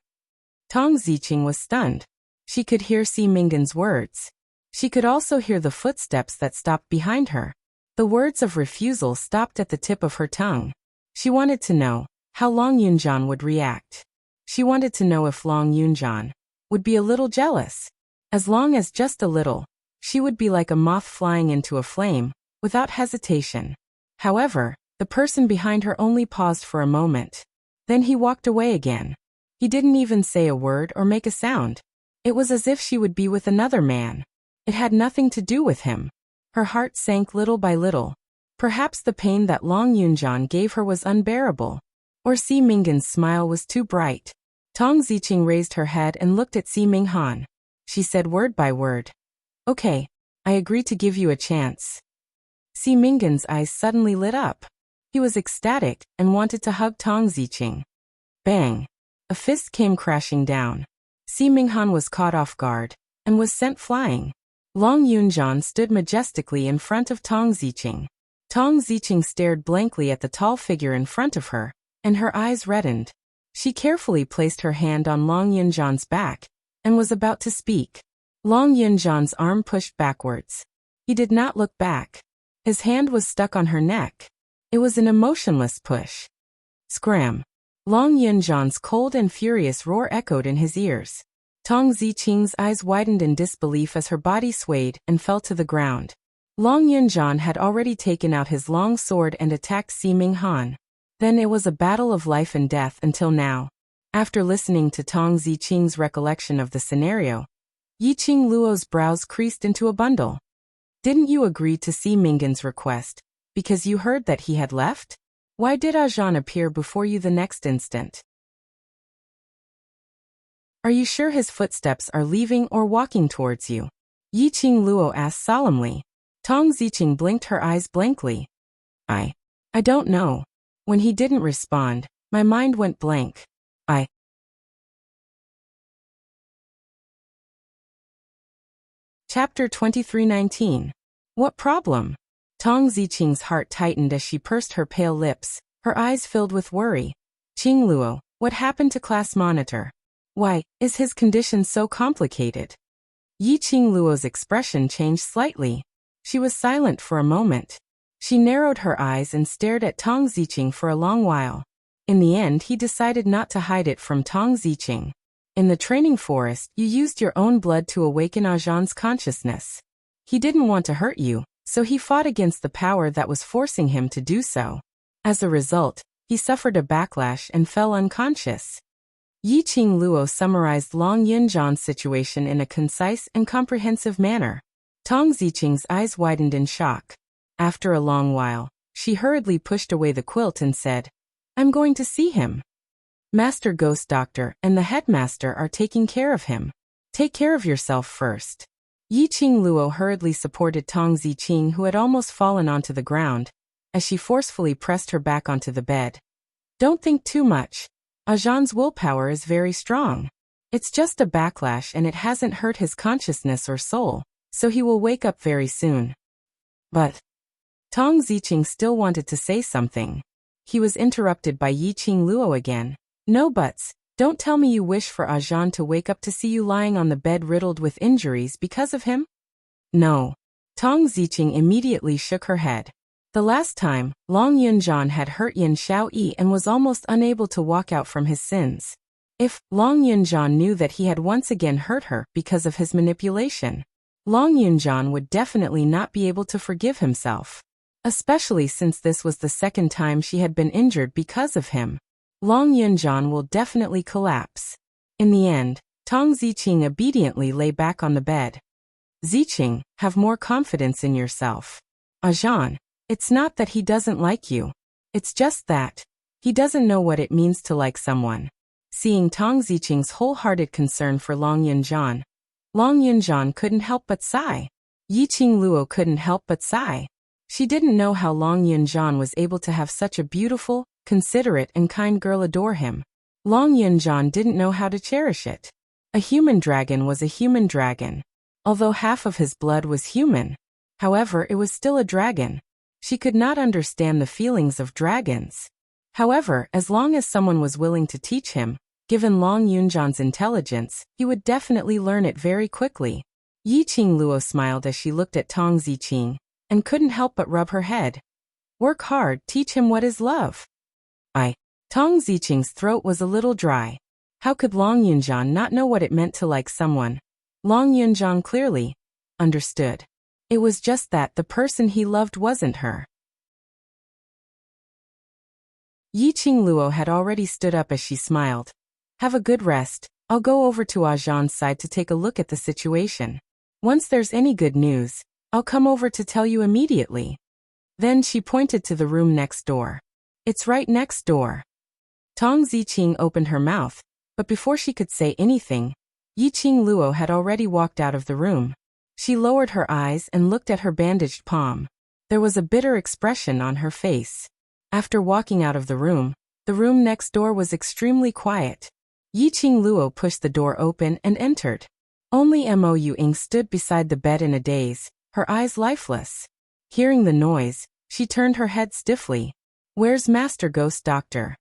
Tong Ziqing was stunned. She could hear Si Minghan's words. She could also hear the footsteps that stopped behind her. The words of refusal stopped at the tip of her tongue. She wanted to know how Long Yunjian would react. She wanted to know if Long Yunjian would be a little jealous. As long as just a little, she would be like a moth flying into a flame, without hesitation. However, the person behind her only paused for a moment. Then he walked away again. He didn't even say a word or make a sound. It was as if she would be with another man. It had nothing to do with him. Her heart sank little by little. Perhaps the pain that Long Yunjian gave her was unbearable. Or Si Minghan's smile was too bright. Tong Ziqing raised her head and looked at Si Minghan. She said word by word, "Okay, I agree to give you a chance." Si Minghan's eyes suddenly lit up. He was ecstatic and wanted to hug Tong Ziqing. Bang! A fist came crashing down. Si Minghan was caught off guard and was sent flying. Long Yunjian stood majestically in front of Tong Ziqing. Tong Ziqing stared blankly at the tall figure in front of her, and her eyes reddened. She carefully placed her hand on Long Yunjian's back and was about to speak. Long Yunjian's arm pushed backwards. He did not look back. His hand was stuck on her neck. It was an emotionless push. Scram! Long Yunjian's cold and furious roar echoed in his ears. Tong Ziqing's eyes widened in disbelief as her body swayed and fell to the ground. Long Yunjian had already taken out his long sword and attacked Si Minghan. Then it was a battle of life and death until now. After listening to Tong Ziqing's recollection of the scenario, Yiqing Luo's brows creased into a bundle. Didn't you agree to see Mingan's request, because you heard that he had left? Why did Ajahn appear before you the next instant? Are you sure his footsteps are leaving or walking towards you? Yiqing Luo asked solemnly. Tong Ziqing blinked her eyes blankly. I don't know. When he didn't respond, my mind went blank. Chapter 23:19. What problem? Tong Ziqing's heart tightened as she pursed her pale lips, her eyes filled with worry. Qing Luo, what happened to class monitor? Why, is his condition so complicated? Yiqing Luo's expression changed slightly. She was silent for a moment. She narrowed her eyes and stared at Tong Ziqing for a long while. In the end, he decided not to hide it from Tong Ziqing. In the training forest, you used your own blood to awaken Ajahn's consciousness. He didn't want to hurt you, so he fought against the power that was forcing him to do so. As a result, he suffered a backlash and fell unconscious. Yiqing Luo summarized Long Yunjian's situation in a concise and comprehensive manner. Tong Ziqing's eyes widened in shock. After a long while, she hurriedly pushed away the quilt and said, I'm going to see him. Master Ghost Doctor and the headmaster are taking care of him. Take care of yourself first. Yiqing Luo hurriedly supported Tong Ziqing, who had almost fallen onto the ground, as she forcefully pressed her back onto the bed. Don't think too much. Ajahn's willpower is very strong. It's just a backlash and it hasn't hurt his consciousness or soul, so he will wake up very soon. But Tong Ziqing still wanted to say something. He was interrupted by Yiqing Luo again. No buts. Don't tell me you wish for Ajahn to wake up to see you lying on the bed riddled with injuries because of him? No. Tong Ziqing immediately shook her head. The last time, Long Yunjian had hurt Yin Xiaoyi and was almost unable to walk out from his sins. If Long Yunjian knew that he had once again hurt her because of his manipulation, Long Yunjian would definitely not be able to forgive himself. Especially since this was the second time she had been injured because of him. Long Yunjian will definitely collapse. In the end, Tong Ziqing obediently lay back on the bed. Ziqing, have more confidence in yourself. Ajahn, it's not that he doesn't like you. It's just that he doesn't know what it means to like someone. Seeing Tong Ziqing's wholehearted concern for Long Yunjian couldn't help but sigh. Yiqing Luo couldn't help but sigh. She didn't know how Long Yunjian was able to have such a beautiful, considerate and kind girl adore him. Long Yunjian didn't know how to cherish it. A human dragon was a human dragon. Although half of his blood was human, however, it was still a dragon. She could not understand the feelings of dragons. However, as long as someone was willing to teach him, given Long Yunjian's intelligence, he would definitely learn it very quickly. Yiqing Luo smiled as she looked at Tong Ziqing, and couldn't help but rub her head. Work hard, teach him what is love. Tong Ziqing's throat was a little dry. How could Long Yunjian not know what it meant to like someone? Long Yunjian clearly understood. It was just that the person he loved wasn't her. Yiqing Luo had already stood up as she smiled. Have a good rest. I'll go over to Ajahn's side to take a look at the situation. Once there's any good news, I'll come over to tell you immediately. Then she pointed to the room next door. It's right next door. Tong Ziqing opened her mouth, but before she could say anything, Yiqing Luo had already walked out of the room. She lowered her eyes and looked at her bandaged palm. There was a bitter expression on her face. After walking out of the room next door was extremely quiet. Yiqing Luo pushed the door open and entered. Only Mo Ying stood beside the bed in a daze, her eyes lifeless. Hearing the noise, she turned her head stiffly. Where's Master Ghost Doctor?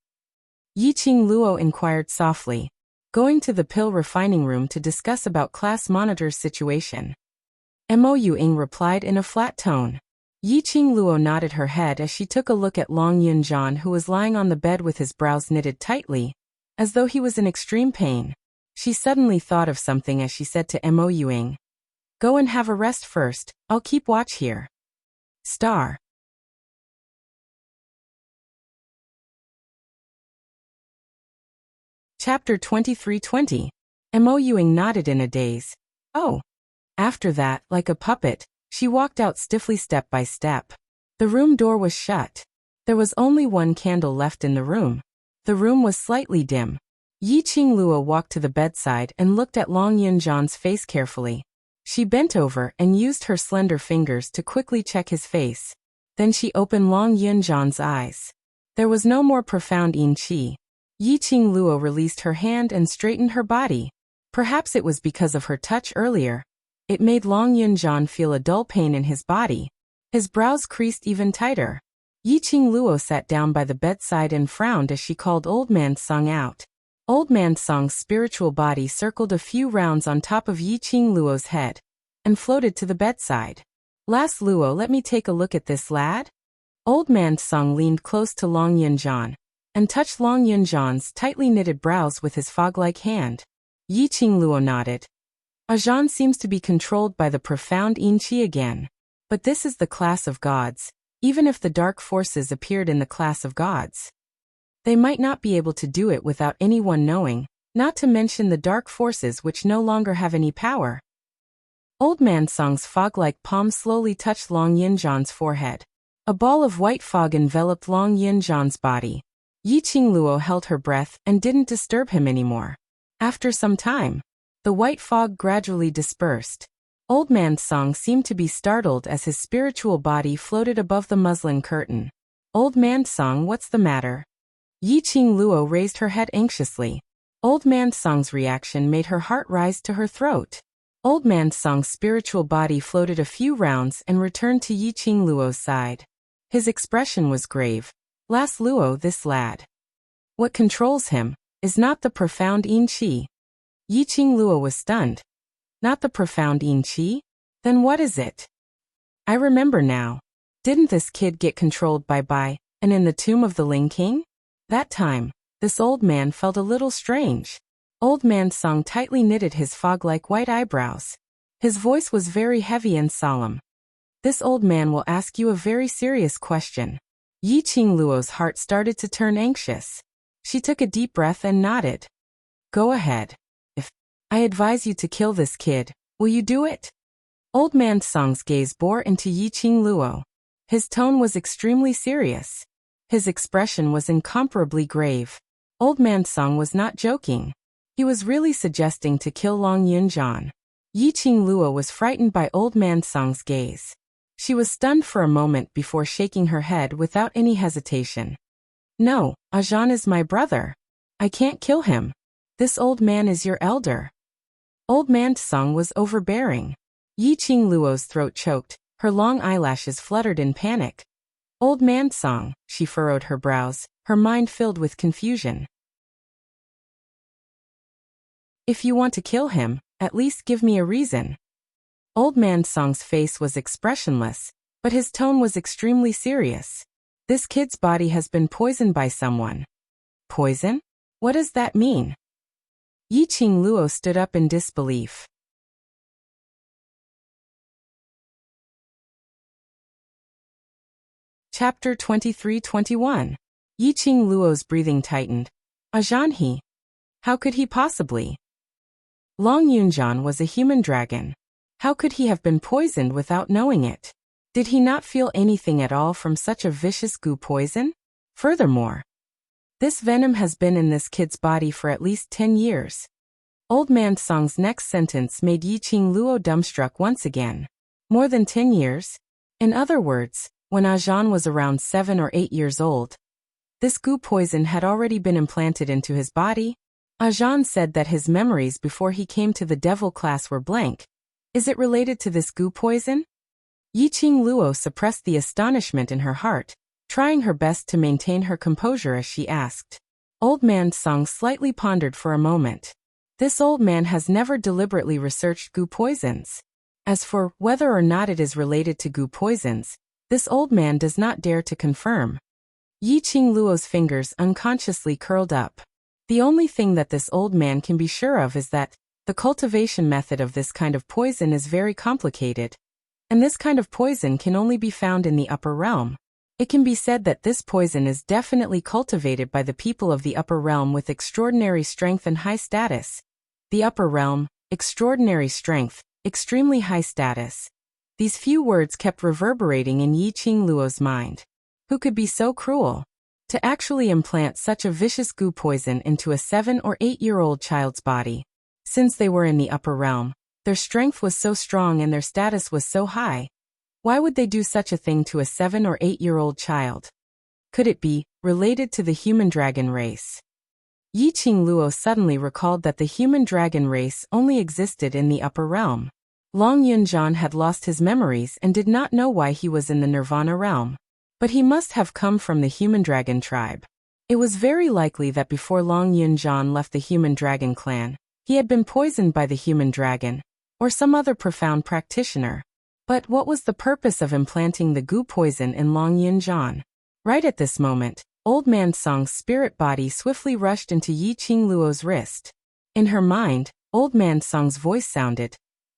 Yiqing Luo inquired softly, going to the pill refining room to discuss about class monitor's situation. Mo Ying replied in a flat tone. Yiqing Luo nodded her head as she took a look at Long Yunjian, who was lying on the bed with his brows knitted tightly, as though he was in extreme pain. She suddenly thought of something as she said to Mo Ying, Go and have a rest first, I'll keep watch here. Star. Chapter 23:20. Mo Ying nodded in a daze. Oh. After that, like a puppet, She walked out stiffly step by step. The room door was shut. There was only one candle left in the room. The room was slightly dim. Yi Qingluo walked to the bedside and looked at Long Yunjian's face carefully. She bent over and used her slender fingers to quickly check his face. Then she opened Long Yunjian's eyes. There was no more profound yin qi. Yi Qingluo released her hand and straightened her body. Perhaps it was because of her touch earlier. It made Long Yunjian feel a dull pain in his body. His brows creased even tighter. Yi Qingluo sat down by the bedside and frowned as she called Old Man Song out. Old Man Song's spiritual body circled a few rounds on top of Yi Qingluo's head and floated to the bedside. "Last Luo, let me take a look at this lad." Old Man Song leaned close to Long Yunjian and touched Long Yunjian's tightly knitted brows with his fog-like hand. Yi Qingluo nodded. Ajahn seems to be controlled by the profound yin qi again. But this is the class of gods. Even if the dark forces appeared in the class of gods, they might not be able to do it without anyone knowing, not to mention the dark forces which no longer have any power. Old Man Song's fog-like palm slowly touched Long Yunjian's forehead. A ball of white fog enveloped Long Yunjian's body. Yi Qingluo held her breath and didn't disturb him anymore. After some time, the white fog gradually dispersed. Old Man Song seemed to be startled as his spiritual body floated above the muslin curtain. "Old Man Song, what's the matter?" Yi Qingluo raised her head anxiously. Old Man Song's reaction made her heart rise to her throat. Old Man Song's spiritual body floated a few rounds and returned to Yi Qingluo's side. His expression was grave. "Last Luo, this lad. What controls him is not the profound yin qi." Yi Qingluo was stunned. "Not the profound yin qi? Then what is it?" "I remember now. Didn't this kid get controlled by Bai, and in the tomb of the Ling King? That time, this old man felt a little strange." Old Man Song tightly knitted his fog-like white eyebrows. His voice was very heavy and solemn. "This old man will ask you a very serious question." Yi Qingluo's heart started to turn anxious. She took a deep breath and nodded. "Go ahead. If I advise you to kill this kid, will you do it?" Old Man Song's gaze bore into Yi Qingluo. His tone was extremely serious. His expression was incomparably grave. Old Man Song was not joking. He was really suggesting to kill Long Yunjian. Yi Qingluo was frightened by Old Man Song's gaze. She was stunned for a moment before shaking her head without any hesitation. "No, Ajahn is my brother. I can't kill him. This old man is your elder." Old Man Song was overbearing. Yi Qingluo's throat choked, her long eyelashes fluttered in panic. "Old Man Song," she furrowed her brows, her mind filled with confusion. "If you want to kill him, at least give me a reason." Old Man Song's face was expressionless, but his tone was extremely serious. "This kid's body has been poisoned by someone." "Poison? What does that mean?" Yi Qingluo stood up in disbelief. Chapter 23-21. Yi Qingluo's breathing tightened. Ajahn he? How could he possibly? Long Yunjian was a human dragon. How could he have been poisoned without knowing it? Did he not feel anything at all from such a vicious goo poison? Furthermore, this venom has been in this kid's body for at least 10 years. Old Man Song's next sentence made Yi Qingluo dumbstruck once again. More than 10 years? In other words, when Ajahn was around 7 or 8 years old, this goo poison had already been implanted into his body. Ajahn said that his memories before he came to the devil class were blank. Is it related to this goo poison? Yi Qingluo suppressed the astonishment in her heart, trying her best to maintain her composure as she asked. Old Man Song slightly pondered for a moment. This old man has never deliberately researched goo poisons. As for whether or not it is related to goo poisons, this old man does not dare to confirm. Yi Qingluo's fingers unconsciously curled up. The only thing that this old man can be sure of is that the cultivation method of this kind of poison is very complicated, and this kind of poison can only be found in the upper realm. It can be said that this poison is definitely cultivated by the people of the upper realm with extraordinary strength and high status. The upper realm, extraordinary strength, extremely high status. These few words kept reverberating in Yi Qingluo's mind. Who could be so cruel? To actually implant such a vicious goo poison into a 7 or 8-year-old child's body. Since they were in the upper realm, their strength was so strong and their status was so high. Why would they do such a thing to a 7 or 8-year-old child? Could it be related to the human dragon race? Yi Qingluo suddenly recalled that the human dragon race only existed in the upper realm. Long Yunjian had lost his memories and did not know why he was in the Nirvana realm. But he must have come from the human dragon tribe. It was very likely that before Long Yunjian left the human dragon clan, he had been poisoned by the human dragon, or some other profound practitioner. But what was the purpose of implanting the goo poison in Long Yunjian? Right at this moment, Old Man Song's spirit body swiftly rushed into Yi Qingluo's wrist. In her mind, Old Man Song's voice sounded,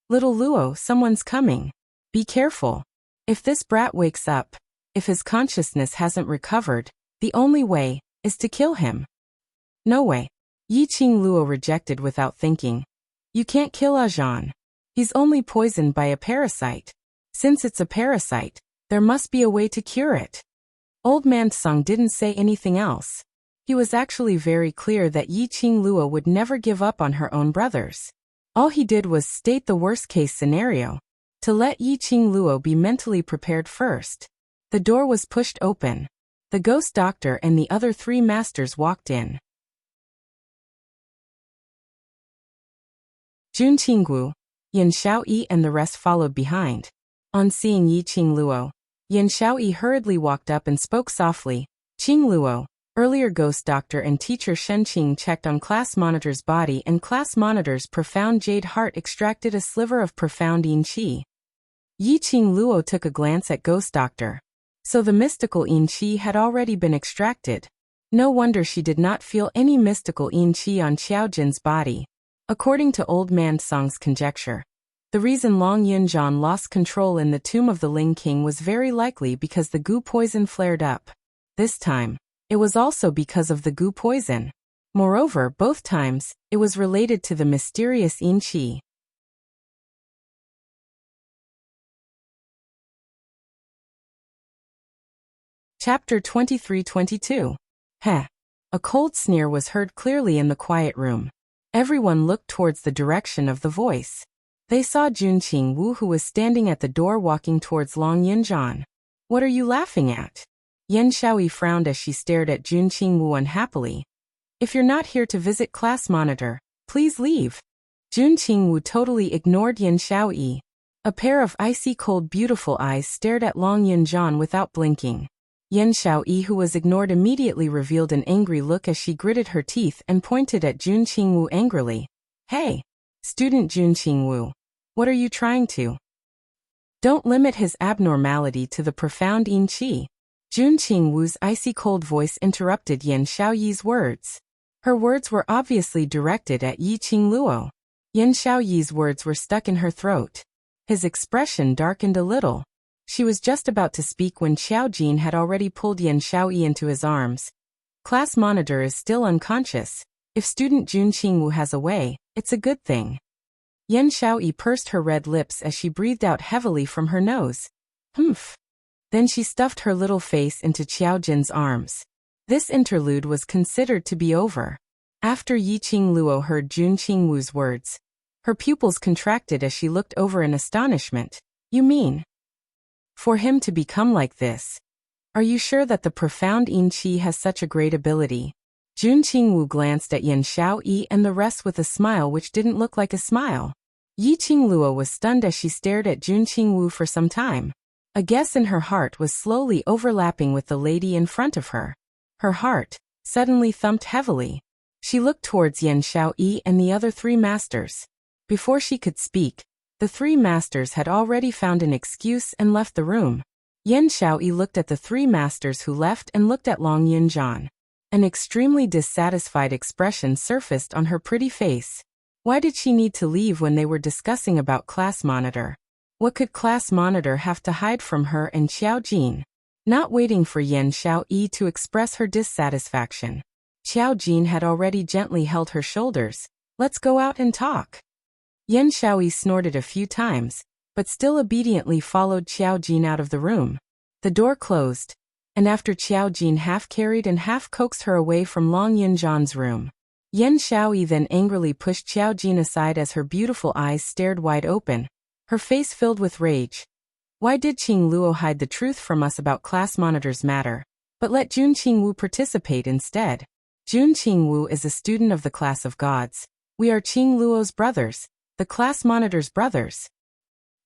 "Little Luo, someone's coming. Be careful. If this brat wakes up, if his consciousness hasn't recovered, the only way is to kill him." "No way." Yi Qingluo rejected without thinking. "You can't kill Ajan. He's only poisoned by a parasite. Since it's a parasite, there must be a way to cure it." Old Man Song didn't say anything else. He was actually very clear that Yi Qingluo would never give up on her own brothers. All he did was state the worst-case scenario, to let Yi Qingluo be mentally prepared first. The door was pushed open. The ghost doctor and the other 3 masters walked in. Jun Qingwu, Yin Xiaoyi and the rest followed behind. On seeing Yi Qingluo, Yin Xiaoyi hurriedly walked up and spoke softly. "Qingluo." Earlier ghost doctor and teacher Shen Qing checked on class monitor's body and class monitor's profound jade heart extracted a sliver of profound yin qi. Yi Qingluo took a glance at ghost doctor. So the mystical yin qi had already been extracted. No wonder she did not feel any mystical yin qi on Xiaojin's body. According to Old Man Song's conjecture, the reason Long Yunjian lost control in the tomb of the Ling King was very likely because the goo poison flared up. This time, it was also because of the goo poison. Moreover, both times, it was related to the mysterious yin qi. Chapter 23-22. Heh. A cold sneer was heard clearly in the quiet room. Everyone looked towards the direction of the voice. They saw Jun Qingwu, who was standing at the door walking towards Long Yunjian. "What are you laughing at?" Yen Xiaoyi frowned as she stared at Jun Qingwu unhappily. "If you're not here to visit class monitor, please leave." Jun Qingwu totally ignored Yen Xiaoyi. A pair of icy cold beautiful eyes stared at Long Yunjian without blinking. Yen Xiaoyi, who was ignored, immediately revealed an angry look as she gritted her teeth and pointed at Jun Qingwu angrily. "Hey, student Jun Qingwu, what are you trying to?" "Don't limit his abnormality to the profound yin qi." Jun Qingwu's icy cold voice interrupted Yen Xiaoyi's words. Her words were obviously directed at Yi Qingluo. Yen Xiaoyi's words were stuck in her throat. His expression darkened a little. She was just about to speak when Xiaojin had already pulled Yen Xiaoyi into his arms. "Class monitor is still unconscious. If student Jun Qingwu has a way, it's a good thing." Yen Xiaoyi pursed her red lips as she breathed out heavily from her nose. "Humph." Then she stuffed her little face into Xiaojin's arms. This interlude was considered to be over. After Yi Qingluo heard Jun Qingwu's words, her pupils contracted as she looked over in astonishment. "You mean, for him to become like this? Are you sure that the profound yin qi has such a great ability?" Jun Qingwu glanced at Yen Xiaoyi and the rest with a smile which didn't look like a smile. Yi Qingluo was stunned as she stared at Jun Qingwu for some time. A guess in her heart was slowly overlapping with the lady in front of her. Her heart suddenly thumped heavily. She looked towards Yen Xiaoyi and the other 3 masters. Before she could speak, the 3 masters had already found an excuse and left the room. Yen Xiaoyi looked at the 3 masters who left and looked at Long Yunjian. An extremely dissatisfied expression surfaced on her pretty face. Why did she need to leave when they were discussing about class monitor? What could class monitor have to hide from her and Xiaojin? Not waiting for Yen Xiaoyi to express her dissatisfaction, Xiaojin had already gently held her shoulders. "Let's go out and talk." Yen Xiaoyi snorted a few times. but still obediently followed Qiao Jin out of the room. The door closed, and after Qiao Jin half carried and half coaxed her away from Long Yunzhan's room, Yan Shaoyi then angrily pushed Qiao Jin aside as her beautiful eyes stared wide open, her face filled with rage. Why did Qing Luo hide the truth from us about class monitor's matter, but let Jun Qingwu participate instead? Jun Qingwu is a student of the class of gods. We are Qing Luo's brothers, the class monitor's brothers.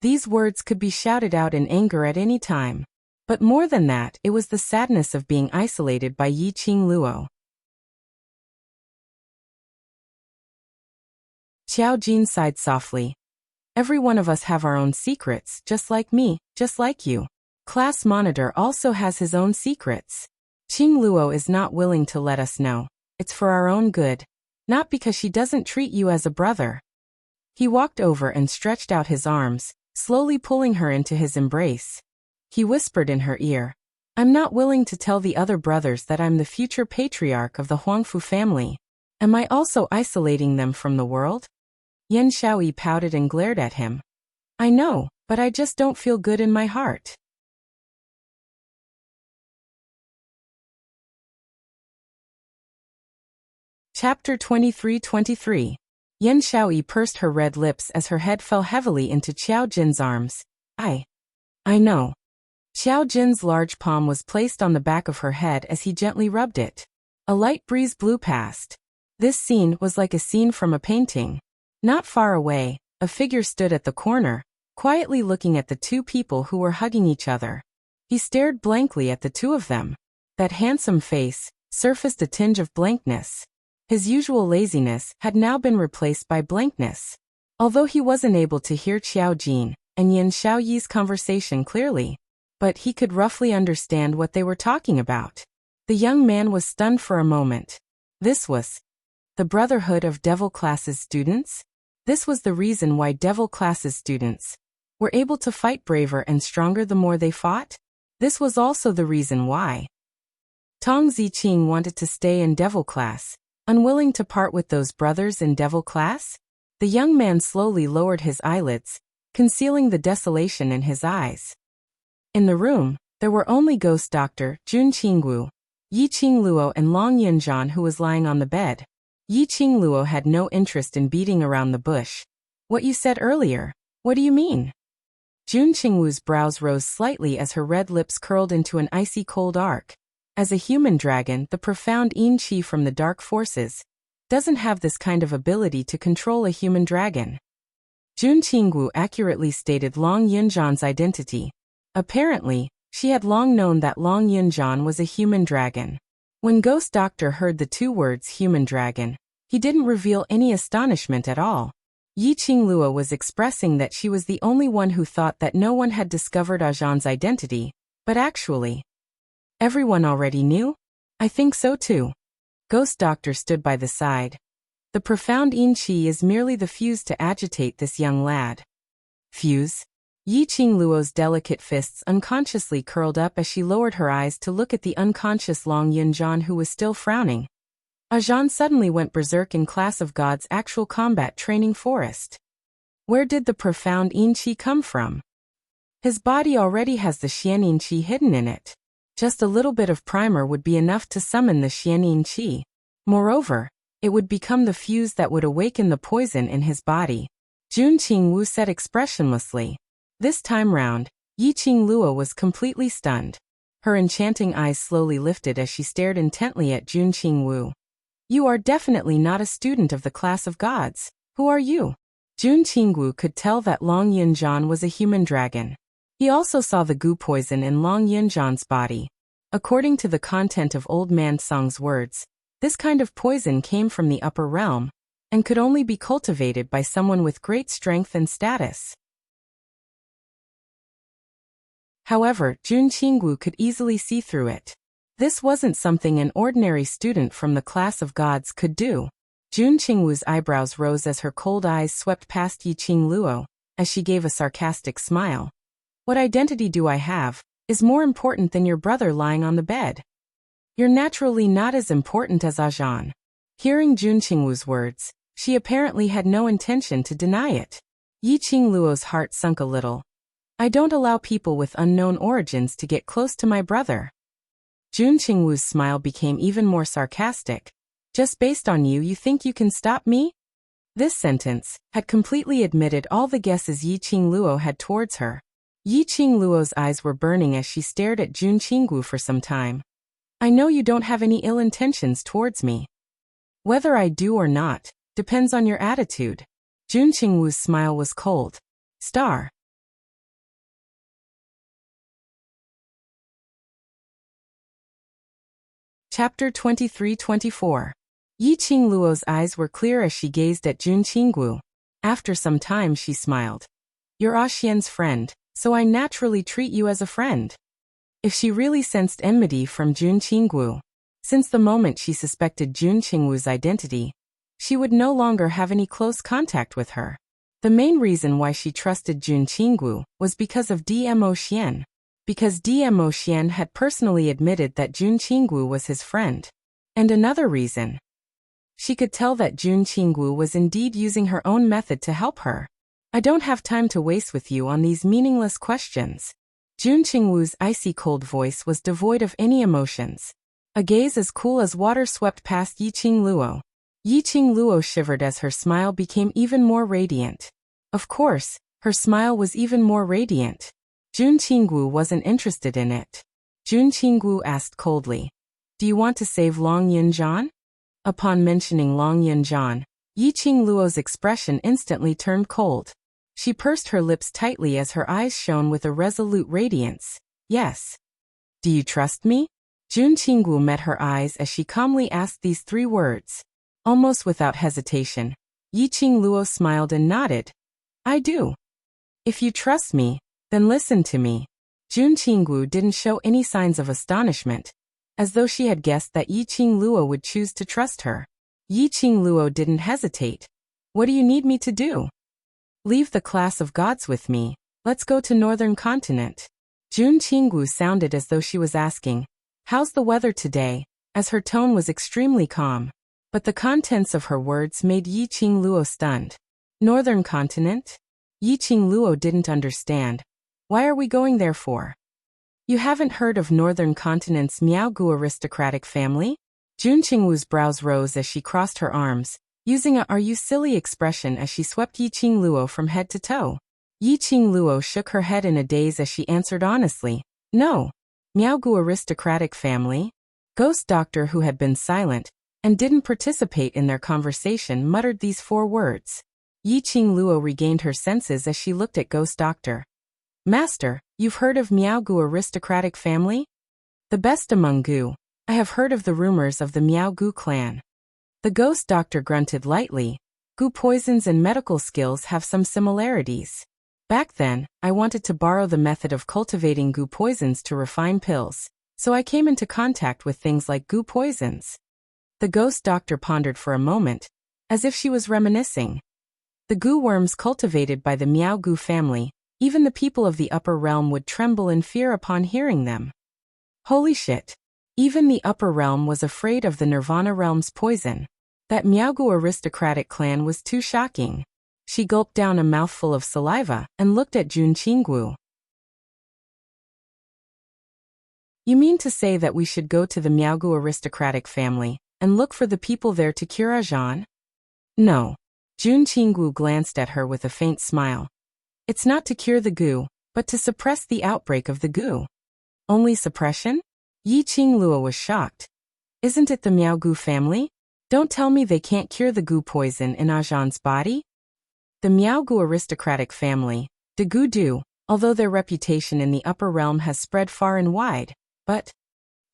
These words could be shouted out in anger at any time. But more than that, it was the sadness of being isolated by Yi Qing Luo. Qiao Jin sighed softly. Every one of us have our own secrets, just like me, just like you. Class monitor also has his own secrets. Qing Luo is not willing to let us know. It's for our own good, not because she doesn't treat you as a brother. He walked over and stretched out his arms, slowly pulling her into his embrace. He whispered in her ear, I'm not willing to tell the other brothers that I'm the future patriarch of the Huangfu family. Am I also isolating them from the world? Yan Shaoyi pouted and glared at him. I know, but I just don't feel good in my heart. Chapter 23-23. Yan Shaoyi pursed her red lips as her head fell heavily into Qiao Jin's arms. I know. Qiao Jin's large palm was placed on the back of her head as he gently rubbed it. A light breeze blew past. This scene was like a scene from a painting. Not far away, a figure stood at the corner, quietly looking at the two people who were hugging each other. He stared blankly at the two of them. That handsome face surfaced a tinge of blankness. His usual laziness had now been replaced by blankness. Although he wasn't able to hear Qiao Jin and Yan Shaoyi's conversation clearly, but he could roughly understand what they were talking about. The young man was stunned for a moment. This was the Brotherhood of Devil Class's students? This was the reason why Devil Class's students were able to fight braver and stronger the more they fought? This was also the reason why Tong Ziqing wanted to stay in Devil Class, unwilling to part with those brothers in Devil Class? The young man slowly lowered his eyelids, concealing the desolation in his eyes. In the room, there were only Ghost Doctor, Jun Qingwu, Yi Qing Luo and Long Yunzhan who was lying on the bed. Yi Qing Luo had no interest in beating around the bush. What you said earlier, what do you mean? Jun Qingwu's brows rose slightly as her red lips curled into an icy cold arc. As a human dragon, the profound Yin Qi from the dark forces doesn't have this kind of ability to control a human dragon. Jun Qingwu accurately stated Long Yunzhan's identity. Apparently, she had long known that Long Yunzhan was a human dragon. When Ghost Doctor heard the two words human dragon, he didn't reveal any astonishment at all. Yi Qing Luo was expressing that she was the only one who thought that no one had discovered Ajan's identity, but actually, everyone already knew? I think so too. Ghost Doctor stood by the side. The profound Yin Qi is merely the fuse to agitate this young lad. Fuse? Yi Qing Luo's delicate fists unconsciously curled up as she lowered her eyes to look at the unconscious Long Yunzhan who was still frowning. Ajan suddenly went berserk in Class of God's actual combat training forest. Where did the profound Yin Qi come from? His body already has the Xianyin Qi hidden in it. Just a little bit of primer would be enough to summon the Xianyin Qi. Moreover, it would become the fuse that would awaken the poison in his body. Jun Qingwu said expressionlessly. This time round, Yi Qing Luo was completely stunned. Her enchanting eyes slowly lifted as she stared intently at Jun Qingwu. You are definitely not a student of the class of gods. Who are you? Jun Qingwu could tell that Long Yunzhan was a human dragon. He also saw the goo poison in Long Yunzhan's body. According to the content of Old Man Song's words, this kind of poison came from the upper realm, and could only be cultivated by someone with great strength and status. However, Jun Qingwu could easily see through it. This wasn't something an ordinary student from the class of gods could do. Jun Qingwu's eyebrows rose as her cold eyes swept past Yi Qing Luo, as she gave a sarcastic smile. What identity do I have, is more important than your brother lying on the bed. You're naturally not as important as Ajan. Hearing Jun Qingwu's words, she apparently had no intention to deny it. Yi Qingluo's heart sunk a little. I don't allow people with unknown origins to get close to my brother. Jun Qingwu's smile became even more sarcastic. Just based on you think you can stop me? This sentence had completely admitted all the guesses Yi Qingluo had towards her. Yi Qingluo's eyes were burning as she stared at Jun Qingwu for some time. I know you don't have any ill intentions towards me. Whether I do or not depends on your attitude. Jun Qingwu's smile was cold. Star. Chapter 23-24. Yi Qingluo's eyes were clear as she gazed at Jun Qingwu. After some time she smiled. You're Axian's friend, so I naturally treat you as a friend. If she really sensed enmity from Jun Qingwu, since the moment she suspected Jun Qingwu's identity, she would no longer have any close contact with her. The main reason why she trusted Jun Qingwu was because of Dmo Xian. Because Dmo Xian had personally admitted that Jun Qingwu was his friend. And another reason. She could tell that Jun Qingwu was indeed using her own method to help her. I don't have time to waste with you on these meaningless questions. Jun Qingwu's icy cold voice was devoid of any emotions. A gaze as cool as water swept past Yi Qingluo. Yi Qingluo shivered as her smile became even more radiant. Of course, her smile was even more radiant. Jun Qingwu wasn't interested in it. Jun Qingwu asked coldly, "Do you want to save Long Yunjian?" Upon mentioning Long Yunjian, Yi Qingluo's expression instantly turned cold. She pursed her lips tightly as her eyes shone with a resolute radiance. Yes. Do you trust me? Jun Qingwu met her eyes as she calmly asked these 3 words. Almost without hesitation, Yi Qingluo smiled and nodded. I do. If you trust me, then listen to me. Jun Qingwu didn't show any signs of astonishment, as though she had guessed that Yi Qingluo would choose to trust her. Yi Qingluo didn't hesitate. What do you need me to do? Leave the class of gods with me. Let's go to Northern Continent. Jun Qingwu sounded as though she was asking, how's the weather today, as her tone was extremely calm. But the contents of her words made Yi Qingluo stunned. Northern Continent? Yi Qingluo didn't understand. Why are we going there for? You haven't heard of Northern Continent's Miaogu aristocratic family? Jun Qingwu's brows rose as she crossed her arms, using a "are you silly" expression as she swept Yi Qingluo from head to toe. Yi Qingluo shook her head in a daze as she answered honestly, no. Miaogu aristocratic family? Ghost Doctor, who had been silent and didn't participate in their conversation, muttered these 4 words. Yi Qingluo regained her senses as she looked at Ghost Doctor. Master, you've heard of Miaogu aristocratic family? The best among Gu. I have heard of the rumors of the Miaogu clan. The Ghost Doctor grunted lightly. Gu poisons and medical skills have some similarities. Back then, I wanted to borrow the method of cultivating Gu poisons to refine pills, so I came into contact with things like Gu poisons. The Ghost Doctor pondered for a moment, as if she was reminiscing. The Gu worms cultivated by the Miaogu family, even the people of the upper realm would tremble in fear upon hearing them. Holy shit. Even the upper realm was afraid of the Nirvana realm's poison. That Miaogu aristocratic clan was too shocking. She gulped down a mouthful of saliva and looked at Jun Qingwu. You mean to say that we should go to the Miaogu aristocratic family and look for the people there to cure Ajan? No. Jun Qingwu glanced at her with a faint smile. It's not to cure the Gu, but to suppress the outbreak of the Gu. Only suppression? Yi Qingluo was shocked. Isn't it the Miaogu family? Don't tell me they can't cure the Gu poison in Ajan's body? The Miaogu aristocratic family, the Gu do, although their reputation in the upper realm has spread far and wide, but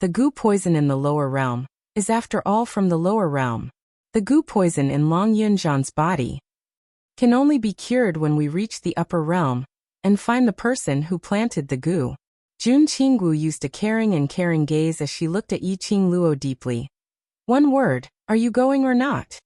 the Gu poison in the lower realm is after all from the lower realm. The Gu poison in Long Yunjian's body can only be cured when we reach the upper realm and find the person who planted the Gu. Jun Qingwu used a caring gaze as she looked at Yi Qingluo deeply. One word, are you going or not?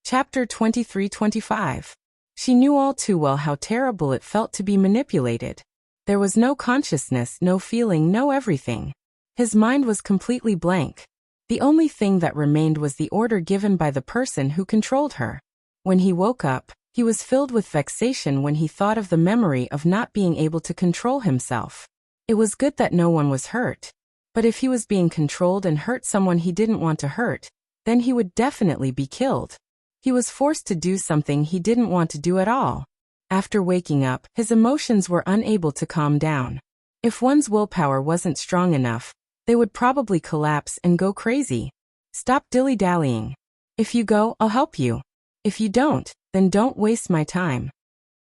Chapter 23-25. She knew all too well how terrible it felt to be manipulated. There was no consciousness, no feeling, no everything. His mind was completely blank. The only thing that remained was the order given by the person who controlled her. When he woke up, he was filled with vexation when he thought of the memory of not being able to control himself. It was good that no one was hurt. But if he was being controlled and hurt someone he didn't want to hurt, then he would definitely be killed. He was forced to do something he didn't want to do at all. After waking up, his emotions were unable to calm down. If one's willpower wasn't strong enough, they would probably collapse and go crazy. Stop dilly-dallying. If you go, I'll help you. If you don't, then don't waste my time.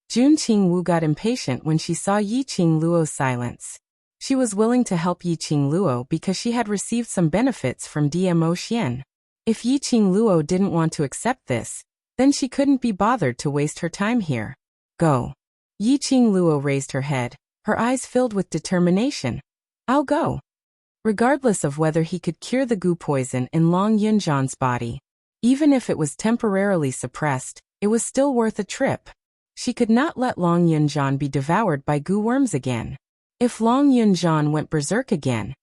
Jun Qingwu got impatient when she saw Yi Qingluo's silence. She was willing to help Yi Qingluo because she had received some benefits from DMO Xian. If Yi Qingluo didn't want to accept this, then she couldn't be bothered to waste her time here. Go. Yi Qingluo raised her head, her eyes filled with determination. I'll go. Regardless of whether he could cure the goo poison in Long Yunjian's body, even if it was temporarily suppressed, it was still worth a trip. She could not let Long Yunjian be devoured by goo worms again. If Long Yunjian went berserk again,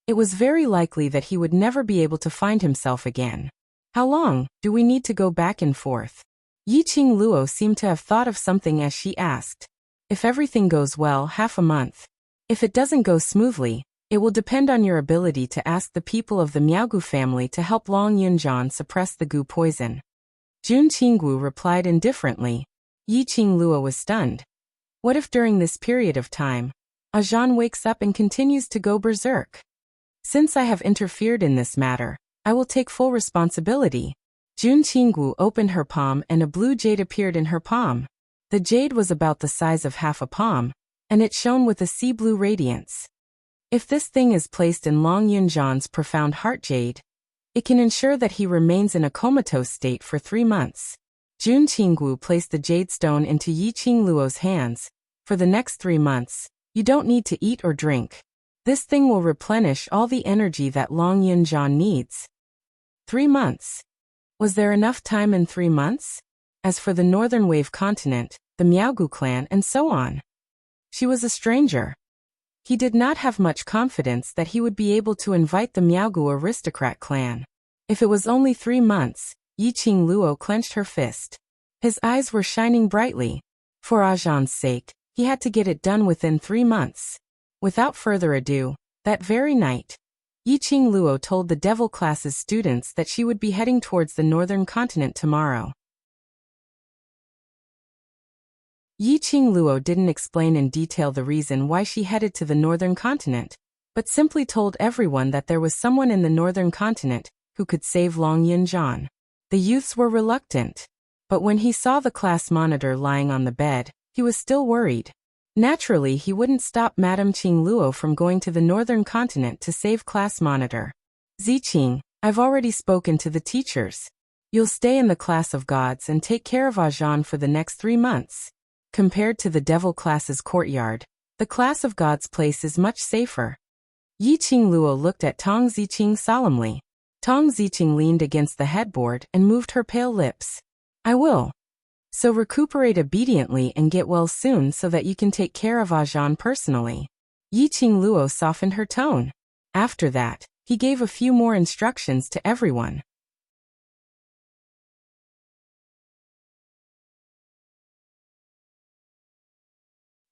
it was very likely that he would never be able to find himself again. How long do we need to go back and forth? Yi Qingluo seemed to have thought of something as she asked. If everything goes well, half a month. If it doesn't go smoothly, it will depend on your ability to ask the people of the Miaogu family to help Long Yunjian suppress the goo poison. Jun Qingwu replied indifferently. Yi Qingluo was stunned. What if during this period of time, Ajan wakes up and continues to go berserk? Since I have interfered in this matter, I will take full responsibility. Jun Qingwu opened her palm and a blue jade appeared in her palm. The jade was about the size of half a palm, and it shone with a sea blue radiance. If this thing is placed in Long Yunjian's profound heart jade, it can ensure that he remains in a comatose state for 3 months. Jun Qingwu placed the jade stone into Yi Qingluo's hands. For the next 3 months, you don't need to eat or drink. This thing will replenish all the energy that Long Yunjian needs. 3 months. Was there enough time in 3 months? As for the Northern Wave continent, the Miaogu clan and so on. She was a stranger. He did not have much confidence that he would be able to invite the Miaogu aristocrat clan. If it was only 3 months, Yi Qingluo clenched her fist. His eyes were shining brightly. For Ajan's sake, he had to get it done within 3 months. Without further ado, that very night, Yi Qingluo told the Devil class's students that she would be heading towards the northern continent tomorrow. Yi Qingluo didn't explain in detail the reason why she headed to the northern continent, but simply told everyone that there was someone in the northern continent who could save Long Yunjian. The youths were reluctant, but when he saw the class monitor lying on the bed, he was still worried. Naturally, he wouldn't stop Madame Qingluo from going to the northern continent to save class monitor. Ziqing, I've already spoken to the teachers. You'll stay in the class of gods and take care of Ajan for the next 3 months. Compared to the devil class's courtyard, the class of gods place is much safer. Yi Qingluo looked at Tong Ziqing solemnly. Tong Ziqing leaned against the headboard and moved her pale lips. I will. So recuperate obediently and get well soon so that you can take care of Ajan personally. Yi Qingluo softened her tone. After that, he gave a few more instructions to everyone.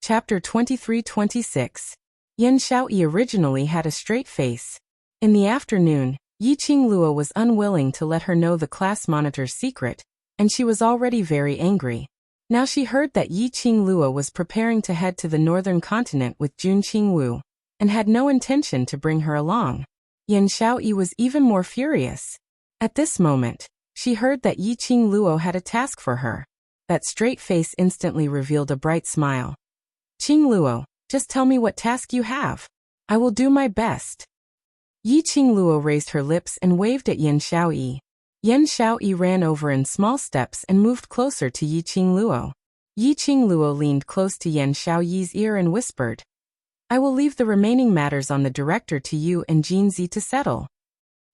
Chapter 23-26. Yan Shaoyi originally had a straight face. In the afternoon, Yi Qingluo was unwilling to let her know the class monitor's secret, and she was already very angry. Now she heard that Yi Qingluo was preparing to head to the northern continent with Jun Qingwu, and had no intention to bring her along. Yan Shaoyi was even more furious. At this moment, she heard that Yi Qingluo had a task for her. That straight face instantly revealed a bright smile. Qingluo, just tell me what task you have. I will do my best. Yi Qingluo raised her lips and waved at Yan Shaoyi. Yan Shaoyi ran over in small steps and moved closer to Yi Qingluo. Yi Qingluo leaned close to Yan Shaoyi's ear and whispered, I will leave the remaining matters on the director to you and Jinzi to settle.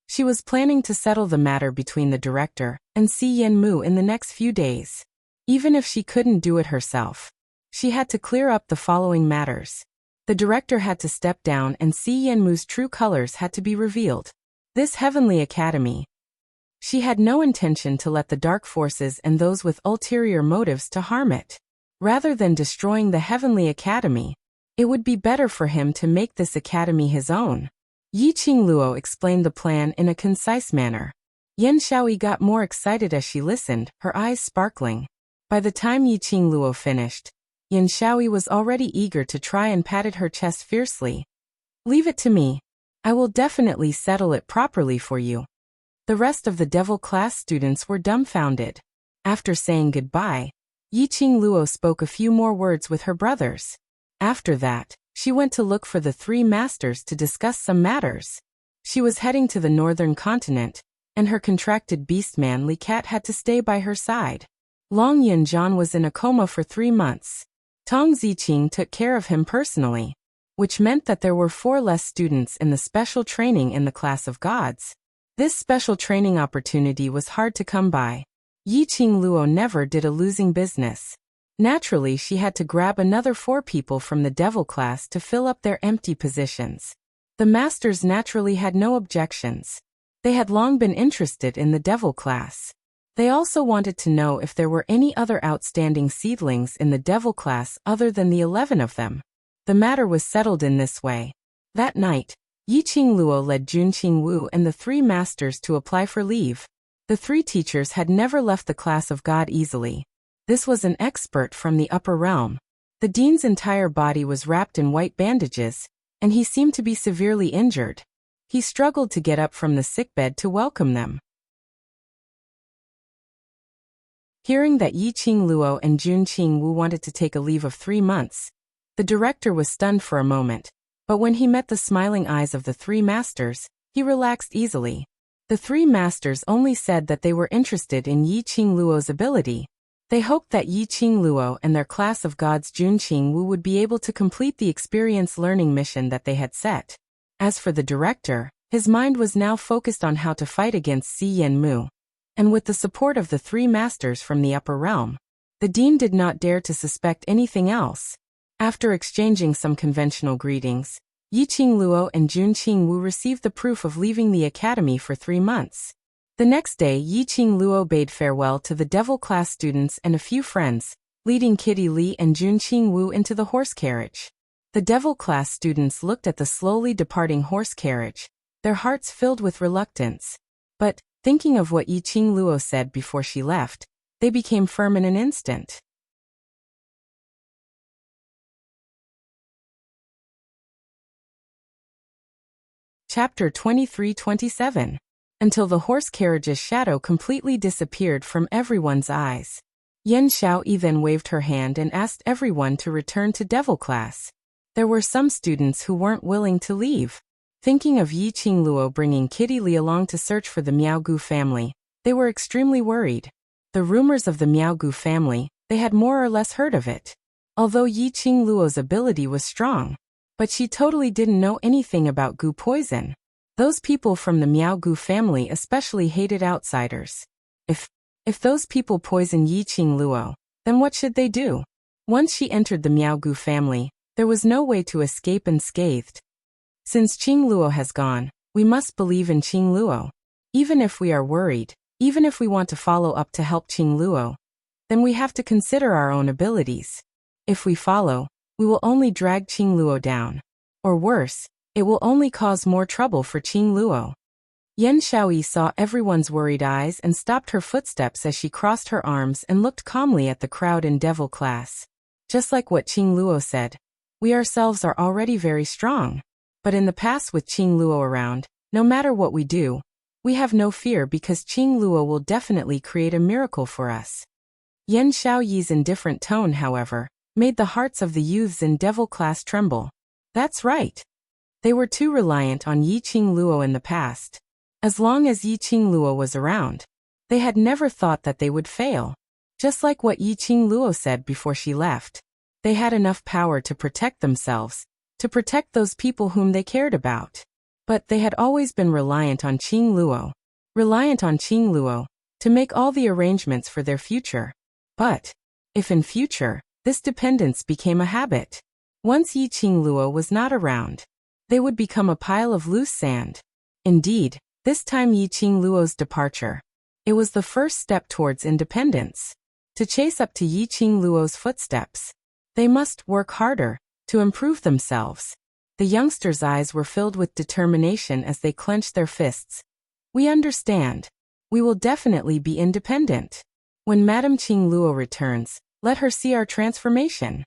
She was planning to settle the matter between the director and Si Yanmu in the next few days. Even if she couldn't do it herself, she had to clear up the following matters. The director had to step down and Si Yanmu's true colors had to be revealed. This heavenly academy. She had no intention to let the dark forces and those with ulterior motives to harm it. Rather than destroying the heavenly academy, it would be better for him to make this academy his own. Yi Qingluo explained the plan in a concise manner. Yan Shaoyi got more excited as she listened, her eyes sparkling. By the time Yi Qingluo finished, Yan Shaoyi was already eager to try and patted her chest fiercely. "Leave it to me. I will definitely settle it properly for you." The rest of the devil class students were dumbfounded. After saying goodbye, Yi Qingluo spoke a few more words with her brothers. After that, she went to look for the three masters to discuss some matters. She was heading to the northern continent, and her contracted beast-man Li Cat had to stay by her side. Long Yunjian was in a coma for 3 months. Tong Ziqing took care of him personally, which meant that there were 4 less students in the special training in the class of gods. This special training opportunity was hard to come by. Yi Qingluo never did a losing business. Naturally, she had to grab another 4 people from the devil class to fill up their empty positions. The masters naturally had no objections. They had long been interested in the devil class. They also wanted to know if there were any other outstanding seedlings in the devil class other than the 11 of them. The matter was settled in this way. That night, Yi Qingluo led Jun Qingwu and the 3 masters to apply for leave. The 3 teachers had never left the class of God easily. This was an expert from the upper realm. The dean's entire body was wrapped in white bandages, and he seemed to be severely injured. He struggled to get up from the sickbed to welcome them. Hearing that Yi Qingluo and Jun Qingwu wanted to take a leave of 3 months, the director was stunned for a moment, but when he met the smiling eyes of the 3 masters, he relaxed easily. The 3 masters only said that they were interested in Yi Qingluo's ability. They hoped that Yi Qingluo and their class of gods Jun Qingwu would be able to complete the experience learning mission that they had set. As for the director, his mind was now focused on how to fight against Si Yanmu. And with the support of the 3 masters from the upper realm, the dean did not dare to suspect anything else. After exchanging some conventional greetings, Yi Qingluo and Jun Qingwu received the proof of leaving the academy for 3 months. The next day, Yi Qingluo bade farewell to the devil class students and a few friends, leading Kitty Li and Jun Qingwu into the horse carriage. The devil class students looked at the slowly departing horse carriage, their hearts filled with reluctance. But, thinking of what Yi Qingluo said before she left, they became firm in an instant. Chapter 23-27. Until the horse carriage's shadow completely disappeared from everyone's eyes. Yan Shaoyi then waved her hand and asked everyone to return to devil class. There were some students who weren't willing to leave. Thinking of Yi Qingluo bringing Kitty Li along to search for the Miaogu family, they were extremely worried. The rumors of the Miaogu family, they had more or less heard of it. Although Yi Qingluo's ability was strong, but she totally didn't know anything about Gu poison. Those people from the Miaogu family especially hated outsiders. If those people poisoned Yi Qingluo, then what should they do? Once she entered the Miaogu family, there was no way to escape unscathed. Since Qingluo has gone, we must believe in Qingluo. Even if we are worried, even if we want to follow up to help Qingluo, then we have to consider our own abilities. If we follow, we will only drag Qingluo down. Or worse, it will only cause more trouble for Qingluo. Yan Shaoyi saw everyone's worried eyes and stopped her footsteps as she crossed her arms and looked calmly at the crowd in devil class. Just like what Qingluo said, we ourselves are already very strong. But in the past with Qingluo around, no matter what we do, we have no fear because Qingluo will definitely create a miracle for us. Yan Shaoyi's indifferent tone, however, made the hearts of the youths in devil class tremble. That's right. They were too reliant on Yi Qingluo in the past. As long as Yi Qingluo was around, they had never thought that they would fail. Just like what Yi Qingluo said before she left, they had enough power to protect themselves, to protect those people whom they cared about. But they had always been reliant on Qingluo to make all the arrangements for their future. But, if in future, this dependence became a habit, once Yi Qingluo was not around, they would become a pile of loose sand. Indeed, This time Yi Qingluo's departure. It was the first step towards independence. To chase up to Yi Qingluo's footsteps, they must work harder to improve themselves. The youngsters' eyes were filled with determination as they clenched their fists. We understand. We will definitely be independent. When Madame Qingluo returns, let her see our transformation.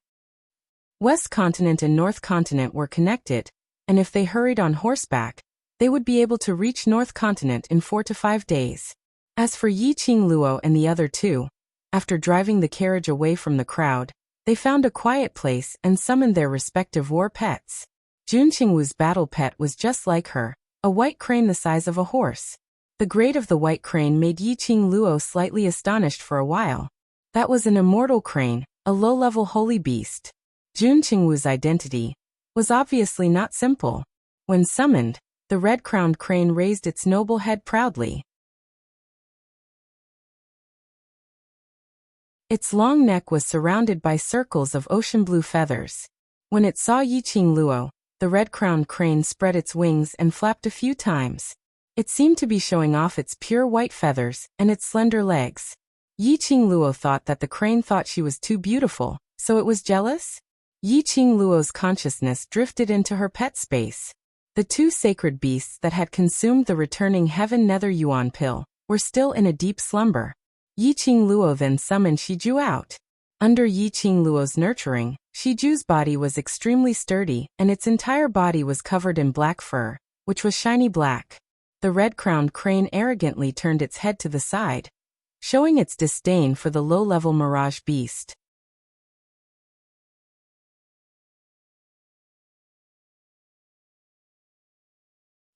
West Continent and North Continent were connected, and if they hurried on horseback, they would be able to reach North Continent in 4 to 5 days. As for Yi Qingluo and the other two, after driving the carriage away from the crowd, they found a quiet place and summoned their respective war pets. Jun Qingwu's battle pet was just like her, a white crane the size of a horse. The grade of the white crane made Yi Qingluo slightly astonished for a while. That was an immortal crane, a low-level holy beast. Jun Qingwu's identity was obviously not simple. When summoned, the red-crowned crane raised its noble head proudly. Its long neck was surrounded by circles of ocean-blue feathers. When it saw Yi Qingluo, the red-crowned crane spread its wings and flapped a few times. It seemed to be showing off its pure white feathers and its slender legs. Yi Qingluo thought that the crane thought she was too beautiful, so it was jealous? Yi Qingluo's consciousness drifted into her pet space. The two sacred beasts that had consumed the returning Heaven Nether Yuan pill were still in a deep slumber. Yi Qingluo then summoned Shiju out. Under Yi Qingluo's nurturing, Shiju's body was extremely sturdy and its entire body was covered in black fur, which was shiny black. The red-crowned crane arrogantly turned its head to the side, showing its disdain for the low-level mirage beast.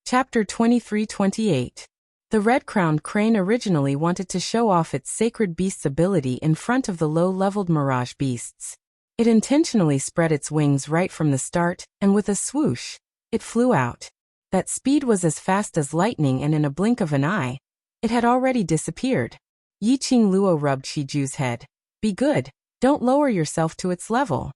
Chapter 23-28. The red-crowned crane originally wanted to show off its sacred beast's ability in front of the low-leveled mirage beasts. It intentionally spread its wings right from the start, and with a swoosh, it flew out. That speed was as fast as lightning, and in a blink of an eye, it had already disappeared. Yi Qingluo rubbed Shiju's head. Be good, don't lower yourself to its level.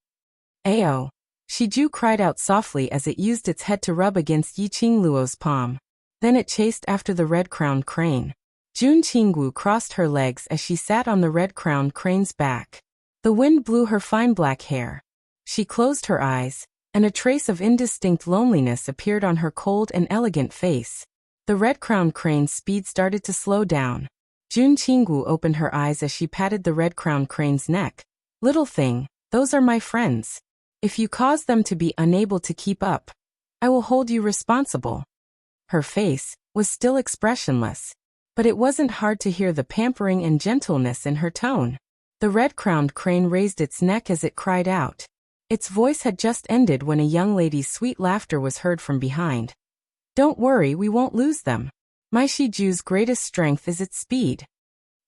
Ayo! Shiju cried out softly as it used its head to rub against Yi Qingluo's palm. Then it chased after the red-crowned crane. Jun Qingwu crossed her legs as she sat on the red-crowned crane's back. The wind blew her fine black hair. She closed her eyes, and a trace of indistinct loneliness appeared on her cold and elegant face. The red-crowned crane's speed started to slow down. Jun Qingwu opened her eyes as she patted the red-crowned crane's neck. Little thing, those are my friends. If you cause them to be unable to keep up, I will hold you responsible. Her face was still expressionless, but it wasn't hard to hear the pampering and gentleness in her tone. The red-crowned crane raised its neck as it cried out. Its voice had just ended when a young lady's sweet laughter was heard from behind. Don't worry, we won't lose them. My Shiju's greatest strength is its speed.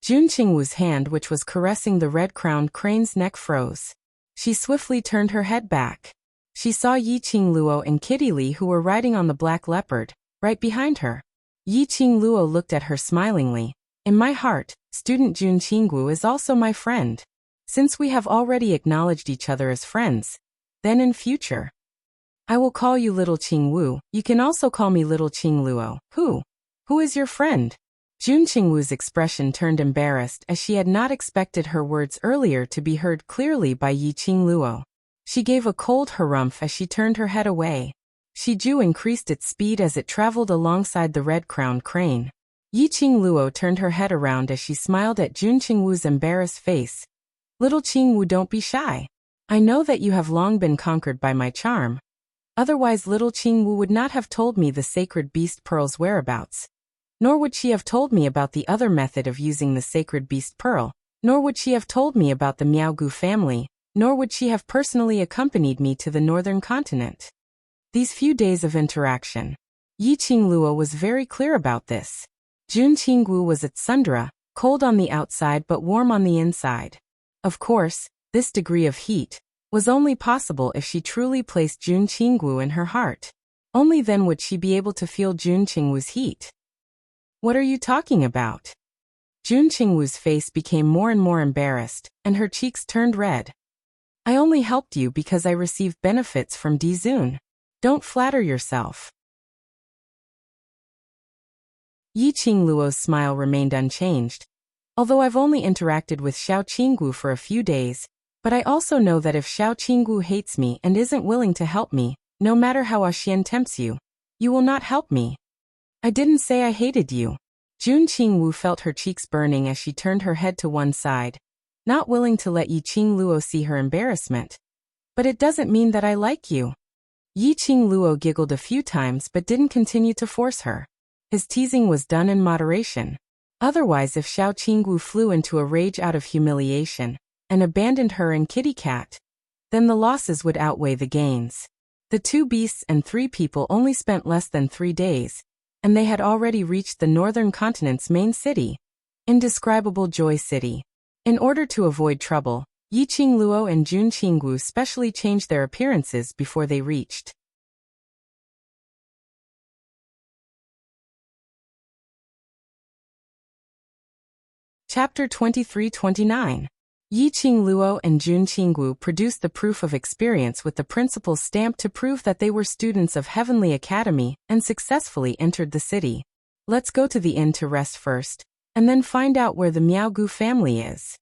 Jun Qingwu's hand, which was caressing the red-crowned crane's neck, froze. She swiftly turned her head back. She saw Yi Qingluo and Kitty Li, who were riding on the black leopard, right behind her. Yi Qingluo looked at her smilingly. In my heart, student Jun Qingwu is also my friend. Since we have already acknowledged each other as friends, then in future, I will call you Little Qingwu. You can also call me Little Qingluo. Who is your friend? Jun Qingwu's expression turned embarrassed as she had not expected her words earlier to be heard clearly by Yi Qingluo. She gave a cold harumph as she turned her head away. Shiju increased its speed as it traveled alongside the red-crowned crane. Yi Qingluo turned her head around as she smiled at Jun Qingwu's embarrassed face. Little Qingwu, don't be shy. I know that you have long been conquered by my charm. Otherwise Little Qingwu would not have told me the sacred beast pearl's whereabouts. Nor would she have told me about the other method of using the sacred beast pearl. Nor would she have told me about the Miaogu family. Nor would she have personally accompanied me to the northern continent. These few days of interaction, Yi Qingluo was very clear about this. Jun Qingwu was at Sundra, cold on the outside but warm on the inside. Of course, this degree of heat was only possible if she truly placed Jun Qingwu in her heart. Only then would she be able to feel Jun Qingwu's heat. What are you talking about? Jun Qingwu's face became more and more embarrassed, and her cheeks turned red. I only helped you because I received benefits from Dizun. Don't flatter yourself. Yi Qingluo's smile remained unchanged. Although I've only interacted with Xiao Qinggu for a few days, but I also know that if Xiao Qinggu hates me and isn't willing to help me, no matter how Xian tempts you, you will not help me. I didn't say I hated you. Jun Qingwu felt her cheeks burning as she turned her head to one side, not willing to let Yi Qingluo see her embarrassment. But it doesn't mean that I like you. Yi Qingluo giggled a few times but didn't continue to force her. His teasing was done in moderation. Otherwise, if Xiao Qinggu flew into a rage out of humiliation and abandoned her and Kitty Cat, then the losses would outweigh the gains. The two beasts and three people only spent less than 3 days, and they had already reached the northern continent's main city, Indescribable Joy City. In order to avoid trouble, Yi Qingluo and Jun Qinggu specially changed their appearances before they reached. Chapter 23-29. Yi Qingluo and Jun Qinggu produced the proof of experience with the principal's stamp to prove that they were students of Heavenly Academy and successfully entered the city. Let's go to the inn to rest first, and then find out where the Miaogu family is.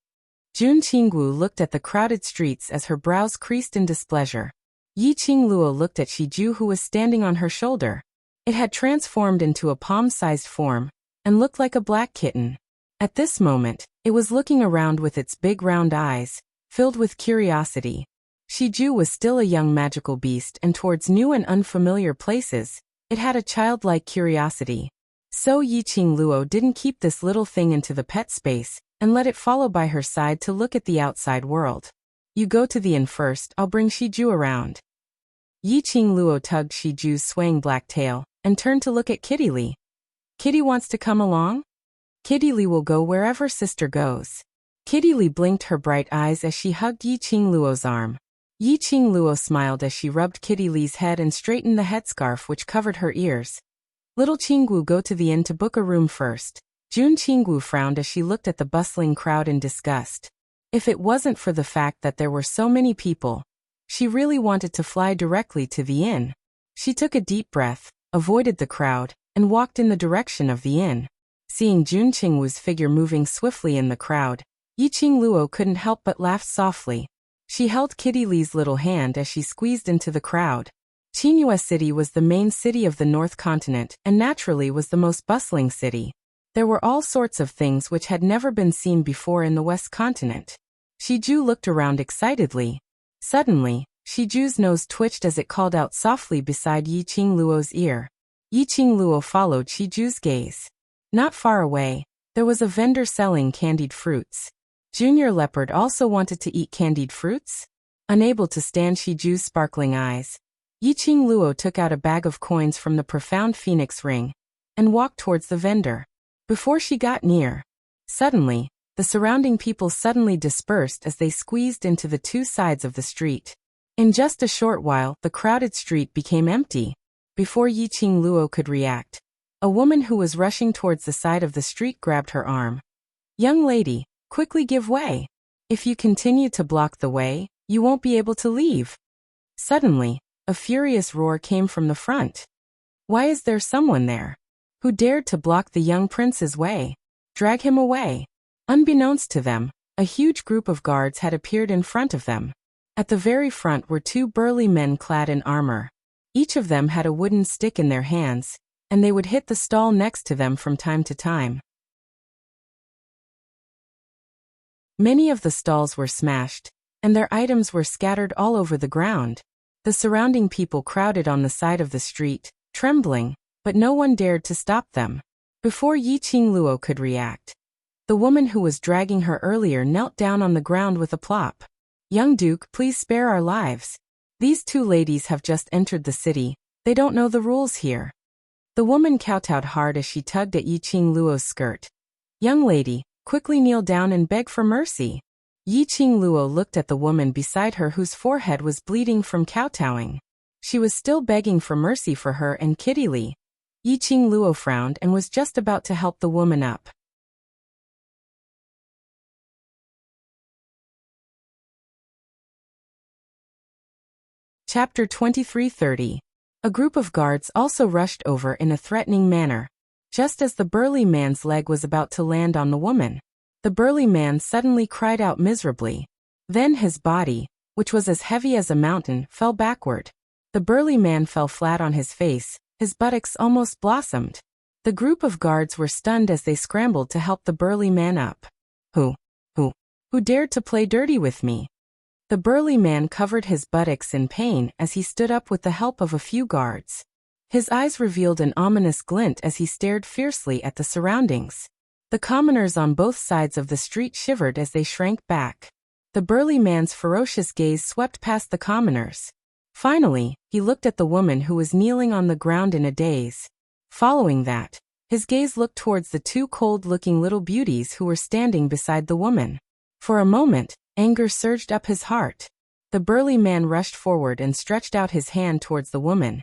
Jun Qinggu looked at the crowded streets as her brows creased in displeasure. Yi Qingluo looked at Shiju, who was standing on her shoulder. It had transformed into a palm-sized form and looked like a black kitten. At this moment, it was looking around with its big round eyes, filled with curiosity. Shiju was still a young magical beast, and towards new and unfamiliar places, it had a childlike curiosity. So Yi Qingluo didn't keep this little thing into the pet space and let it follow by her side to look at the outside world. You go to the inn first, I'll bring Shiju around. Yi Qingluo tugged Shiju's swaying black tail and turned to look at Kitty Lee. Kitty wants to come along? Kitty Lee will go wherever sister goes. Kitty Lee blinked her bright eyes as she hugged Yi Qingluo's arm. Yi Qingluo smiled as she rubbed Kitty Lee's head and straightened the headscarf which covered her ears. Little Qinggu, go to the inn to book a room first. Jun Qinggu frowned as she looked at the bustling crowd in disgust. If it wasn't for the fact that there were so many people, she really wanted to fly directly to the inn. She took a deep breath, avoided the crowd, and walked in the direction of the inn. Seeing Jun Qingwu's figure moving swiftly in the crowd, Yi Qingluo couldn't help but laugh softly. She held Kitty Lee's little hand as she squeezed into the crowd. Qingyue City was the main city of the North Continent and naturally was the most bustling city. There were all sorts of things which had never been seen before in the West Continent. Shiju looked around excitedly. Suddenly, Shiju's nose twitched as it called out softly beside Yi Qingluo's ear. Yi Qingluo followed Shiju's gaze. Not far away, there was a vendor selling candied fruits. Junior Leopard also wanted to eat candied fruits? Unable to stand Shiju's sparkling eyes, Yi Qingluo took out a bag of coins from the profound phoenix ring and walked towards the vendor. Before she got near, suddenly, the surrounding people suddenly dispersed as they squeezed into the two sides of the street. In just a short while, the crowded street became empty. Before Yi Qingluo could react, a woman who was rushing towards the side of the street grabbed her arm. Young lady, quickly give way. If you continue to block the way, you won't be able to leave. Suddenly, a furious roar came from the front. Why is there someone there? Who dared to block the young prince's way? Drag him away. Unbeknownst to them, a huge group of guards had appeared in front of them. At the very front were two burly men clad in armor. Each of them had a wooden stick in their hands, and they would hit the stall next to them from time to time. Many of the stalls were smashed, and their items were scattered all over the ground. The surrounding people crowded on the side of the street, trembling, but no one dared to stop them. Before Yi Qingluo could react, the woman who was dragging her earlier knelt down on the ground with a plop. Young Duke, please spare our lives. These two ladies have just entered the city. They don't know the rules here. The woman kowtowed hard as she tugged at Yi Qingluo's skirt. Young lady, quickly kneel down and beg for mercy. Yi Qingluo looked at the woman beside her whose forehead was bleeding from kowtowing. She was still begging for mercy for her and Kitty Lee. Yi Qingluo frowned and was just about to help the woman up. Chapter 23-30. A group of guards also rushed over in a threatening manner. Just as the burly man's leg was about to land on the woman, the burly man suddenly cried out miserably. Then his body, which was as heavy as a mountain, fell backward. The burly man fell flat on his face, his buttocks almost blossomed. The group of guards were stunned as they scrambled to help the burly man up. Who dared to play dirty with me? The burly man covered his buttocks in pain as he stood up with the help of a few guards. His eyes revealed an ominous glint as he stared fiercely at the surroundings. The commoners on both sides of the street shivered as they shrank back. The burly man's ferocious gaze swept past the commoners. Finally, he looked at the woman who was kneeling on the ground in a daze. Following that, his gaze looked towards the two cold-looking little beauties who were standing beside the woman. For a moment, anger surged up his heart. The burly man rushed forward and stretched out his hand towards the woman.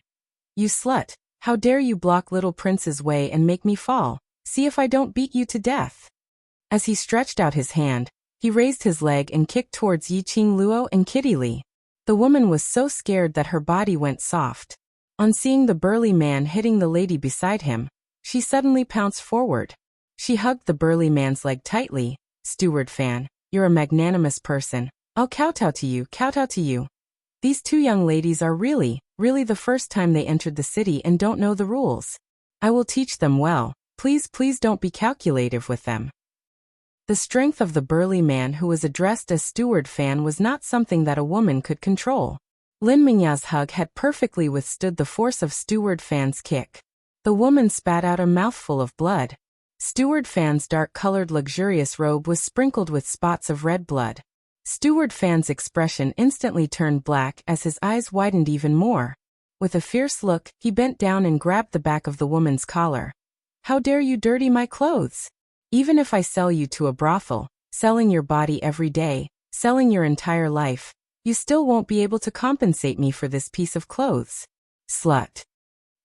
"You slut, how dare you block little prince's way and make me fall? See if I don't beat you to death." As he stretched out his hand, he raised his leg and kicked towards Yiqing Luo and Kitty Li. The woman was so scared that her body went soft. On seeing the burly man hitting the lady beside him, she suddenly pounced forward. She hugged the burly man's leg tightly. "Steward Fan, you're a magnanimous person. I'll kowtow to you, kowtow to you. These two young ladies are really the first time they entered the city and don't know the rules. I will teach them well. Please don't be calculative with them." The strength of the burly man who was addressed as Steward Fan was not something that a woman could control. Lin Mingya's hug had perfectly withstood the force of Steward Fan's kick. The woman spat out a mouthful of blood. Steward Fan's dark-colored luxurious robe was sprinkled with spots of red blood. Steward Fan's expression instantly turned black as his eyes widened even more. With a fierce look, he bent down and grabbed the back of the woman's collar. "How dare you dirty my clothes? Even if I sell you to a brothel, selling your body every day, selling your entire life, you still won't be able to compensate me for this piece of clothes. Slut."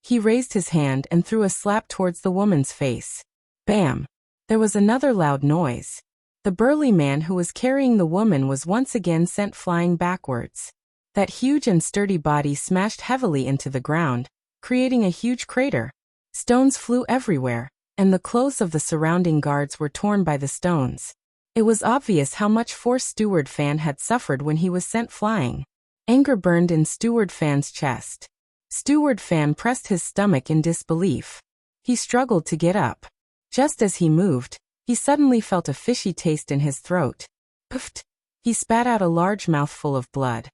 He raised his hand and threw a slap towards the woman's face. Bam! There was another loud noise. The burly man who was carrying the woman was once again sent flying backwards. That huge and sturdy body smashed heavily into the ground, creating a huge crater. Stones flew everywhere, and the clothes of the surrounding guards were torn by the stones. It was obvious how much force Steward Fan had suffered when he was sent flying. Anger burned in Steward Fan's chest. Steward Fan pressed his stomach in disbelief. He struggled to get up. Just as he moved, he suddenly felt a fishy taste in his throat. Puffed! He spat out a large mouthful of blood.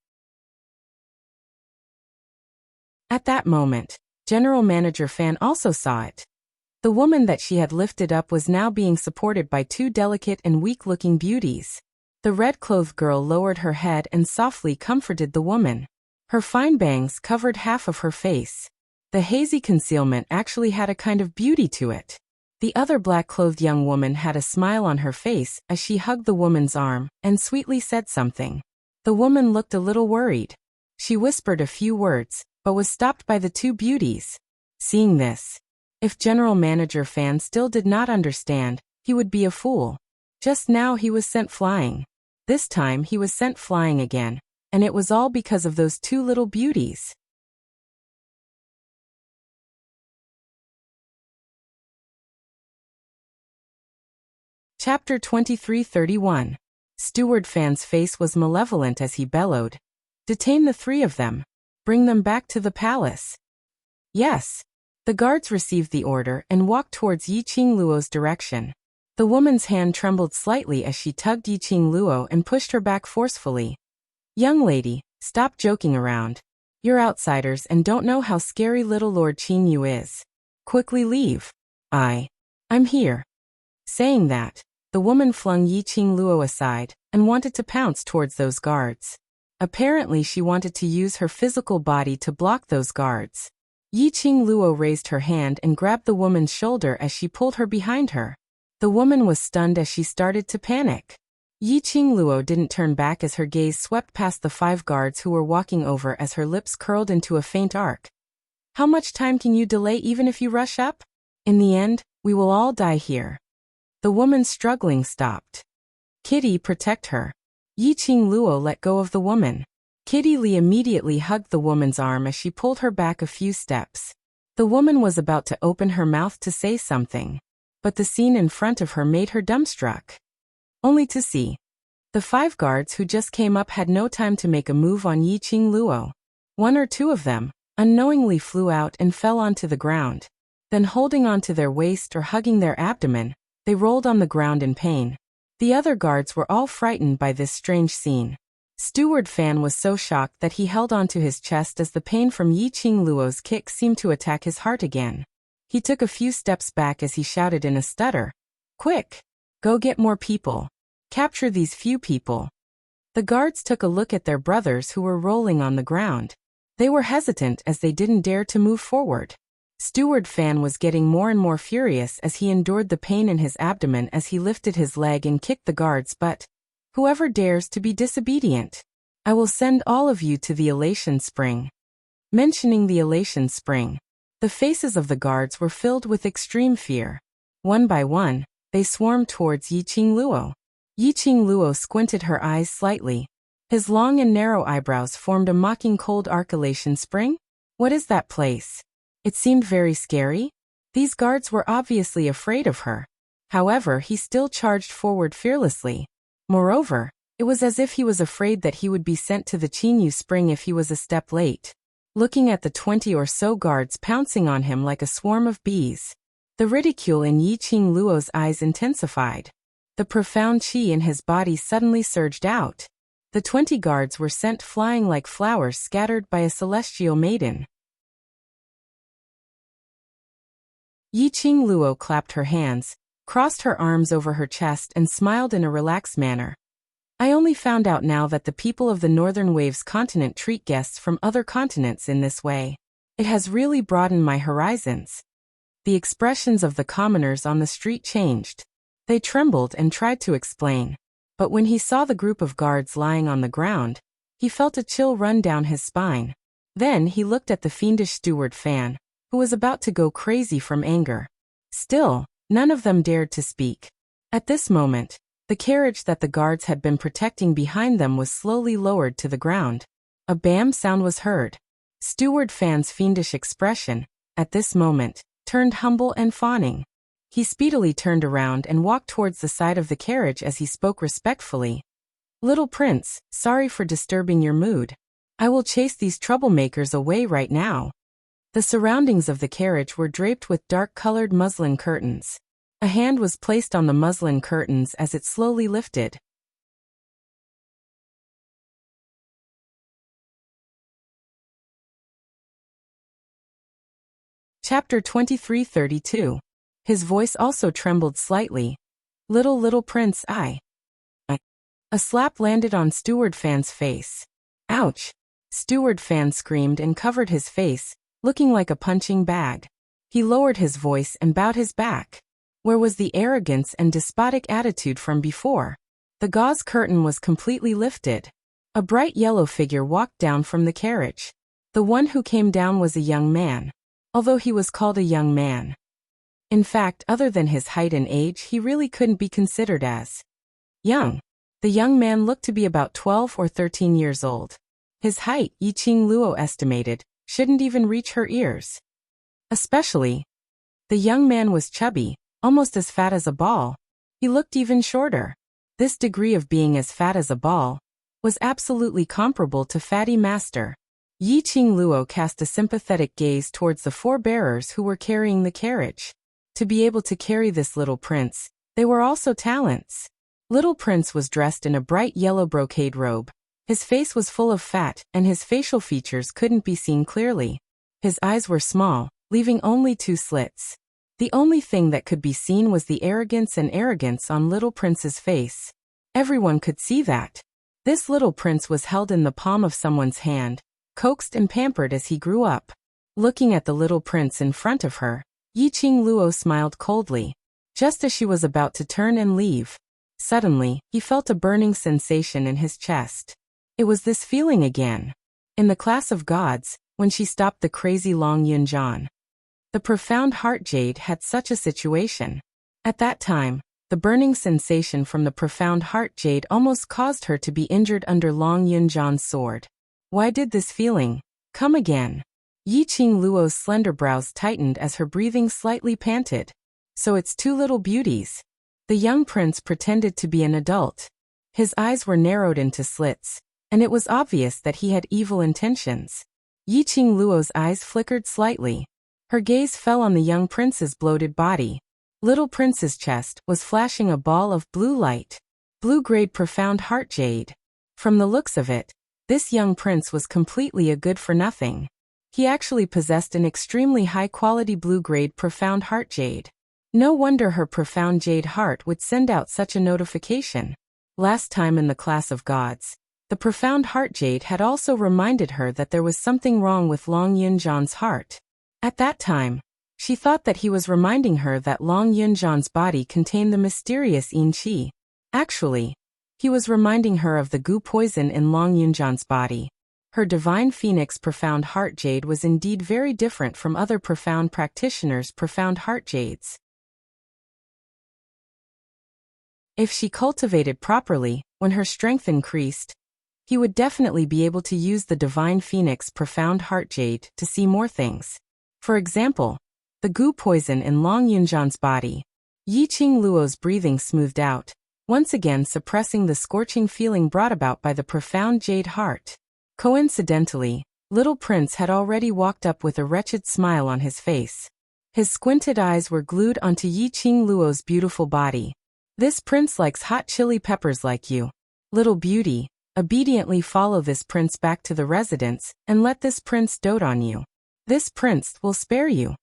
At that moment, General Manager Fan also saw it. The woman that she had lifted up was now being supported by two delicate and weak-looking beauties. The red-clothed girl lowered her head and softly comforted the woman. Her fine bangs covered half of her face. The hazy concealment actually had a kind of beauty to it. The other black-clothed young woman had a smile on her face as she hugged the woman's arm and sweetly said something. The woman looked a little worried. She whispered a few words, but was stopped by the two beauties. Seeing this, if General Manager Fan still did not understand, he would be a fool. Just now he was sent flying. This time he was sent flying again, and it was all because of those two little beauties. Chapter 23:31. Steward Fan's face was malevolent as he bellowed. "Detain the three of them. Bring them back to the palace." Yes. The guards received the order and walked towards Yiqing Luo's direction. The woman's hand trembled slightly as she tugged Yiqing Luo and pushed her back forcefully. "Young lady, stop joking around. You're outsiders and don't know how scary little Lord Qin Yu is. Quickly leave. I'm here." Saying that, the woman flung Yiqing Luo aside and wanted to pounce towards those guards. Apparently she wanted to use her physical body to block those guards. Yiqing Luo raised her hand and grabbed the woman's shoulder as she pulled her behind her. The woman was stunned as she started to panic. Yiqing Luo didn't turn back as her gaze swept past the 5 guards who were walking over as her lips curled into a faint arc. "How much time can you delay even if you rush up? In the end, we will all die here." The woman's struggling stopped. "Kitty, protect her." Yiqing Luo let go of the woman. Kitty Li immediately hugged the woman's arm as she pulled her back a few steps. The woman was about to open her mouth to say something, but the scene in front of her made her dumbstruck. Only to see. The 5 guards who just came up had no time to make a move on Yi Qing Luo. 1 or 2 of them, unknowingly flew out and fell onto the ground. Then holding onto their waist or hugging their abdomen, they rolled on the ground in pain. The other guards were all frightened by this strange scene. Steward Fan was so shocked that he held onto his chest as the pain from Yi Qing Luo's kick seemed to attack his heart again. He took a few steps back as he shouted in a stutter, "Quick! Go get more people. Capture these few people." The guards took a look at their brothers who were rolling on the ground. They were hesitant as they didn't dare to move forward. Steward Fan was getting more and more furious as he endured the pain in his abdomen as he lifted his leg and kicked the guards, but whoever dares to be disobedient, I will send all of you to the Elation Spring. Mentioning the Elation Spring, the faces of the guards were filled with extreme fear. One by one, they swarmed towards Yi Qing Luo. Yi Qing Luo squinted her eyes slightly. His long and narrow eyebrows formed a mocking cold arc. Elation Spring? What is that place? It seemed very scary. These guards were obviously afraid of her. However, he still charged forward fearlessly. Moreover, it was as if he was afraid that he would be sent to the Qingyu Spring if he was a step late. Looking at the 20 or so guards pouncing on him like a swarm of bees, the ridicule in Yi Qing Luo's eyes intensified. The profound qi in his body suddenly surged out. The 20 guards were sent flying like flowers scattered by a celestial maiden. Yi Qing Luo clapped her hands, crossed her arms over her chest and smiled in a relaxed manner. I only found out now that the people of the Northern Waves continent treat guests from other continents in this way. It has really broadened my horizons. The expressions of the commoners on the street changed. They trembled and tried to explain. But when he saw the group of guards lying on the ground, he felt a chill run down his spine. Then he looked at the fiendish Steward Fan, who was about to go crazy from anger. Still, none of them dared to speak. At this moment, the carriage that the guards had been protecting behind them was slowly lowered to the ground. A bam sound was heard. Steward Fan's fiendish expression, at this moment, turned humble and fawning. He speedily turned around and walked towards the side of the carriage as he spoke respectfully. "Little Prince, sorry for disturbing your mood. I will chase these troublemakers away right now." The surroundings of the carriage were draped with dark-colored muslin curtains. A hand was placed on the muslin curtains as it slowly lifted. Chapter 2332. His voice also trembled slightly. Little Prince, I. A slap landed on Steward Fan's face. Ouch! Steward Fan screamed and covered his face, looking like a punching bag. He lowered his voice and bowed his back. Where was the arrogance and despotic attitude from before? The gauze curtain was completely lifted. A bright yellow figure walked down from the carriage. The one who came down was a young man, although he was called a young man. In fact, other than his height and age, he really couldn't be considered as young. The young man looked to be about 12 or 13 years old. His height, Yi Qing Luo estimated, shouldn't even reach her ears. Especially, the young man was chubby, almost as fat as a ball. He looked even shorter. This degree of being as fat as a ball was absolutely comparable to Fatty Master. Yi Qing Luo cast a sympathetic gaze towards the 4 bearers who were carrying the carriage. To be able to carry this little prince, they were also talents. Little Prince was dressed in a bright yellow brocade robe. His face was full of fat, and his facial features couldn't be seen clearly. His eyes were small, leaving only 2 slits. The only thing that could be seen was the arrogance on Little Prince's face. Everyone could see that. This little prince was held in the palm of someone's hand, coaxed and pampered as he grew up. Looking at the little prince in front of her, Yi Qing Luo smiled coldly. Just as she was about to turn and leave, suddenly, he felt a burning sensation in his chest. It was this feeling again. In the class of gods, when she stopped the crazy Long Yunjian. The profound heart jade had such a situation. At that time, the burning sensation from the profound heart jade almost caused her to be injured under Long Yunjian's sword. Why did this feeling come again? Yi Qing Luo's slender brows tightened as her breathing slightly panted. So it's two little beauties. The young prince pretended to be an adult. His eyes were narrowed into slits, and it was obvious that he had evil intentions. Yi Qing Luo's eyes flickered slightly. Her gaze fell on the young prince's bloated body. Little prince's chest was flashing a ball of blue light. Blue-grade profound heart jade. From the looks of it, this young prince was completely a good-for-nothing. He actually possessed an extremely high-quality blue-grade profound heart jade. No wonder her profound jade heart would send out such a notification. Last time in the class of gods, the profound heart jade had also reminded her that there was something wrong with Long Yunjian's heart. At that time, she thought that he was reminding her that Long Yunjian's body contained the mysterious yin qi. Actually, he was reminding her of the gu poison in Long Yunjian's body. Her divine phoenix profound heart jade was indeed very different from other profound practitioners' profound heart jades. If she cultivated properly, when her strength increased, he would definitely be able to use the divine phoenix profound heart jade to see more things. For example, the gu poison in Long Yunjian's body. Yi Qing Luo's breathing smoothed out, once again suppressing the scorching feeling brought about by the profound jade heart. Coincidentally, little prince had already walked up with a wretched smile on his face. His squinted eyes were glued onto Yi Qing Luo's beautiful body. This prince likes hot chili peppers like you. Little beauty, obediently follow this prince back to the residence and let this prince dote on you. This prince will spare you.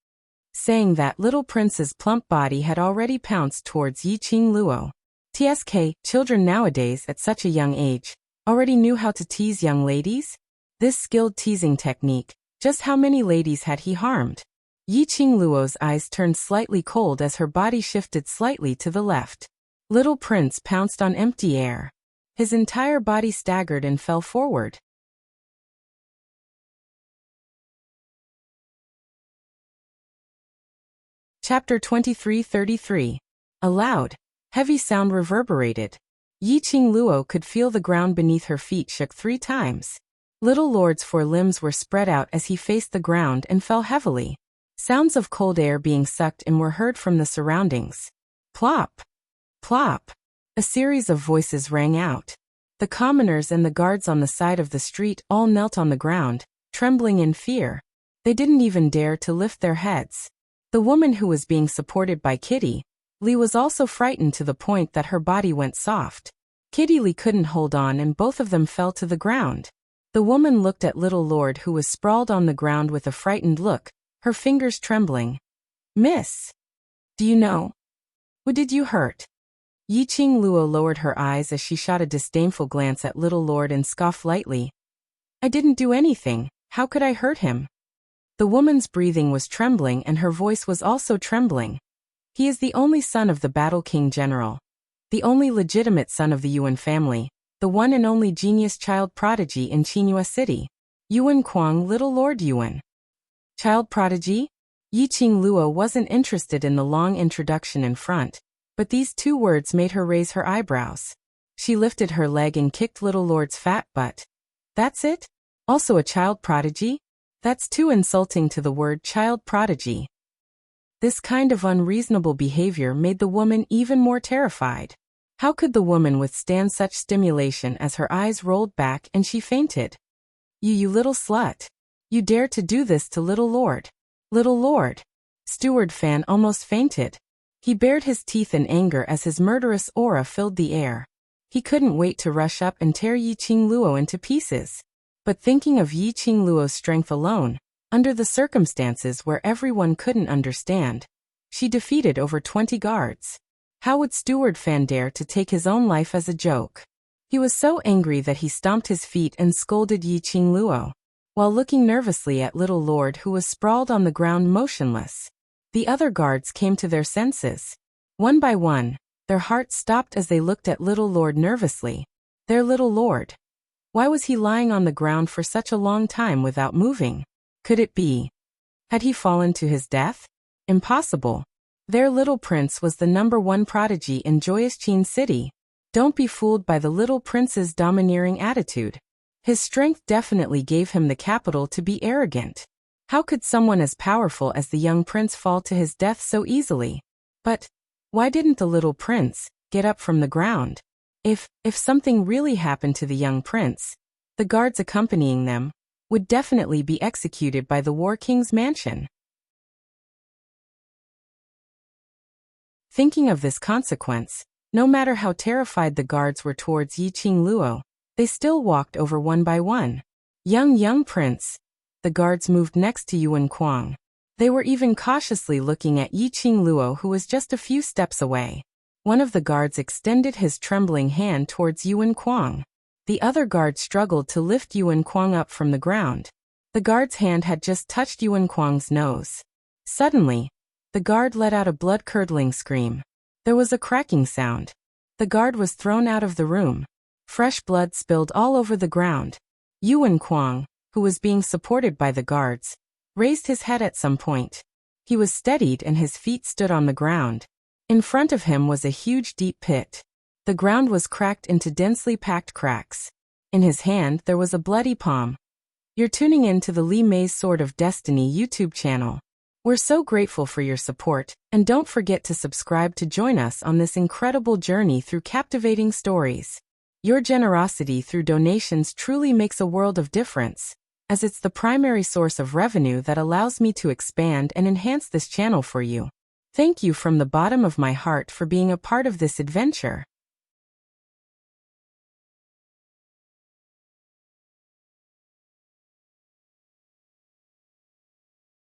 Saying that, little prince's plump body had already pounced towards Yi Qing Luo. TSK, children nowadays at such a young age, already knew how to tease young ladies? This skilled teasing technique, just how many ladies had he harmed? Yi Qing Luo's eyes turned slightly cold as her body shifted slightly to the left. Little prince pounced on empty air. His entire body staggered and fell forward. Chapter 23:33. A loud, heavy sound reverberated. Yi Qing Luo could feel the ground beneath her feet shook 3 times. Little Lord's 4 limbs were spread out as he faced the ground and fell heavily. Sounds of cold air being sucked in were heard from the surroundings. Plop! Plop! A series of voices rang out. The commoners and the guards on the side of the street all knelt on the ground, trembling in fear. They didn't even dare to lift their heads. The woman who was being supported by Kitty Lee was also frightened to the point that her body went soft. Kitty Lee couldn't hold on and both of them fell to the ground. The woman looked at Little Lord who was sprawled on the ground with a frightened look, her fingers trembling. Miss, do you know? What did you hurt? Yi Qing Luo lowered her eyes as she shot a disdainful glance at Little Lord and scoffed lightly. I didn't do anything, how could I hurt him? The woman's breathing was trembling and her voice was also trembling. He is the only son of the Battle King General. The only legitimate son of the Yuan family, the one and only genius child prodigy in Qinghua City. Yuan Kuang, Little Lord Yuan. Child prodigy? Yi Qing Luo wasn't interested in the long introduction in front, but these 2 words made her raise her eyebrows. She lifted her leg and kicked Little Lord's fat butt. That's it? Also a child prodigy? That's too insulting to the word child prodigy. This kind of unreasonable behavior made the woman even more terrified. How could the woman withstand such stimulation as her eyes rolled back and she fainted? You little slut. You dare to do this to Little Lord. Little Lord. Steward Fan almost fainted. He bared his teeth in anger as his murderous aura filled the air. He couldn't wait to rush up and tear Yi Qing Luo into pieces. But thinking of Yi Qing Luo's strength alone, under the circumstances where everyone couldn't understand, she defeated over 20 guards. How would Steward Fan dare to take his own life as a joke? He was so angry that he stomped his feet and scolded Yi Qing Luo, while looking nervously at Little Lord who was sprawled on the ground motionless. The other guards came to their senses. One by one, their hearts stopped as they looked at Little Lord nervously. Their Little Lord. Why was he lying on the ground for such a long time without moving? Could it be? Had he fallen to his death? Impossible. Their little prince was the #1 prodigy in Joyous Qin City. Don't be fooled by the little prince's domineering attitude. His strength definitely gave him the capital to be arrogant. How could someone as powerful as the young prince fall to his death so easily? But why didn't the little prince get up from the ground? If something really happened to the young prince, the guards accompanying them would definitely be executed by the War King's mansion. Thinking of this consequence, no matter how terrified the guards were towards Yi Qingluo, they still walked over one by one. Young prince. The guards moved next to Yuan Kuang. They were even cautiously looking at Yi Qingluo, who was just a few steps away. One of the guards extended his trembling hand towards Yuan Kuang. The other guard struggled to lift Yuan Kuang up from the ground. The guard's hand had just touched Yuan Kuang's nose. Suddenly, the guard let out a blood-curdling scream. There was a cracking sound. The guard was thrown out of the room. Fresh blood spilled all over the ground. Yuan Kuang, who was being supported by the guards, raised his head at some point. He was steadied and his feet stood on the ground. In front of him was a huge deep pit. The ground was cracked into densely packed cracks. In his hand there was a bloody palm. You're tuning in to the Li Mei's Sword of Destiny YouTube channel. We're so grateful for your support, and don't forget to subscribe to join us on this incredible journey through captivating stories. Your generosity through donations truly makes a world of difference, as it's the primary source of revenue that allows me to expand and enhance this channel for you. Thank you from the bottom of my heart for being a part of this adventure.